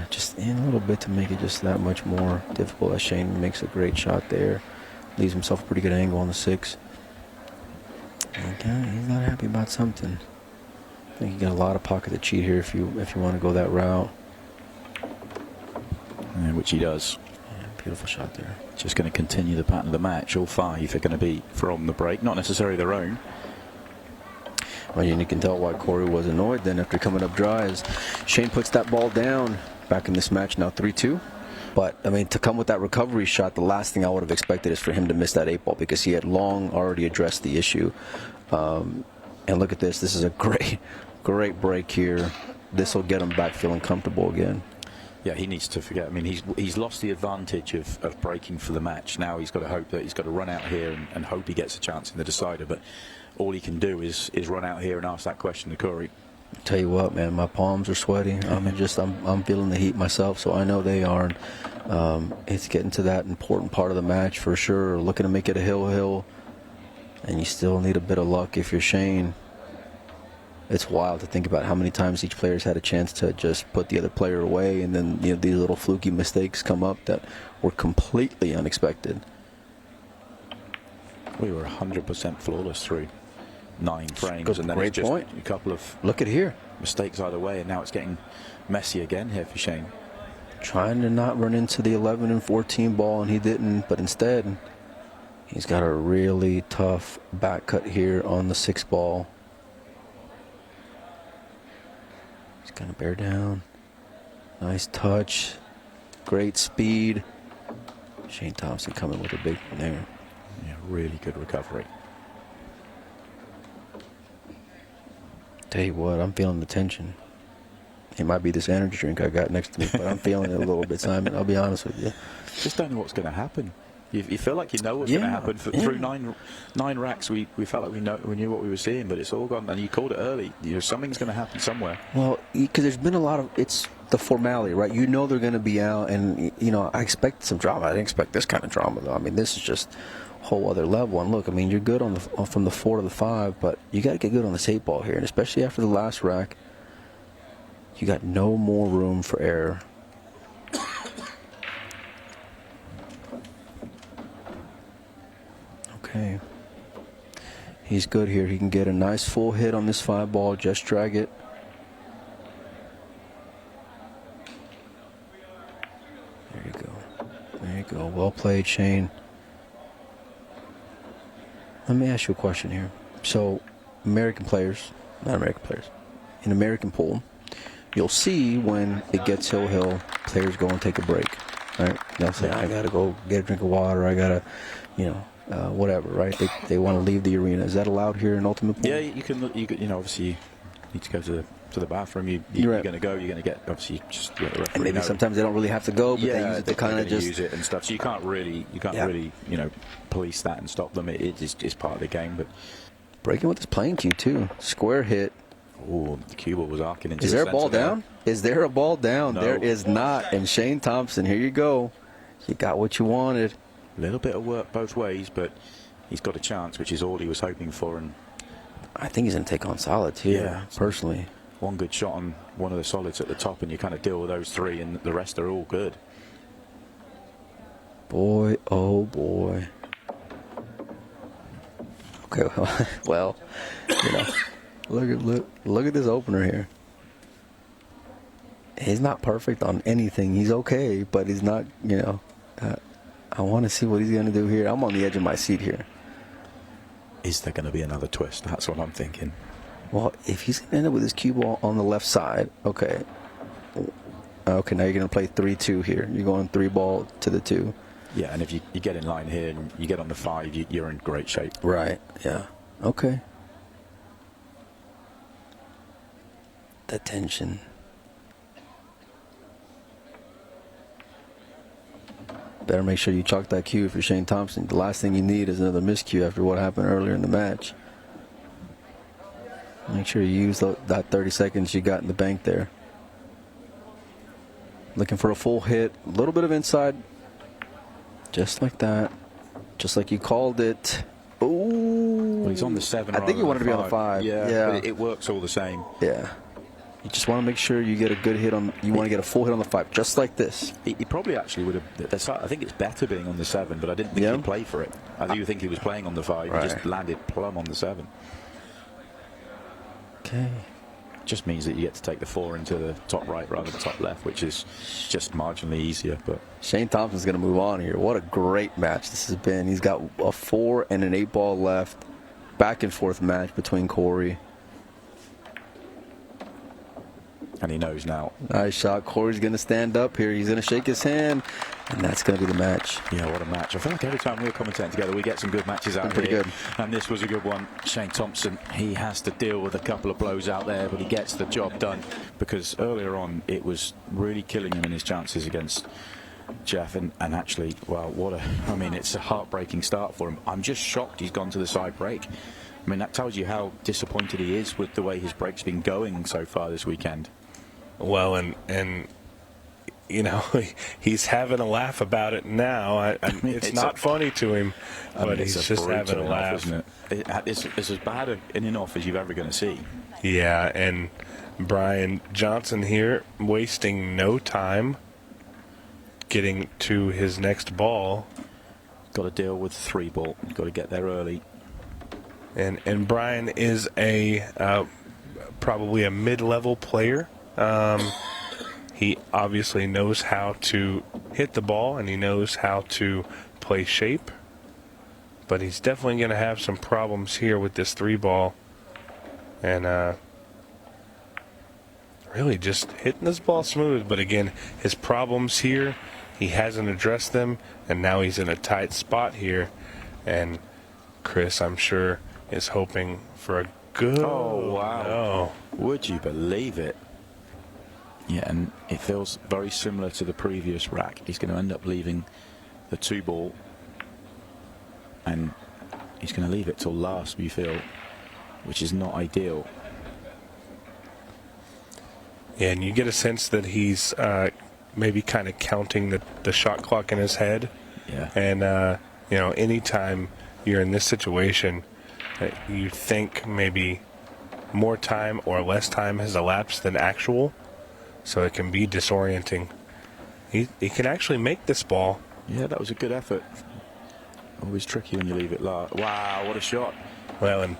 Speaker 5: just in a little bit to make it just that much more difficult. As Shane makes a great shot there, leaves himself a pretty good angle on the 6. Okay, he's not happy about something. I think you got a lot of pocket to cheat here if you want to go that route.
Speaker 1: Yeah, which he does.
Speaker 5: Yeah, beautiful shot there.
Speaker 1: Just going to continue the pattern of the match. All 5 are going to be from the break, not necessarily their own,
Speaker 5: Well, you can tell why Cory was annoyed then after coming up dry as Shane puts that ball down back in this match, now 3-2. But, I mean, to come with that recovery shot, the last thing I would have expected is for him to miss that 8 ball because he had long already addressed the issue. And look at this. This is a great break here. This will get him back feeling comfortable again.
Speaker 1: Yeah, he needs to forget. I mean, he's lost the advantage of breaking for the match. Now he's got to hope that he's got to run out here and hope he gets a chance in the decider. But all he can do is run out here and ask that question to Cory.
Speaker 5: Tell you what, man, my palms are sweaty. I'm feeling the heat myself, so I know they are. It's getting to that important part of the match for sure. Looking to make it a hill, and you still need a bit of luck if you're Shane. It's wild to think about how many times each player's had a chance to just put the other player away, and then these little fluky mistakes come up that were completely unexpected.
Speaker 1: We were 100% flawless through 9 frames, and then
Speaker 5: great
Speaker 1: it's just
Speaker 5: point.
Speaker 1: a couple of
Speaker 5: Look at here,
Speaker 1: mistakes either way, and now it's getting messy again here for Shane.
Speaker 5: Trying to not run into the 11 and 14 ball, and he didn't, but instead he's got a really tough back cut here on the 6 ball. He's going to bear down. Nice touch. Great speed. Shane Thompson coming with a big one there.
Speaker 1: Yeah, really good recovery.
Speaker 5: Tell you what, I'm feeling the tension. It might be this energy drink I got next to me, but I'm feeling it a little bit, Simon. I'll be honest with you.
Speaker 1: Just don't know what's going to happen. You feel like you know what's going to happen. Through nine racks, we felt like we knew what we were seeing, but it's all gone. And you called it early. Something's going to happen somewhere.
Speaker 5: Well, because there's been a lot of it's the formality, right? You know they're going to be out, and I expected some drama. I didn't expect this kind of drama, though. I mean, this is just a whole other level. And look, I mean, you're good from the 4 to the 5, but you got to get good on this 8 ball here, and especially after the last rack, you got no more room for error. Okay. He's good here. He can get a nice full hit on this 5 ball. Just drag it. There you go. There you go. Well played, Shane. Let me ask you a question here. So, not American players, in American pool, you'll see when it gets hill, players go and take a break, right? They'll say, I got to go get a drink of water. I got to, whatever, right? They want to leave the arena. Is that allowed here in Ultimate Pool?
Speaker 1: Yeah, you can. Obviously, you need to go to the bathroom. You're
Speaker 5: right.
Speaker 1: going to go. You're going to get obviously just let the referee
Speaker 5: And maybe
Speaker 1: know.
Speaker 5: Sometimes they don't really have to go, but they use it to kind of just
Speaker 1: use it and stuff. So you can't really police that and stop them. It's part of the game. But
Speaker 5: breaking with his playing cue too. Square hit.
Speaker 1: Oh, the cue ball was arcing into.
Speaker 5: Is there a ball down? Is there a ball down?
Speaker 1: No.
Speaker 5: There is not. And Shane Thompson, here you go. You got what you wanted.
Speaker 1: A little bit of work both ways, but he's got a chance, which is all he was hoping for. And
Speaker 5: I think he's going to take on solids here, personally.
Speaker 1: One good shot on one of the solids at the top, and you kind of deal with those 3, and the rest are all good.
Speaker 5: Boy, oh boy. Okay, well, look at this opener here. He's not perfect on anything. He's okay, but he's not, I want to see what he's going to do here. I'm on the edge of my seat here.
Speaker 1: Is there going to be another twist? That's what I'm thinking.
Speaker 5: Well, if he's going to end up with his cue ball on the left side, okay. Okay, now you're going to play 3-2 here. You're going 3 ball to the 2.
Speaker 1: Yeah, and if you get in line here and you get on the 5, you're in great shape.
Speaker 5: Right, yeah. Okay. The tension. Better make sure you chalk that cue for Shane Thompson. The last thing you need is another miscue after what happened earlier in the match. Make sure you use that 30 seconds you got in the bank there. Looking for a full hit. A little bit of inside. Just like that. Just like you called it. Ooh.
Speaker 1: Well, he's on the 7.
Speaker 5: I think you wanted to be on the 5.
Speaker 1: Yeah. But it works all the same.
Speaker 5: Yeah. You just want to make sure you get a good hit on. You want to get a full hit on the 5, just like this.
Speaker 1: He probably actually would have. I think it's better being on the 7, but I didn't think he'd play for it. I do think he was playing on the 5.
Speaker 5: Right.
Speaker 1: He just landed plumb on the 7.
Speaker 5: Okay.
Speaker 1: Just means that you get to take the 4 into the top right rather than top left, which is just marginally easier. But
Speaker 5: Shane Thompson's going to move on here. What a great match this has been. He's got a 4 and an 8 ball left. Back and forth match between Cory.
Speaker 1: And he knows now.
Speaker 5: Nice shot. Cory's going to stand up here. He's going to shake his hand, and that's going to be the match.
Speaker 1: Yeah, what a match. I feel like every time we're commentating together, we get some good matches out
Speaker 5: Pretty
Speaker 1: here.
Speaker 5: good.
Speaker 1: And this was a good one. Shane Thompson, he has to deal with a couple of blows out there, but he gets the job done, because earlier on it was really killing him in his chances against Jeff. And actually, well, it's a heartbreaking start for him. I'm just shocked he's gone to the side break. I mean, that tells you how disappointed he is with the way his break's been going so far this weekend.
Speaker 3: Well, and you know, he's having a laugh about it now. It's not funny to him, but he's just having a laugh.
Speaker 1: Isn't it? It's as bad an in-off as you're ever going to see.
Speaker 3: Yeah, and Brian Johnson here wasting no time getting to his next ball.
Speaker 1: Got to deal with 3-ball. Got to get there early.
Speaker 3: And Brian is probably a mid-level player. He obviously knows how to hit the ball, and he knows how to play shape. But he's definitely going to have some problems here with this 3-ball. And really just hitting this ball smooth. But again, his problems here, he hasn't addressed them, and now he's in a tight spot here. And Chris, I'm sure, is hoping for a good...
Speaker 1: Oh, wow.
Speaker 3: No.
Speaker 1: Would you believe it? Yeah, and it feels very similar to the previous rack. He's going to end up leaving the 2-ball, and he's going to leave it till last, we feel, which is not ideal.
Speaker 3: Yeah, and you get a sense that he's maybe kind of counting the shot clock in his head.
Speaker 1: Yeah.
Speaker 3: And, you know, anytime you're in this situation, you think maybe more time or less time has elapsed than actual. So it can be disorienting. He can actually make this ball.
Speaker 1: Yeah, that was a good effort. Always tricky when you leave it last. Wow, what a shot.
Speaker 3: Well, and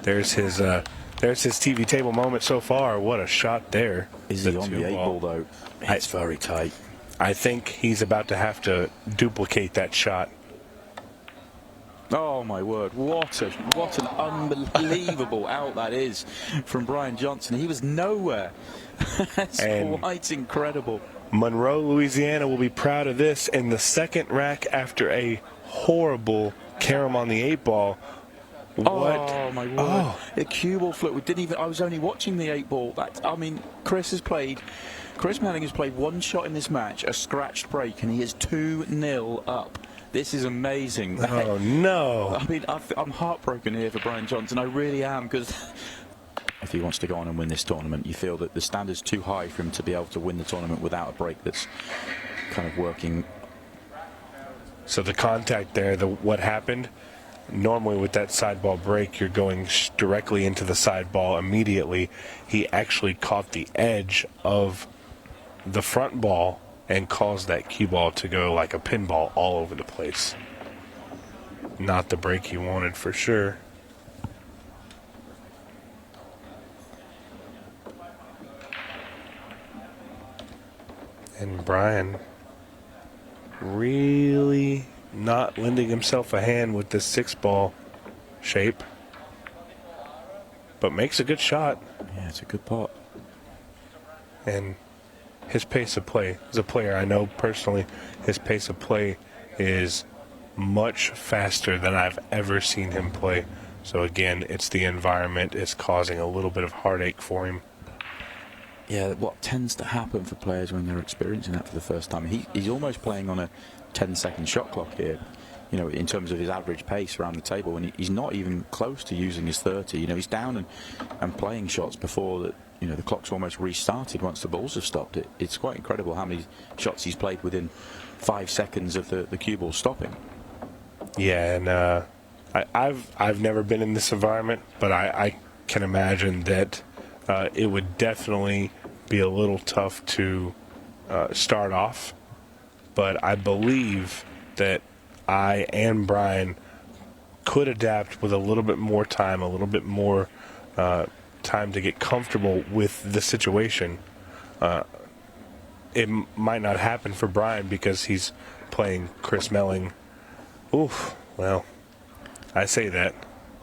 Speaker 3: there's his TV table moment so far. What a shot there.
Speaker 1: Is he on the 8-ball, though? It's very tight.
Speaker 3: I think he's about to have to duplicate that shot.
Speaker 1: Oh my word, what an unbelievable out that is from Brian Johnson. He was nowhere. That's quite incredible.
Speaker 3: Monroe, Louisiana will be proud of this in the second rack after a horrible carom on the 8-ball. What?
Speaker 1: Oh my word. Oh. The cue ball flip. I was only watching the 8-ball. Chris Melling has played one shot in this match, a scratched break, and he is 2-0 up. This is amazing.
Speaker 3: Oh, no.
Speaker 1: I mean, I'm heartbroken here for Brian Johnson. I really am, because if he wants to go on and win this tournament, you feel that the standard's too high for him to be able to win the tournament without a break that's kind of working.
Speaker 3: So the contact there, what happened, normally with that side ball break, you're going directly into the side ball immediately. He actually caught the edge of the front ball and caused that cue ball to go like a pinball all over the place. Not the break he wanted for sure. And Brian really not lending himself a hand with this 6-ball shape, but makes a good shot.
Speaker 1: Yeah, it's a good pot.
Speaker 3: And his pace of play, as a player I know personally, his pace of play is much faster than I've ever seen him play. So again, it's the environment is causing a little bit of heartache for him.
Speaker 1: Yeah, what tends to happen for players when they're experiencing that for the first time, he's almost playing on a 10-second shot clock here, you know, in terms of his average pace around the table, and he's not even close to using his 30. You know, he's down and playing shots before that. You know, the clock's almost restarted once the balls have stopped. It's quite incredible how many shots he's played within 5 seconds of the cue ball stopping.
Speaker 3: Yeah, and I've never been in this environment, but I can imagine that it would definitely be a little tough to start off. But I believe that I and Brian could adapt with a little bit more time, a little bit more time to get comfortable with the situation. It might not happen for Brian because he's playing Chris Melling. Oof, well, I say that.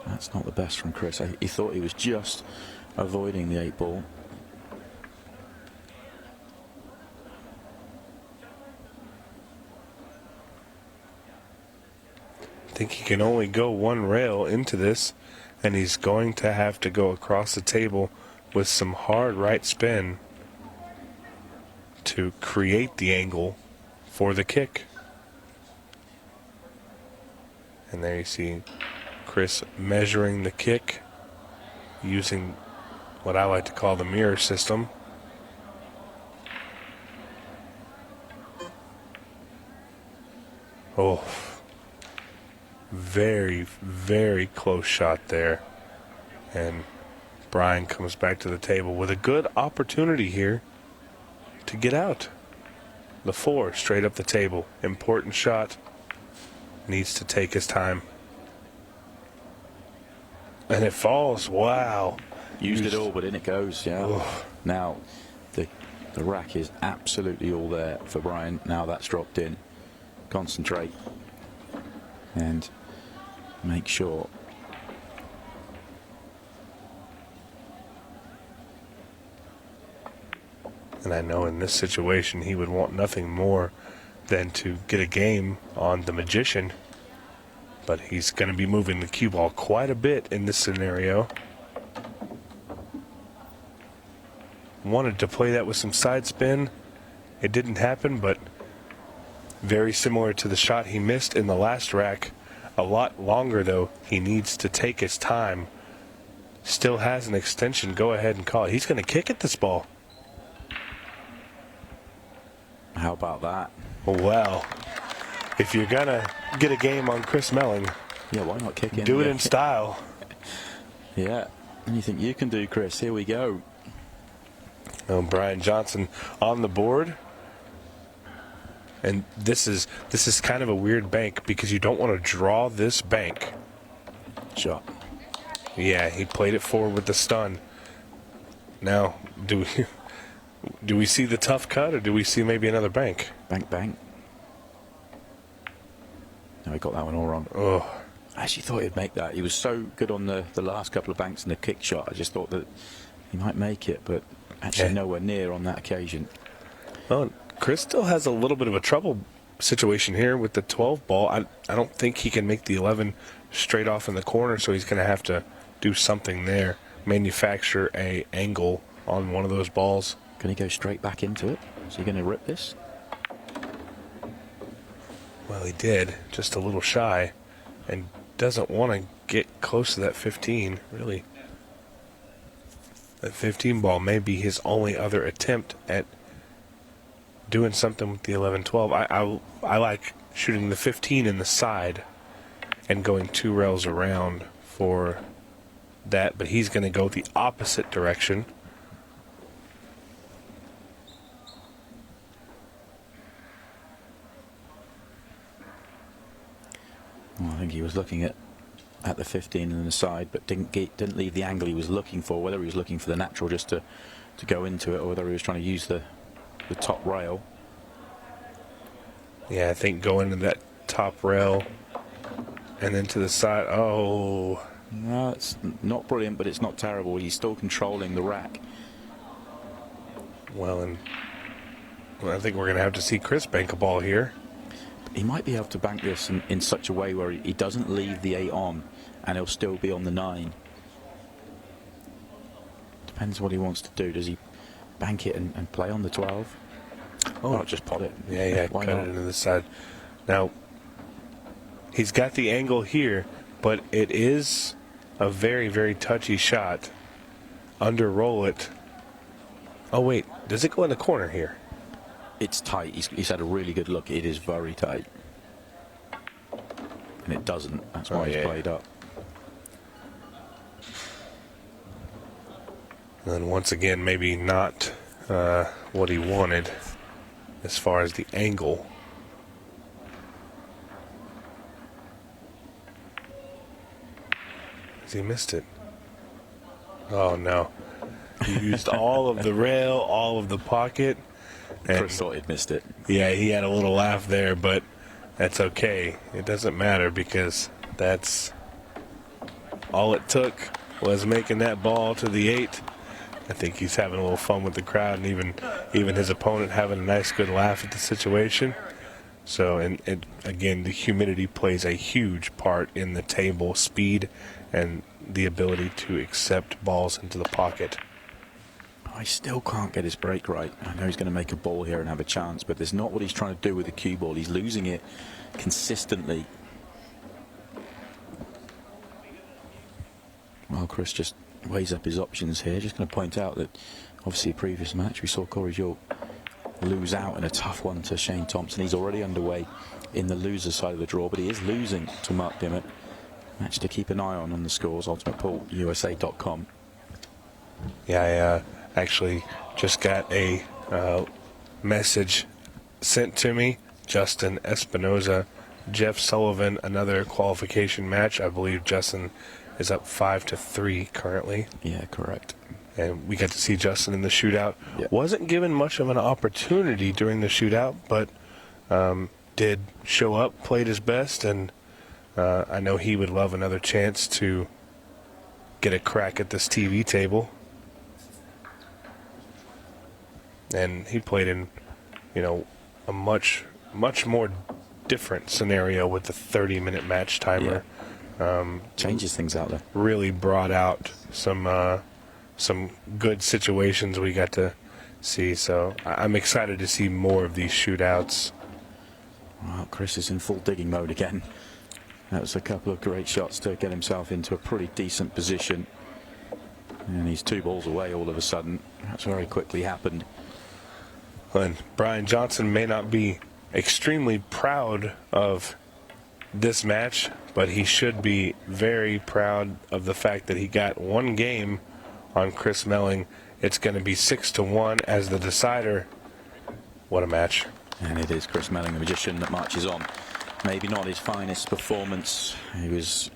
Speaker 1: That's not the best from Chris. He thought he was just avoiding the 8-ball.
Speaker 3: think he can only go one rail into this, and he's going to have to go across the table with some hard right spin to create the angle for the kick. And there you see Chris measuring the kick using what I like to call the mirror system. Oh, very, very close shot there. And Brian comes back to the table with a good opportunity here to get out. The 4 straight up the table. Important shot. Needs to take his time. And it falls. Wow.
Speaker 1: Used it all, but in it goes. Yeah.
Speaker 3: Oh.
Speaker 1: Now, the rack is absolutely all there for Brian. Now that's dropped in. Concentrate and make sure.
Speaker 3: And I know in this situation he would want nothing more than to get a game on the Magician. But he's going to be moving the cue ball quite a bit in this scenario. Wanted to play that with some side spin. It didn't happen, but very similar to the shot he missed in the last rack. A lot longer, though. He needs to take his time. Still has an extension. Go ahead and call it. He's going to kick at this ball.
Speaker 1: How about that?
Speaker 3: Well, if you're going to get a game on Chris Melling,
Speaker 1: yeah, why not kick in?
Speaker 3: Do it in style.
Speaker 1: Yeah. Anything you can do, Chris. Here we go.
Speaker 3: Oh, Brian Johnson on the board. And this is kind of a weird bank because you don't want to draw this bank.
Speaker 1: Shot.
Speaker 3: Yeah, he played it forward with the stun. Now, do we see the tough cut, or do we see maybe another bank?
Speaker 1: Bank, bank. No, he got that one all wrong.
Speaker 3: Oh.
Speaker 1: I actually thought he'd make that. He was so good on the last couple of banks and the kick shot. I just thought that he might make it, but actually nowhere near on that occasion.
Speaker 3: Well, Chris still has a little bit of a trouble situation here with the 12 ball. I don't think he can make the 11 straight off in the corner, so he's going to have to do something there, manufacture a angle on one of those balls.
Speaker 1: Can he go straight back into it? Is he going to rip this?
Speaker 3: Well, he did, just a little shy, and doesn't want to get close to that 15, really. That 15 ball may be his only other attempt at doing something with the 11-12. I like shooting the 15 in the side and going 2 rails around for that, but he's going to go the opposite direction.
Speaker 1: Well, I think he was looking at the 15 in the side, but didn't leave the angle he was looking for. Whether he was looking for the natural just to go into it, or whether he was trying to use the top rail.
Speaker 3: Yeah, I think going to that top rail and then to the side. Oh.
Speaker 1: No, it's not brilliant, but it's not terrible. He's still controlling the rack.
Speaker 3: Well, and I think we're going to have to see Chris bank a ball here.
Speaker 1: He might be able to bank this in such a way where he doesn't leave the 8 on, and he'll still be on the 9. Depends what he wants to do. Does he bank it and play on the 12? Oh, just pot it.
Speaker 3: Yeah,
Speaker 1: why
Speaker 3: cut
Speaker 1: not?
Speaker 3: it into the side. Now, he's got the angle here, but it is a very, very touchy shot. Under roll it. Oh, wait. Does it go in the corner here?
Speaker 1: It's tight. He's had a really good look. It is very tight. And it doesn't. That's why he's played up.
Speaker 3: And then once again, maybe not what he wanted as far as the angle. He missed it. Oh, no. He used all of the rail, all of the pocket. And
Speaker 1: Chris thought he'd missed it.
Speaker 3: Yeah, he had a little laugh there, but that's okay. It doesn't matter because that's all it took was making that ball to the 8. I think he's having a little fun with the crowd, and even his opponent having a nice, good laugh at the situation. So, and again, the humidity plays a huge part in the table speed and the ability to accept balls into the pocket.
Speaker 1: I still can't get his break right. I know he's going to make a ball here and have a chance, but there's not what he's trying to do with the cue ball. He's losing it consistently. Well, Chris just weighs up his options here. Just going to point out that obviously previous match we saw Cory lose out in a tough one to Shane Thompson. He's already underway in the loser side of the draw, but he is losing to Mark Dimmitt. Match to keep an eye on the scores, ultimatepoolusa.com.
Speaker 3: Yeah, I actually just got a message sent to me. Justin Espinoza, Jeff Sullivan, another qualification match. I believe Justin is up 5-3 currently.
Speaker 1: Yeah, correct.
Speaker 3: And we got to see Justin in the shootout.
Speaker 1: Yep.
Speaker 3: Wasn't given much of an opportunity during the shootout, but did show up, played his best, and I know he would love another chance to get a crack at this TV table. And he played in, a much more different scenario with the 30-minute match timer.
Speaker 1: Changes things out there.
Speaker 3: Really brought out some good situations we got to see. So I'm excited to see more of these shootouts.
Speaker 1: Well, Chris is in full digging mode again. That was a couple of great shots to get himself into a pretty decent position. And he's 2 balls away all of a sudden. That's very quickly happened.
Speaker 3: And Brian Johnson may not be extremely proud of this match, but he should be very proud of the fact that he got 1 game on Chris Melling. It's going to be 6-1 as the decider. What a match.
Speaker 1: And it is Chris Melling, the magician, that marches on. Maybe not his finest performance. He was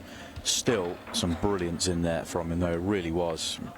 Speaker 1: still some brilliance in there from him, though. It really was